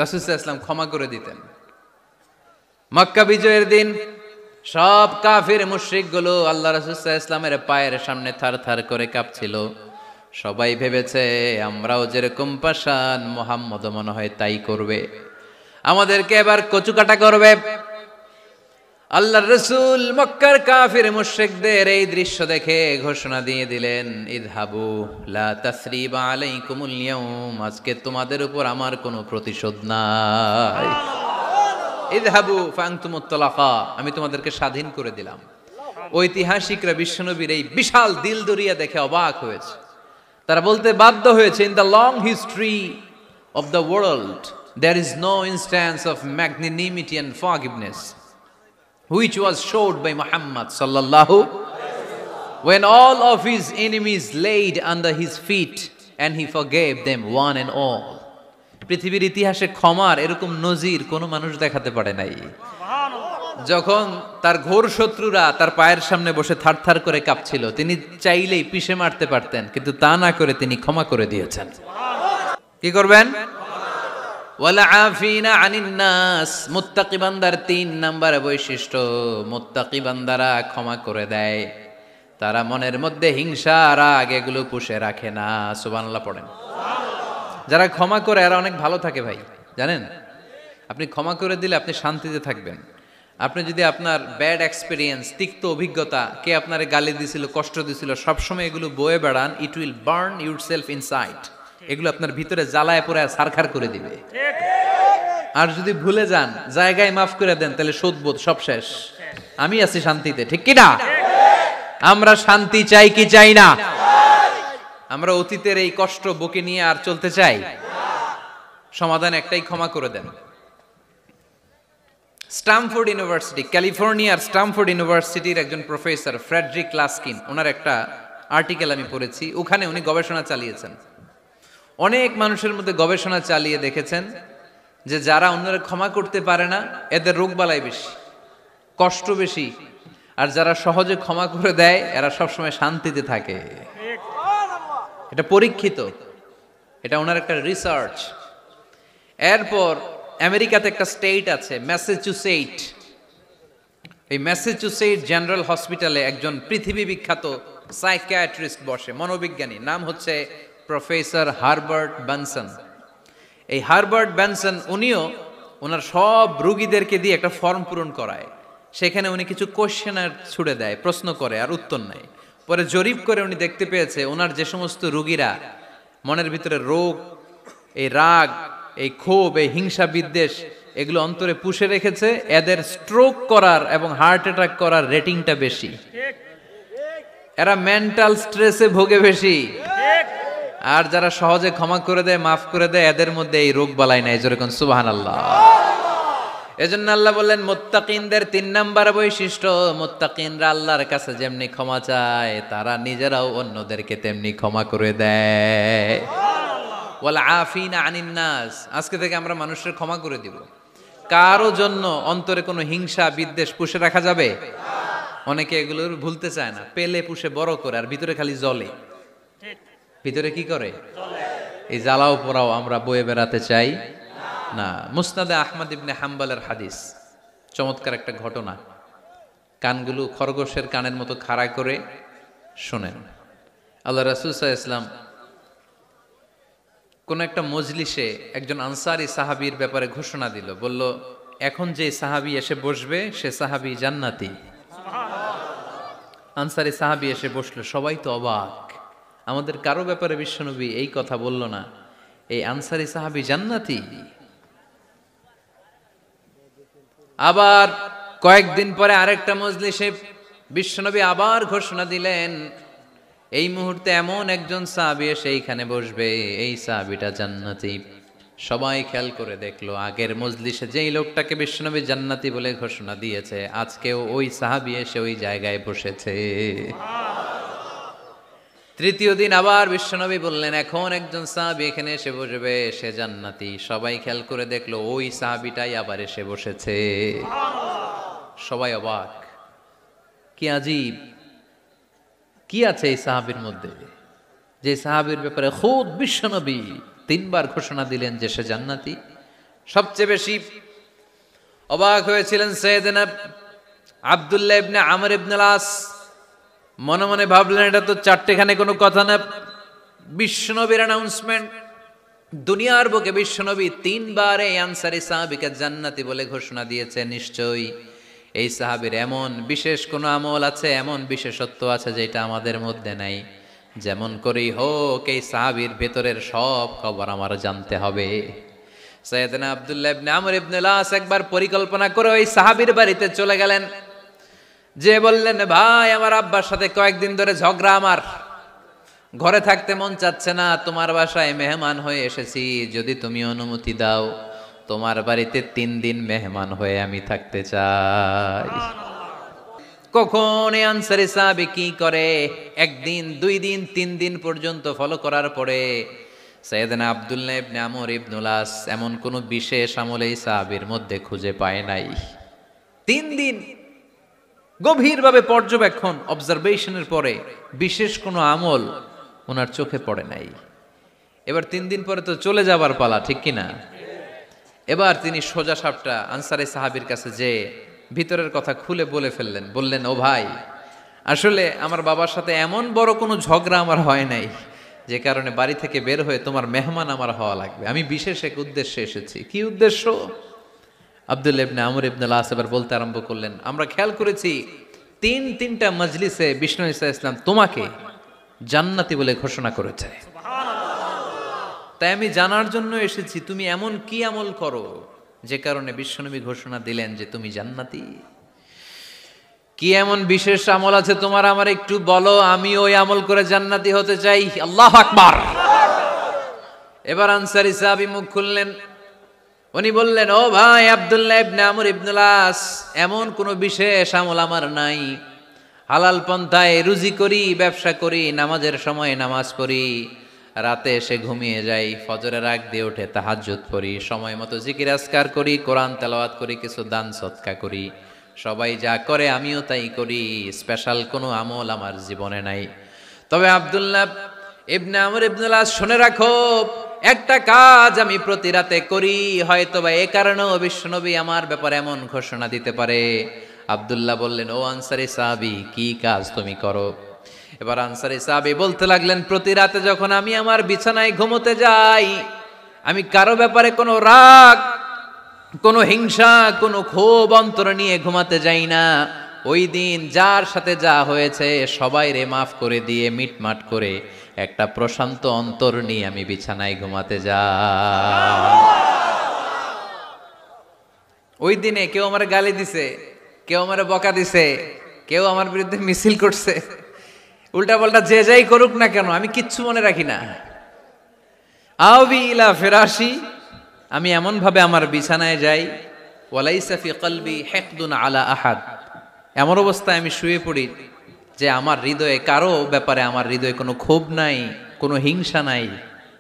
B: রাসূল সাল্লাল্লাহু আলাইহি ওয়াসাল্লাম ক্ষমা করে দিতেন। মক্কা বিজয়ের দিন সব কাফির মুশরিক গুলো আল্লাহ রাসূল সাল্লাল্লাহু আলাইহি ওয়াসাল্লামের পায়ের সামনে থার থার করে কাঁপছিল। সবাই ভেবেছে আমরাও যেরকম পাষাণ, মুহাম্মদও মনে হয় তাই করবে, আমাদেরকে এবার কচুকাটা করবে। আল্লাহর রাসূল মক্কার কাফির মুশরিকদের এই দৃশ্য দেখে ঘোষণা দিয়ে দিলেন, ইযহাবু লা তাসরিবা আলাইকুমুল ইয়াউম, আজকে তোমাদের উপর আমার কোনো প্রতিশোধ নাই। ইযহাবু ফাআনতুমুত তালাকা, আমি তোমাদেরকে স্বাধীন করে দিলাম। ঐতিহাসিকরা বিশ্বনবীর এই বিশাল দিল দরিয়া দেখে অবাক হয়েছে। তারা বলতে বাধ্য হয়েছে, in the long history of the world there is no instance of magnanimity and forgiveness which was showed by Muhammad sallallahu when all of his enemies laid under his feet and he forgave them one and all. পৃথিবীর ইতিহাসে ক্ষমার এরকম নজির কোনো মানুষ দেখাতে পারে নাই। যখন তার ঘোর শত্রুরা তার পায়ের সামনে বসে থারথার করে কাঁপছিল, তিনি চাইলেই পিষে মারতে পারতেন, কিন্তু তা না করে তিনি ক্ষমা করে দিয়েছেন। কি করবেন? ওয়ালা আফিনা আনিন নাস, মুত্তাকি বান্দার 3 নাম্বার বৈশিষ্ট্য, মুত্তাকি বান্দারা ক্ষমা করে দেয়। তারা মনের মধ্যে হিংসা, রাগ এগুলো পুষে রাখে না। সুবহানাল্লাহ পড়েন। যারা ক্ষমা করে এরা অনেক ভালো থাকে ভাই, জানেন? আপনি ক্ষমা করে দিলে আপনি শান্তিতে থাকবেন। আপনি যদি আপনার ব্যাড এক্সপেরিয়েন্স, তিক্ত অভিজ্ঞতা, কে আপনারে গালি দিছিল, কষ্ট দিছিল, সবসময় এগুলো বয়ে বেড়ান, it will burn yourself inside. এগুলো আপনার ভিতরে জ্বালায় পড়ে সারখার করে দিবে। আর যদি ভুলে যান, জায়গায় মাফ করে দেন, তাহলে শোধবোধ সব শেষ। আমি আছি শান্তিতে, ঠিক কি না? আমরা শান্তি চাই কি চাই না? আমরা অতীতের এই কষ্ট বুকে নিয়ে আর চলতে চাই? সমাধান একটাই, ক্ষমা করে দেন। স্ট্যামফোর্ড ইউনিভার্সিটি, ক্যালিফোর্নিয়ার স্ট্যামফোর্ড ইউনিভার্সিটির একজন প্রফেসর ফ্রেডরিক লাস্কিন, ওনার একটা আর্টিকেল আমি পড়েছি। ওখানে উনি গবেষণা চালিয়েছেন। অনেক মানুষের মধ্যে গবেষণা চালিয়ে দেখেছেন যে যারা অন্যরা ক্ষমা করতে পারে না, এদের রোগবালাই বেশি, কষ্ট বেশি। আর যারা সহজে ক্ষমা করে দেয়, এরা সবসময় শান্তিতে থাকে। এটা পরীক্ষিত, এটা ওনার একটা রিসার্চ। এরপর আমেরিকাতে একটা স্টেট আছে ম্যাসাচুসেট। এই ম্যাসাচুসেট জেনারেল হসপিটালে একজন পৃথিবী বিখ্যাত সাইকিয়াট্রিস্ট বসে, মনোবিজ্ঞানী, নাম হচ্ছে প্রফেসর হারবার্ট বেনসন। এই হারবার্ট বেনসন উনিও ওনার সব রোগীদেরকে দিয়ে একটা ফর্ম পূরণ করায়। সেখানে উনি কিছু কোশ্চেনার ছুড়ে দেয়, প্রশ্ন করে আর উত্তর নেয়। পরে জরিপ করে উনি দেখতে পেয়েছে ওনার যে সমস্ত রোগীরা মনের ভিতরে রোগ, এই রাগ, এই ক্ষোভ, এই হিংসা বিদ্বেষ এগুলো অন্তরে পুষে রেখেছে, এদের স্ট্রোক করার এবং হার্ট অ্যাটাক করার রেটিংটা বেশি। এরা মেন্টাল স্ট্রেসে ভোগে বেশি। আর যারা সহজে ক্ষমা করে দেয়, মাফ করে দেয়, এদের মধ্যে এই রোগ বালাই নাই। যেরকম সুবহানাল্লাহ। এজন্য আল্লাহ বললেন মুত্তাকিনদের 3 নাম্বার বৈশিষ্ট্য, মুত্তাকিনরা আল্লাহর কাছে যেমনি ক্ষমা চায়, তারা নিজেরাও অন্যদেরকে তেমনি ক্ষমা করে দেয়। ওয়াল আফিনা আনিন নাস, আজকে থেকে আমরা মানুষের ক্ষমা করে দিব। কারো জন্য অন্তরে কোনো হিংসা বিদ্বেষ পুষে রাখা যাবে? অনেকে এগুলো ভুলতে চায় না, পেলে পুষে বড় করে, আর ভিতরে খালি জ্বলে। ভিতরে কি করে? এই জ্বালাও পোড়াও আমরা বয়ে বেড়াতে চাই না। মুসনাদে আহমদ ইবনে হাম্বলের হাদিস, চমৎকার একটা ঘটনা। কানগুলো খরগোশের কানের মতো খাড়া করে শোনেন। আল্লাহ রাসূল সাল্লাল্লাহু আলাইহি ওয়াসাল্লাম কোন একটা মজলিসে একজন আনসারী সাহাবীর ব্যাপারে ঘোষণা দিল। বলল, এখন যে সাহাবী এসে বসবে সে সাহাবী জান্নাতি। আনসারী সাহাবী এসে বসলো, সবাই তো অবাক। আমাদের কারো ব্যাপারে বিশ্বনবী এই কথা বলল না, এই আনসারী সাহাবী জান্নাতি। আবার কয়েকদিন পরে আরেকটা মজলিসে বিশ্বনবী আবার ঘোষণা দিলেন, এই মুহূর্তে এমন একজন সাহাবী এসে এইখানে বসবে, এই সাহাবীটা জান্নাতি। সবাই খেয়াল করে দেখলো, আগের মজলিসে যেই লোকটাকে বিশ্বনবী জান্নাতি বলে ঘোষণা দিয়েছে, আজকেও ওই সাহাবী এসে ওই জায়গায় বসেছে। তৃতীয় দিন আবার বিশ্বনবী বললেন, এখন একজন সাহাবী এখানে এসে বসবে, সে জান্নাতি। সবাই খেয়াল করে দেখলো ওই সাহাবীটাই আবার এসে বসেছে। সবাই অবাক, কি আজীব, কি আছে এই সাহাবীর মধ্যে, যে সাহাবীর ব্যাপারে খুদ বিশ্বনবী 3 বার ঘোষণা দিলেন যে সে জান্নাতি। সবচেয়ে বেশি অবাক হয়েছিলেন সাইয়েদনা আব্দুল্লাহ ইবনে আমর ইবনে আস। মনে মনে ভাবলেন এটা তো চারটেখানে কোনো কথা না, বিশ্বনবীর অ্যানাউন্সমেন্ট। দুনিয়ার বুকে বিশ্বনবী 3 বার এই আনসারী সাহাবীকে জান্নাতি বলে ঘোষণা দিয়েছে, নিশ্চয়ই এই সাহাবীর এমন বিশেষ কোনো আমল আছে, এমন বিশেষত্ব আছে যেটা আমাদের মধ্যে নাই। যেমন করেই হোক এই সাহাবীর ভেতরের সব খবর আমার জানতে হবে। সাইয়েদনা আব্দুল্লাহ ইবনে আমর ইবনে আস একবার পরিকল্পনা করে ওই সাহাবীর বাড়িতে চলে গেলেন, যে বললেন, ভাই আমার আব্বার সাথে কয়েকদিন ধরে ঝগড়া, আমার ঘরে থাকতে মন চাচ্ছে না, তোমার বাসায় মেহমান হয়ে এসেছি, যদি তুমি অনুমতি দাও তোমার বাড়িতে 3 দিন মেহমান হয়ে আমি থাকতে চাই। কখন এই আনসারী সাহাবী কি করে, 1 দিন 2 দিন 3 দিন পর্যন্ত ফলো করার পরে সাইয়েদনা আব্দুল্লাহ ইবনে আমর ইবনে আস এমন কোন বিশেষ আমল এই সাহাবীর মধ্যে খুঁজে পায় নাই। 3 দিন গভীরভাবে পর্যবেক্ষণ, অবজারভেশনের পরে বিশেষ কোনো আমল ওনার চোখে পড়ে নাই। এবার 3 দিন পরে তো চলে যাবার পালা, ঠিক কিনা? এবার তিনি সোজা সাপটা আনসারী সাহাবীর কাছে যে ভিতরের কথা খুলে বলে ফেললেন। বললেন, ও ভাই, আসলে আমার বাবার সাথে এমন বড় কোনো ঝগড়া আমার হয় নাই যে কারণে বাড়ি থেকে বের হয়ে তোমার মেহমান আমার হওয়া লাগবে। আমি বিশেষ এক উদ্দেশ্যে এসেছি। কি উদ্দেশ্য? আব্দুল্লাহ ইবনে আমর ইবনে আস এবার বলতে আরম্ভ করলেন, আমরা খেয়াল করেছি 3টা মজলিসে বিষ্ণু ঈসা ইসলাম তোমাকে জান্নাতি বলে ঘোষণা করেছে। তাই আমি জানার জন্য এসেছি তুমি এমন কি আমল করো যে কারণে বিশ্বনবী ঘোষণা দিলেন যে তুমি জান্নাতি। কি এমন বিশেষ আমল আছে তোমার, আমার একটু বলো, আমি ওই আমল করে জান্নাতি হতে চাই। আল্লাহু আকবার। এবার আনসারী সাহাবী মুখ খুললেন, উনি বললেন, ও ভাই আব্দুল্লাহ ইবনে আমর ইবনে আস, এমন কোনো বিশেষ আমল আমার নাই। হালাল পন্থায় রুজি করি, ব্যবসা করি, নামাজের সময় নামাজ পড়ি, রাতে এসে ঘুমিয়ে যাই, ফজরের আগ দিয়ে উঠে তাহাজ্জুদ পড়ি, সময় মতো জিকির আজকার করি, কোরআন তেলাওয়াত করি, কিছু দান সদকা করি। সবাই যা করে আমিও তাই করি, স্পেশাল কোনো আমল আমার জীবনে নাই। তবে আব্দুল্লাহ ইবনে আমর ইবনে আস, শুনে রাখো, একটা কাজ আমি প্রতি রাতে করি, হয়তোবা এ কারণেও বিশ্বনবী আমার ব্যাপারে এমন ঘোষণা দিতে পারে। আব্দুল্লাহ বললেন, ও আনসারী সাহাবী, কি কাজ তুমি করো? এবার আনসারী সাহাবী বলতে লাগলেন, প্রতি রাতে যখন আমি আমার বিছানায় ঘুমোতে যাই, আমি কারো ব্যাপারে কোনো রাগ, কোনো হিংসা, কোনো ক্ষোভ অন্তরে নিয়ে ঘুমাতে যাই না। ওই দিন যার সাথে যা হয়েছে সবাই রে মাফ করে দিয়ে মিটমাট করে একটা প্রশান্ত অন্তর নিয়ে আমি বিছানায় ঘুমাতে যাই। ওই দিনে কেউ আমার গালি দিছে, কেউ আমার বকা দিছে, কেউ আমার বিরুদ্ধে মিছিল করছে, উল্টা পাল্টা যে যাই করুক না কেন, আমি কিচ্ছু মনে রাখি না। আবি ইলা ফিরাশি, আমি এমন ভাবে আমার বিছানায় যাই, ওয়ালাইসা ফি কলবি হিকদুন আলা আহাদ, এমন অবস্থায় আমি শুয়ে পড়ি যে আমার হৃদয়ে কারো ব্যাপারে আমার হৃদয়ে কোনো ক্ষোভ নাই, কোনো হিংসা নাই,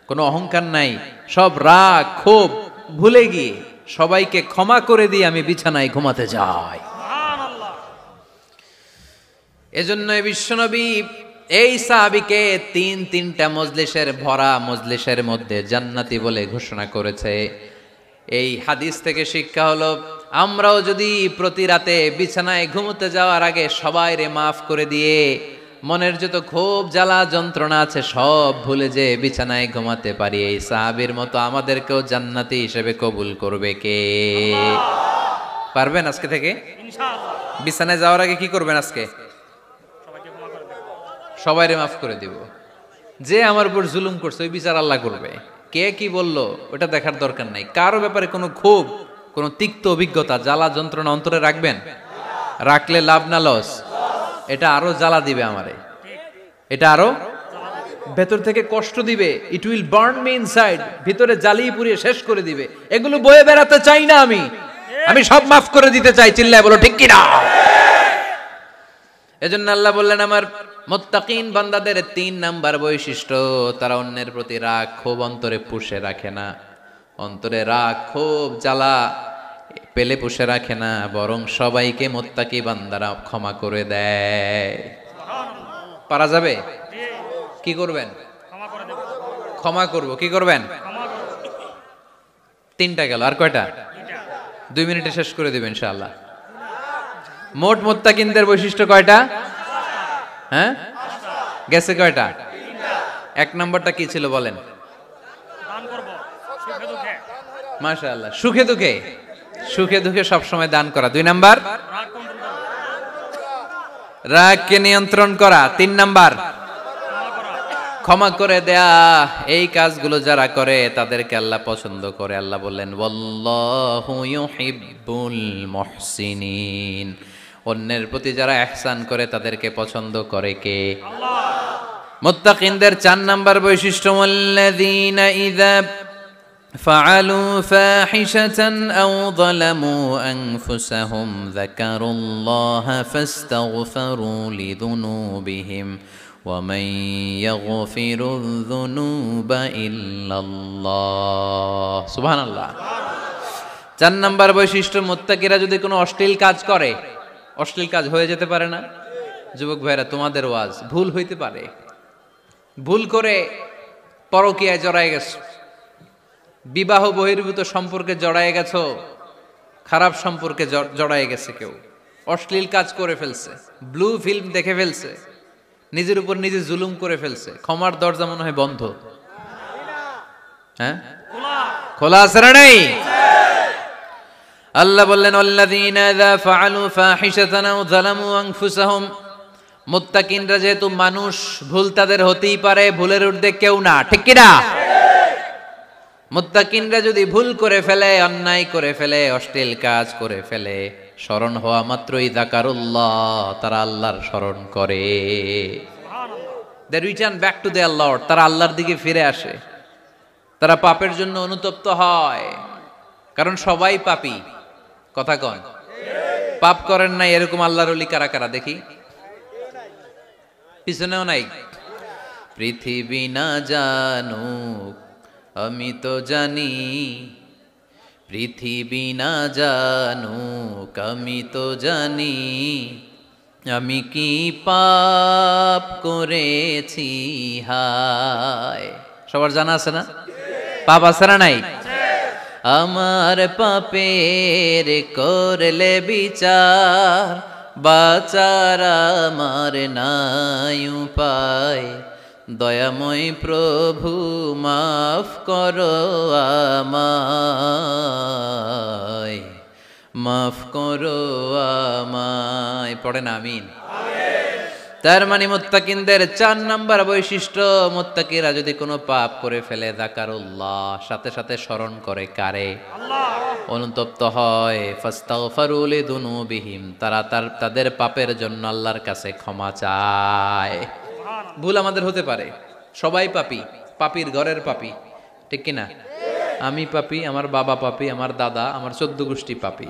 B: কোনো অহংকার নাই, সব রাগ ক্ষোভ ভুলে গিয়ে সবাইকে ক্ষমা করে দিয়ে আমি বিছানায় ঘুমাতে যাই। এজন্য বিশ্বনবী এই সাহাবীকে 3টা মজলিসের ভরা মজলিসের মধ্যে জান্নাতি বলে ঘোষণা করেছে। এই হাদিস থেকে শিক্ষা হলো, আমরাও যদি প্রতি রাতে বিছানায় ঘুমোতে যাওয়ার আগে সবাই রে মাফ করে দিয়ে মনের যত ক্ষোভ জ্বালা যন্ত্রণা আছে সব ভুলে যে বিছানায় ঘুমাতে পারি, এই সাহাবীর মতো আমাদেরকেও জান্নাতি হিসেবে কবুল করবে কে? পারবেন আজকে থেকে? ইনশাআল্লাহ। বিছানায় যাওয়ার আগে কি করবেন? আজকে সবাইরে মাফ করে দিব। যে আমার উপর জুলুম করছে ওই বিচার আল্লাহ করবে। কে কি বললো ওটা দেখার দরকার নাই। কারো ব্যাপারে কোনো ক্ষোভ, কোনো তিক্ত অভিজ্ঞতা, জ্বালা যন্ত্রণা অন্তরে রাখবেন? রাখলে লাভ না লস? এটা আরো জ্বালা দিবে আমারে, এটা আরো ভেতর থেকে কষ্ট দিবে। It will burn me inside, ভিতরে জ্বালিয়ে পুড়িয়ে শেষ করে দিবে। এগুলো বয়ে বেড়াতে চাই না আমি সব মাফ করে দিতে চাই। চিল্লায় বলো ঠিক কিনা? এজন্য আল্লাহ বললেন, আমার মুত্তাকিন বান্দাদের 3 নাম্বার বৈশিষ্ট্য, তারা অন্যের প্রতি রাগ ক্ষোভ অন্তরে পুষে রাখে না। অন্তরে রাগ ক্ষোভ জ্বালা পেলে পুষে রাখে না, বরং সবাইকে মুত্তাকি বান্দারা ক্ষমা করে দেয়। পারা যাবে? কি করবেন? ক্ষমা করব। কি করবেন? 3টা গেল, আর কয়টা? 2 মিনিটে শেষ করে দেবেন ইনশাআল্লাহ। মোট মুত্তাকিনদের বৈশিষ্ট্য কয়টা? হ্যাঁ, গেছে কয়টা? 1 নম্বরটা কি ছিল বলেন? মাশাআল্লাহ, সুখে দুঃখে। সুখে দুঃখে সবসময় দান করা। 2 নাম্বার, রাগকে নিয়ন্ত্রণ করা। 3 নাম্বার, ক্ষমা করে দেয়া। এই কাজগুলো যারা করে তাদেরকে আল্লাহ পছন্দ করে। আল্লাহ বললেন ওয়াল্লাহু ইউহিব্বুল মুহসিনিন। অন্যের প্রতি যারা ইহসান করে তাদেরকে পছন্দ করে কে? আল্লাহ। মুত্তাকিনদের 4 নাম্বার বৈশিষ্ট্য, ওয়াল্লাযীনা ইযা ফাআলু ফাহিশাতান আও যালামু আনফুসাহুম যাকারুল্লাহা ফাস্তাগফিরু লিযুনুবিহিম ومن يغفر الذنوب إلا الله সুবহান আল্লাহ। 4 নাম্বার বৈশিষ্ট্য, মুত্তাকিরা যদি কোনো অশ্লীল কাজ করে, অশ্লীল কাজ হয়ে যেতে পারে না? যুবক ভাইরা, তোমাদের ওয়াজ ভুল হইতে পারে। ভুল করে পরকীয়ায় জড়ায় গেছো, বিবাহ বহির্ভূত সম্পর্কে জড়ায় গেছো, খারাপ সম্পর্কে জড়ায় গেছে কেউ, অশ্লীল কাজ করে ফেলছে, ব্লু ফিল্ম দেখে ফেলছে, নিজের উপর নিজে জুলুম করে ফেলছে, ক্ষমার দরজা মনে হয় বন্ধ। হ্যাঁ, খোলা আছে না নাই? আল্লাহ বললেন আল্লাযীনা ইযা ফাআলু ফাহিশাতান আও যালামু আনফুসাহুম। মুত্তাকিনরা যেহেতু মানুষ, ভুল তাদের হতেই পারে, ভুলের ঊর্ধ্বে কেউ না, ঠিক কি না? মুত্তাকিনরা যদি ভুল করে ফেলে, অন্যায় করে ফেলে, অশ্লীল কাজ করে ফেলে, স্মরণ হওয়া মাত্রই যাকারুল্লাহ, তারা আল্লাহর স্মরণ করে। They return back to their lord, তারা আল্লাহর দিকে ফিরে আসে। তারা পাপের জন্য অনুতপ্ত হয়, কারণ সবাই পাপী। কথা কন, পাপ করেন নাই এরকম আল্লাহর ওলি কারা কারা দেখি? পিছনেও নাই। পৃথিবী না জানুক আমি তো জানি, পৃথিবী না জানুক আমি তো জানি, আমি কি পাপ করেছি হায়। সবার জানা আছে না? পাপ আছে না নাই? আমার পাপের করলে বিচার, বাচার আমার নাই উপায়, দয়াময় প্রভু মাফ করো আমায়, মাফ করো আমায়। পড়েন আমিন। তার মানে মুত্তাকিনদের 4 নাম্বার বৈশিষ্ট্য, মুত্তাকিরা যদি কোনো পাপ করে ফেলে, যাকারুল্লাহ, সাথে সাথে স্মরণ করে কারে? আল্লাহ। অনুতপ্ত হয়, ফাস্তাগফিরু লিযুনুবিহিম, তারা তাদের পাপের জন্য আল্লাহর কাছে ক্ষমা চায়। ভুল আমাদের হতে পারে, সবাই পাপী, পাপীর ঘরের পাপী, ঠিক কিনা? আমি পাপী, আমার বাবা পাপী, আমার দাদা, আমার 14 গোষ্ঠী পাপী।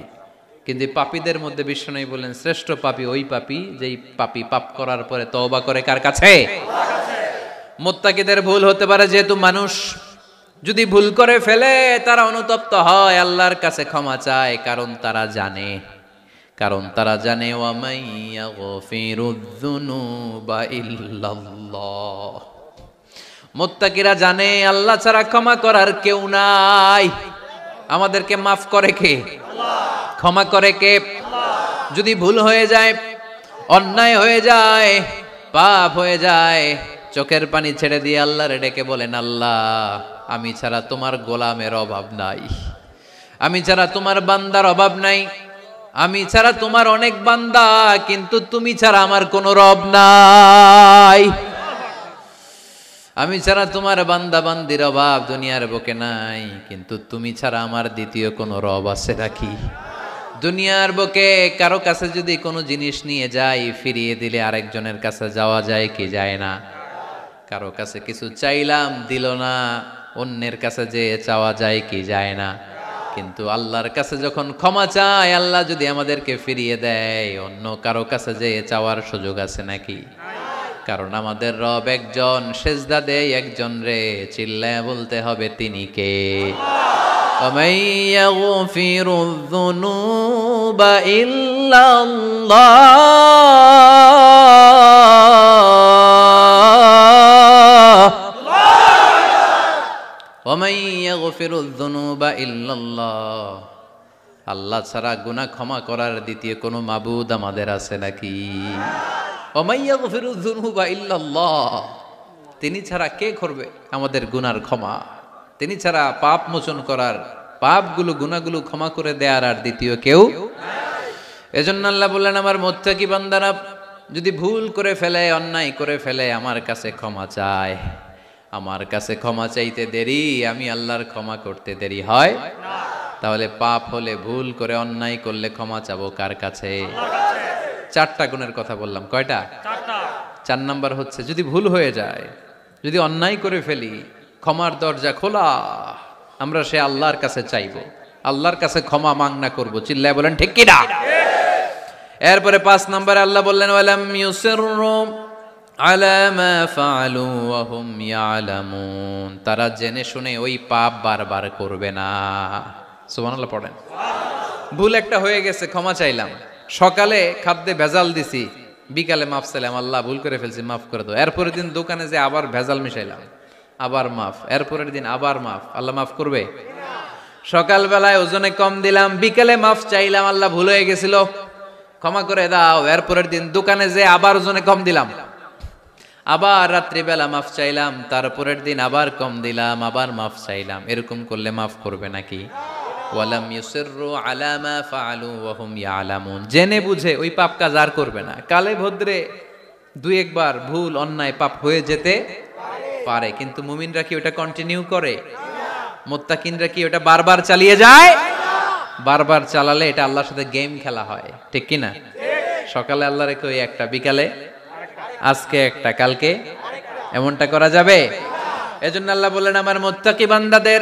B: কিন্তু পাপীদের মধ্যে বিশ্বনবী বলেন শ্রেষ্ঠ পাপী ওই পাপী যেই পাপী পাপ করার পরে তওবা করে কার কাছে? মুত্তাকিদের ভুল হতে পারে, যেহেতু মানুষ, যদি ভুল করে ফেলে তারা অনুতপ্ত হয়, আল্লাহর কাছে ক্ষমা চায়, কারণ তারা জানে, ওয়া মাইয়া গফিরুয যুনুবা ইল্লাল্লাহ। মুত্তাকিরা জানে আল্লাহ ছাড়া ক্ষমা করার কেউ নাই। আমাদেরকে মাফ করে কে? ক্ষমা করে কে? যদি ভুল হয়ে যায়, অন্যায় হয়ে যায়, পাপ হয়ে যায়, চোখের পানি ছেড়ে দিয়ে আল্লাহরে ডেকে বলেন, আল্লাহ আমি ছাড়া তোমার গোলামের অভাব নাই, আমি ছাড়া তোমার বান্দার অভাব নাই, আমি ছাড়া তোমার অনেক বান্দা, কিন্তু তুমি ছাড়া আমার কোনো রব নাই। আমি ছাড়া তোমার বান্দা বান্দির অভাব দুনিয়ার বুকে নাই, কিন্তু তুমি ছাড়া আমার দ্বিতীয় কোনো রব আছে নাকি? দুনিয়ার বুকে কারো কাছে যদি কোনো জিনিস নিয়ে যাই, ফিরিয়ে দিলে আরেকজনের কাছে যাওয়া যায় কি যায় না? কারো কাছে কিছু চাইলাম দিল না, অন্যের কাছে যে চাওয়া যায় কি যায় না? কিন্তু আল্লাহর কাছে যখন ক্ষমা চাই, আল্লাহ যদি আমাদেরকে ফিরিয়ে দেয়, অন্য কারো কাছে যে চাওয়ার সুযোগ আছে নাকি? কারণ আমাদের রব একজন, সেজদা দেয় একজন রে, চিল্লায় বলতে হবে তিনি কে। ومن يغفر الذنوب إلا الله ومن يغفر الذنوب إلا الله আল্লাহ ছাড়া গুনাহ ক্ষমা করার দ্বিতীয় কোনো মাবুদ আমাদের আছে নাকি? ومن يغفر الذنوب إلا الله, তিনি ছাড়া কে করবে আমাদের গুনার ক্ষমা? তিনি ছাড়া পাপ মোচন করার, পাপগুলো গুনাহগুলো ক্ষমা করে দেয়ার আর দ্বিতীয় কেউ। এজন্য আল্লাহ বললেন, আমার মুত্তাকি বান্দারা যদি ভুল করে ফেলে, অন্যায় করে ফেলে, আমার কাছে ক্ষমা চায়। আমার কাছে ক্ষমা চাইতে দেরি, আমি আল্লাহর ক্ষমা করতে দেরি হয় না। তাহলে পাপ হলে, ভুল করে অন্যায় করলে ক্ষমা চাবো কার কাছে? চারটা গুণের কথা বললাম, কয়টা? চার নাম্বার হচ্ছে যদি ভুল হয়ে যায়, যদি অন্যায় করে ফেলি, ক্ষমার দরজা খোলা, আমরা সে আল্লাহর কাছে চাইবো, আল্লাহর কাছে ক্ষমা মাংনা করবো। চিল্লায় বলেন ঠিক কিনা? এরপরে 5 নম্বরে আল্লাহ বললেন, ওয়ালাম ইউসিররু আলা মা ফাআলু ওয়া হুম ইয়ালামুন, তারা জেনে শুনে ওই পাপ বারবার করবে না। সুবহানাল্লাহ পড়েন। ভুল একটা হয়ে গেছে, ক্ষমা চাইলাম, সকালে খাদ্যে ভেজাল দিছি, বিকালে মাফ চাইলাম, আল্লাহ ভুল করে ফেলছি, মাফ করে দাও। এরপরের দিন দোকানে যে আবার ভেজাল মিশাইলাম, আবার মাফ, এরপরের দিন আবার মাফ, আল্লাহ মাফ করবে? সকালবেলায় ওজনে কম দিলাম, বিকেলে মাফ চাইলাম, আল্লাহ ভুল হয়ে গেছিল, ক্ষমা করে দাও। এরপরের দিন দোকানে যে আবার ওজনে কম দিলাম, আবার রাত্রিবেলা মাফ চাইলাম, তারপরের দিন আবার কম দিলাম, আবার মাফ চাইলাম। এরকম করলে মাফ করবে নাকি? ওয়ালাম ইউসিররু আলা মা ফাআলু ওয়া হুম ইয়ালামুন, জেনে বুঝে ওই পাপ কাজ আর করবে না। কালে ভদ্রে 2 একবার ভুল অন্যায় পাপ হয়ে যেতে পারে, কিন্তু মুমিনরা কি ওটা কন্টিনিউ করে? মুত্তাকিনরা কি ওটা বারবার চালিয়ে যায়? বারবার চালালে এটা আল্লাহর সাথে গেম খেলা হয়, ঠিক কি না? সকালে আল্লাহ রেখে ওই একটা, বিকালে আজকে একটা, কালকে এমনটা করা যাবে? এজন্য আল্লাহ বললেন, আমার মুত্তাকি বান্দাদের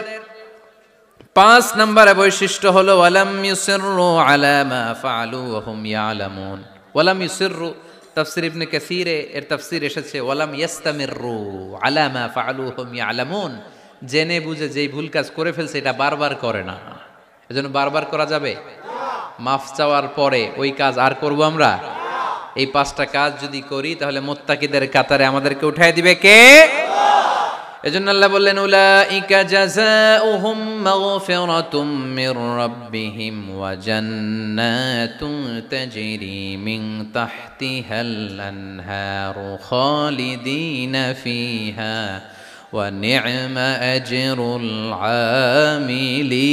B: 5 নম্বরে বৈশিষ্ট্য হলো ওয়ালাম ইউসিররু আলা মা ফাআলু ওয়া হুম ইয়ালামুন। ওয়ালাম ইউসিররু, তাফসীর ইবনে কাসীরে এর তাফসীর এসেছে ওয়ালাম ইস্তামিররু আলা মা ফাআলু ওয়া হুম ইয়ালামুন, জেনে বুঝে যেই ভুল কাজ করে ফেলছে এটা বারবার করে না। এজন্য বারবার করা যাবে? মাফ চাওয়ার পরে ওই কাজ আর করব আমরা? এই 5টা কাজ যদি করি তাহলে মুত্তাকিদের কাতারে আমাদেরকে উঠায় দিবে কে? এজন্য আল্লাহ বললেন, উলাইকা জাযাউহুম মাগফিরাতুম মির রাব্বিহিম ওয়া জান্নাতুন তাজরি মিন তাহতিহাল আনহারু খালিদিনা ফিহা ওয়া নি'মা আজরুল আমিলিন।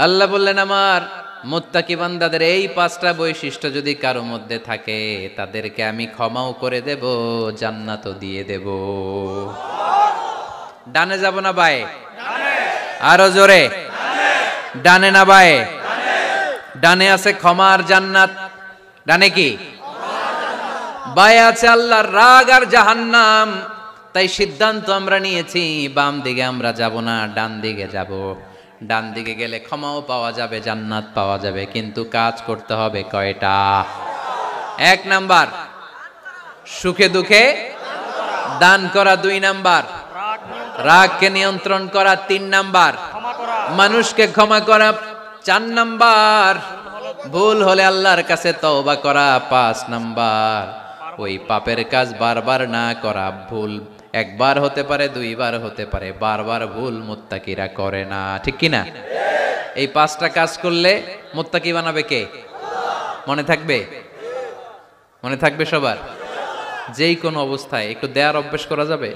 B: আল্লাহ বললেন, আমার মুত্তাকি বান্দাদের এই 5টা বৈশিষ্ট্য যদি কারো মধ্যে থাকে, তাদেরকে আমি ক্ষমাও করে দেব, জান্নাতও দিয়ে দেব। ডানে যাব না বায়ে? আরো জোরে, ডানে না বায়ে? ডানে আছে ক্ষমার জান্নাত, ডানে কি? বায়ে আছে আল্লাহর রাগ আর জাহান্নাম। তাই সিদ্ধান্ত আমরা নিয়েছি, বাম দিকে আমরা যাব না, ডান দিকে যাব। ডান দিকে গেলে ক্ষমাও পাওয়া যাবে, জান্নাত পাওয়া যাবে, কিন্তু কাজ করতে হবে কয়টা? 1 নাম্বার সুখে দুঃখে দান করা, 2 নাম্বার রাগকে নিয়ন্ত্রণ করা, 3 নাম্বার মানুষকে ক্ষমা করা, 4 নাম্বার ভুল হলে আল্লাহর কাছে তওবা করা, 5 নাম্বার ওই পাপের কাজ বারবার না করা। ভুল একবার হতে পারে, 2 বার হতে পারে, বারবার ভুল মুত্তাকিরা করে না, ঠিক কি না? এই 5টা কাজ করলে মুত্তাকি বানাবে কে? মনে থাকবে? মনে থাকবে সবার? যেই কোনো অবস্থায় একটু দেয়ার অভ্যাস করা যাবে?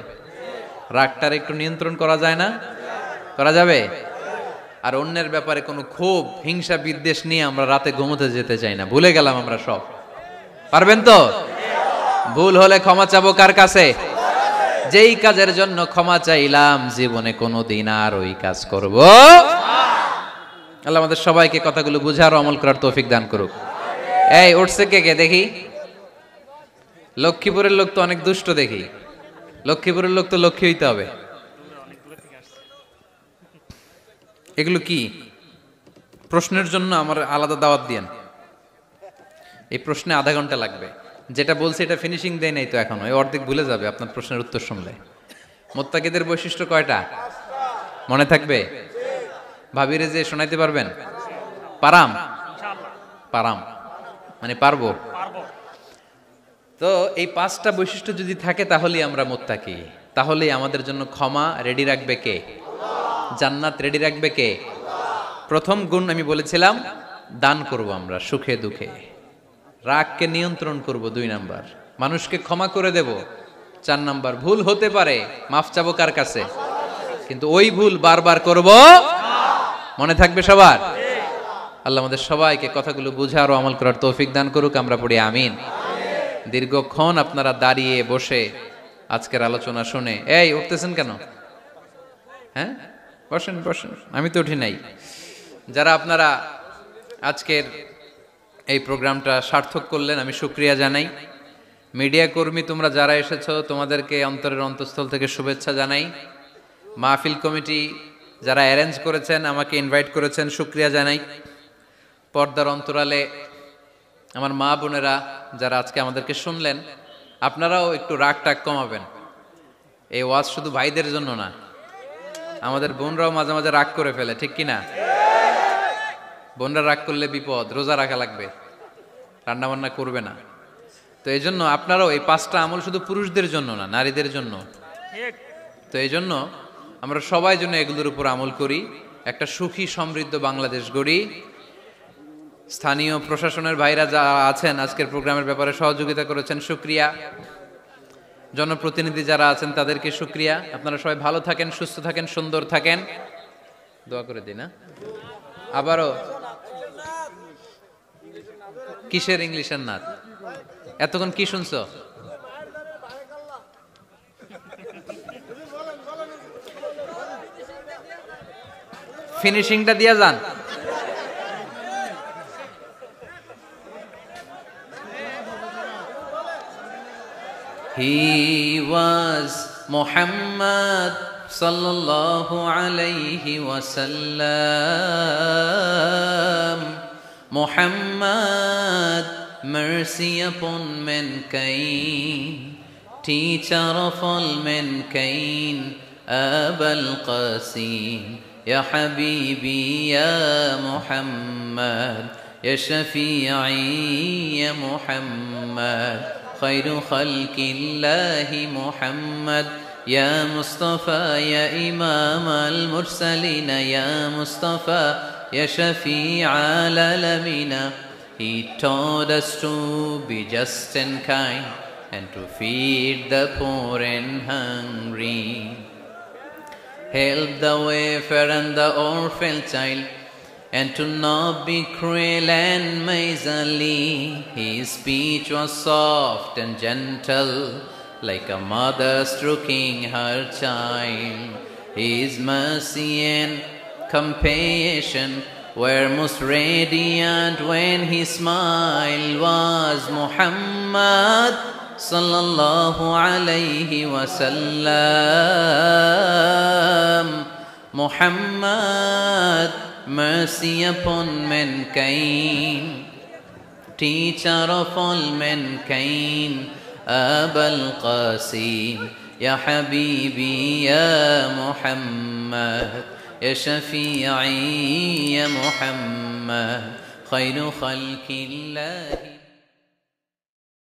B: রাগটার একটু নিয়ন্ত্রণ করা যায় না? করা যাবে? আর অন্যের ব্যাপারে কোনো ক্ষোভ, হিংসা, বিদ্বেষ নিয়ে আমরা রাতে ঘুমোতে যেতে চাই না, ভুলে গেলাম আমরা সব। পারবেন তো? ভুল হলে ক্ষমা চাবো কার কাছে? যেই কাজের জন্য ক্ষমা চাইলাম জীবনে কোনোদিন আর ওই কাজ করব। আল্লাহ আমাদের সবাইকে কথাগুলো বুঝার ও আমল করার তৌফিক দান করুক। এই উঠছে কে কে দেখি? লক্ষ্মীপুরের লোক তো অনেক দুষ্ট দেখি। লক্ষ্মীপুরের লোক তো লক্ষ্মী হইতে হবে। এগুলো কি? প্রশ্নের জন্য আমার আলাদা দাওয়াত দিয়েন।
A: এই প্রশ্নে আধা ঘন্টা লাগবে। যেটা বলছে এটা ফিনিশিং দেয় নাই তো এখনো, এই অর্ধেক ভুলে যাবে আপনার প্রশ্নের উত্তর শুনলে। মুত্তাকিদের বৈশিষ্ট্য কয়টা মনে থাকবে? ভাবিরে যে শোনাইতে পারবেন? পারাম পারাম মানে পারবো। তো এই 5টা বৈশিষ্ট্য যদি থাকে তাহলেই আমরা মুত্তাকি, তাহলেই আমাদের জন্য ক্ষমা রেডি রাখবে কে? জান্নাত রেডি রাখবে কে? প্রথম গুণ আমি বলেছিলাম দান করব আমরা সুখে দুঃখে, রাগকে নিয়ন্ত্রণ করব 2 নাম্বার, মানুষকে ক্ষমা করে দেব 4 নাম্বার, ভুল হতে পারে মাফ চাবো কার কাছে? কিন্তু ওই ভুল বারবার করব, মনে থাকবে সবার? আল্লাহ আমাদের সবাইকে কথাগুলো বুঝার ও আমল করার তৌফিক দান করুক, আমরা পড়ি আমিন। দীর্ঘক্ষণ আপনারা দাঁড়িয়ে বসে আজকের আলোচনা শুনে, এই উঠতেছেন কেন? হ্যাঁ বসেন বসেন, আমি তো উঠি নাই। যারা আপনারা আজকের এই প্রোগ্রামটা সার্থক করলেন আমি শুকরিয়া জানাই। মিডিয়া কর্মী তোমরা যারা এসেছো তোমাদেরকে অন্তরের অন্তঃস্থল থেকে শুভেচ্ছা জানাই। মাহফিল কমিটি যারা অ্যারেঞ্জ করেছেন আমাকে ইনভাইট করেছেন শুকরিয়া জানাই। পর্দার অন্তরালে আমার মা বোনেরা যারা আজকে আমাদেরকে শুনলেন, আপনারাও একটু রাগ টাগ কমাবেন। এই ওয়াজ শুধু ভাইদের জন্য না, আমাদের বোনরাও মাঝে মাঝে রাগ করে ফেলে, ঠিক কিনা? বোনরা রাগ করলে বিপদ, রোজা রাখা লাগবে, রান্না বান্না করবে না। তো এই জন্য আপনারাও এই 5টা আমল শুধু পুরুষদের জন্য না, নারীদের জন্য। তো এই জন্য আমরা সবাই জন্য এগুলোর উপর আমল করি, একটা সুখী সমৃদ্ধ বাংলাদেশ গড়ি। স্থানীয় প্রশাসনের ভাইরা যারা আছেন আজকের প্রোগ্রামের ব্যাপারে সহযোগিতা করেছেন, শুকরিয়া। জনপ্রতিনিধি যারা আছেন তাদেরকে শুকরিয়া। আপনারা সবাই ভালো থাকেন, সুস্থ থাকেন, সুন্দর থাকেন, দোয়া করে দিই না। আবারও কিসের ইংলিশের নাত? এতক্ষণ কি শুনছো? ফিনিশিংটা দিয়া যান। He was Muhammad sallallahu alayhi wasallam. Muhammad, mercy upon mankind, teacher of all mankind, Abul Qasim, Ya Habibi, Ya Muhammad, Ya Shafi'i, Ya Muhammad, خير خلق الله محمد، يا مصطفى يا إمام المرسلين، يا مصطفى يا شفيع العالمين. He taught us to be just and kind and to feed the poor and hungry, help the wafer and the orphan child, and to not be cruel and miserly. His speech was soft and gentle, like a mother stroking her child. His mercy and compassion were most radiant when he smiled. Was Muhammad sallallahu alayhi wasallam. Muhammad, mercy upon mankind, teacher of all mankind, Abul Qasim, Ya Habibi, Ya Muhammad, Ya Shafi'i, Ya Muhammad, khayru khalqillahi.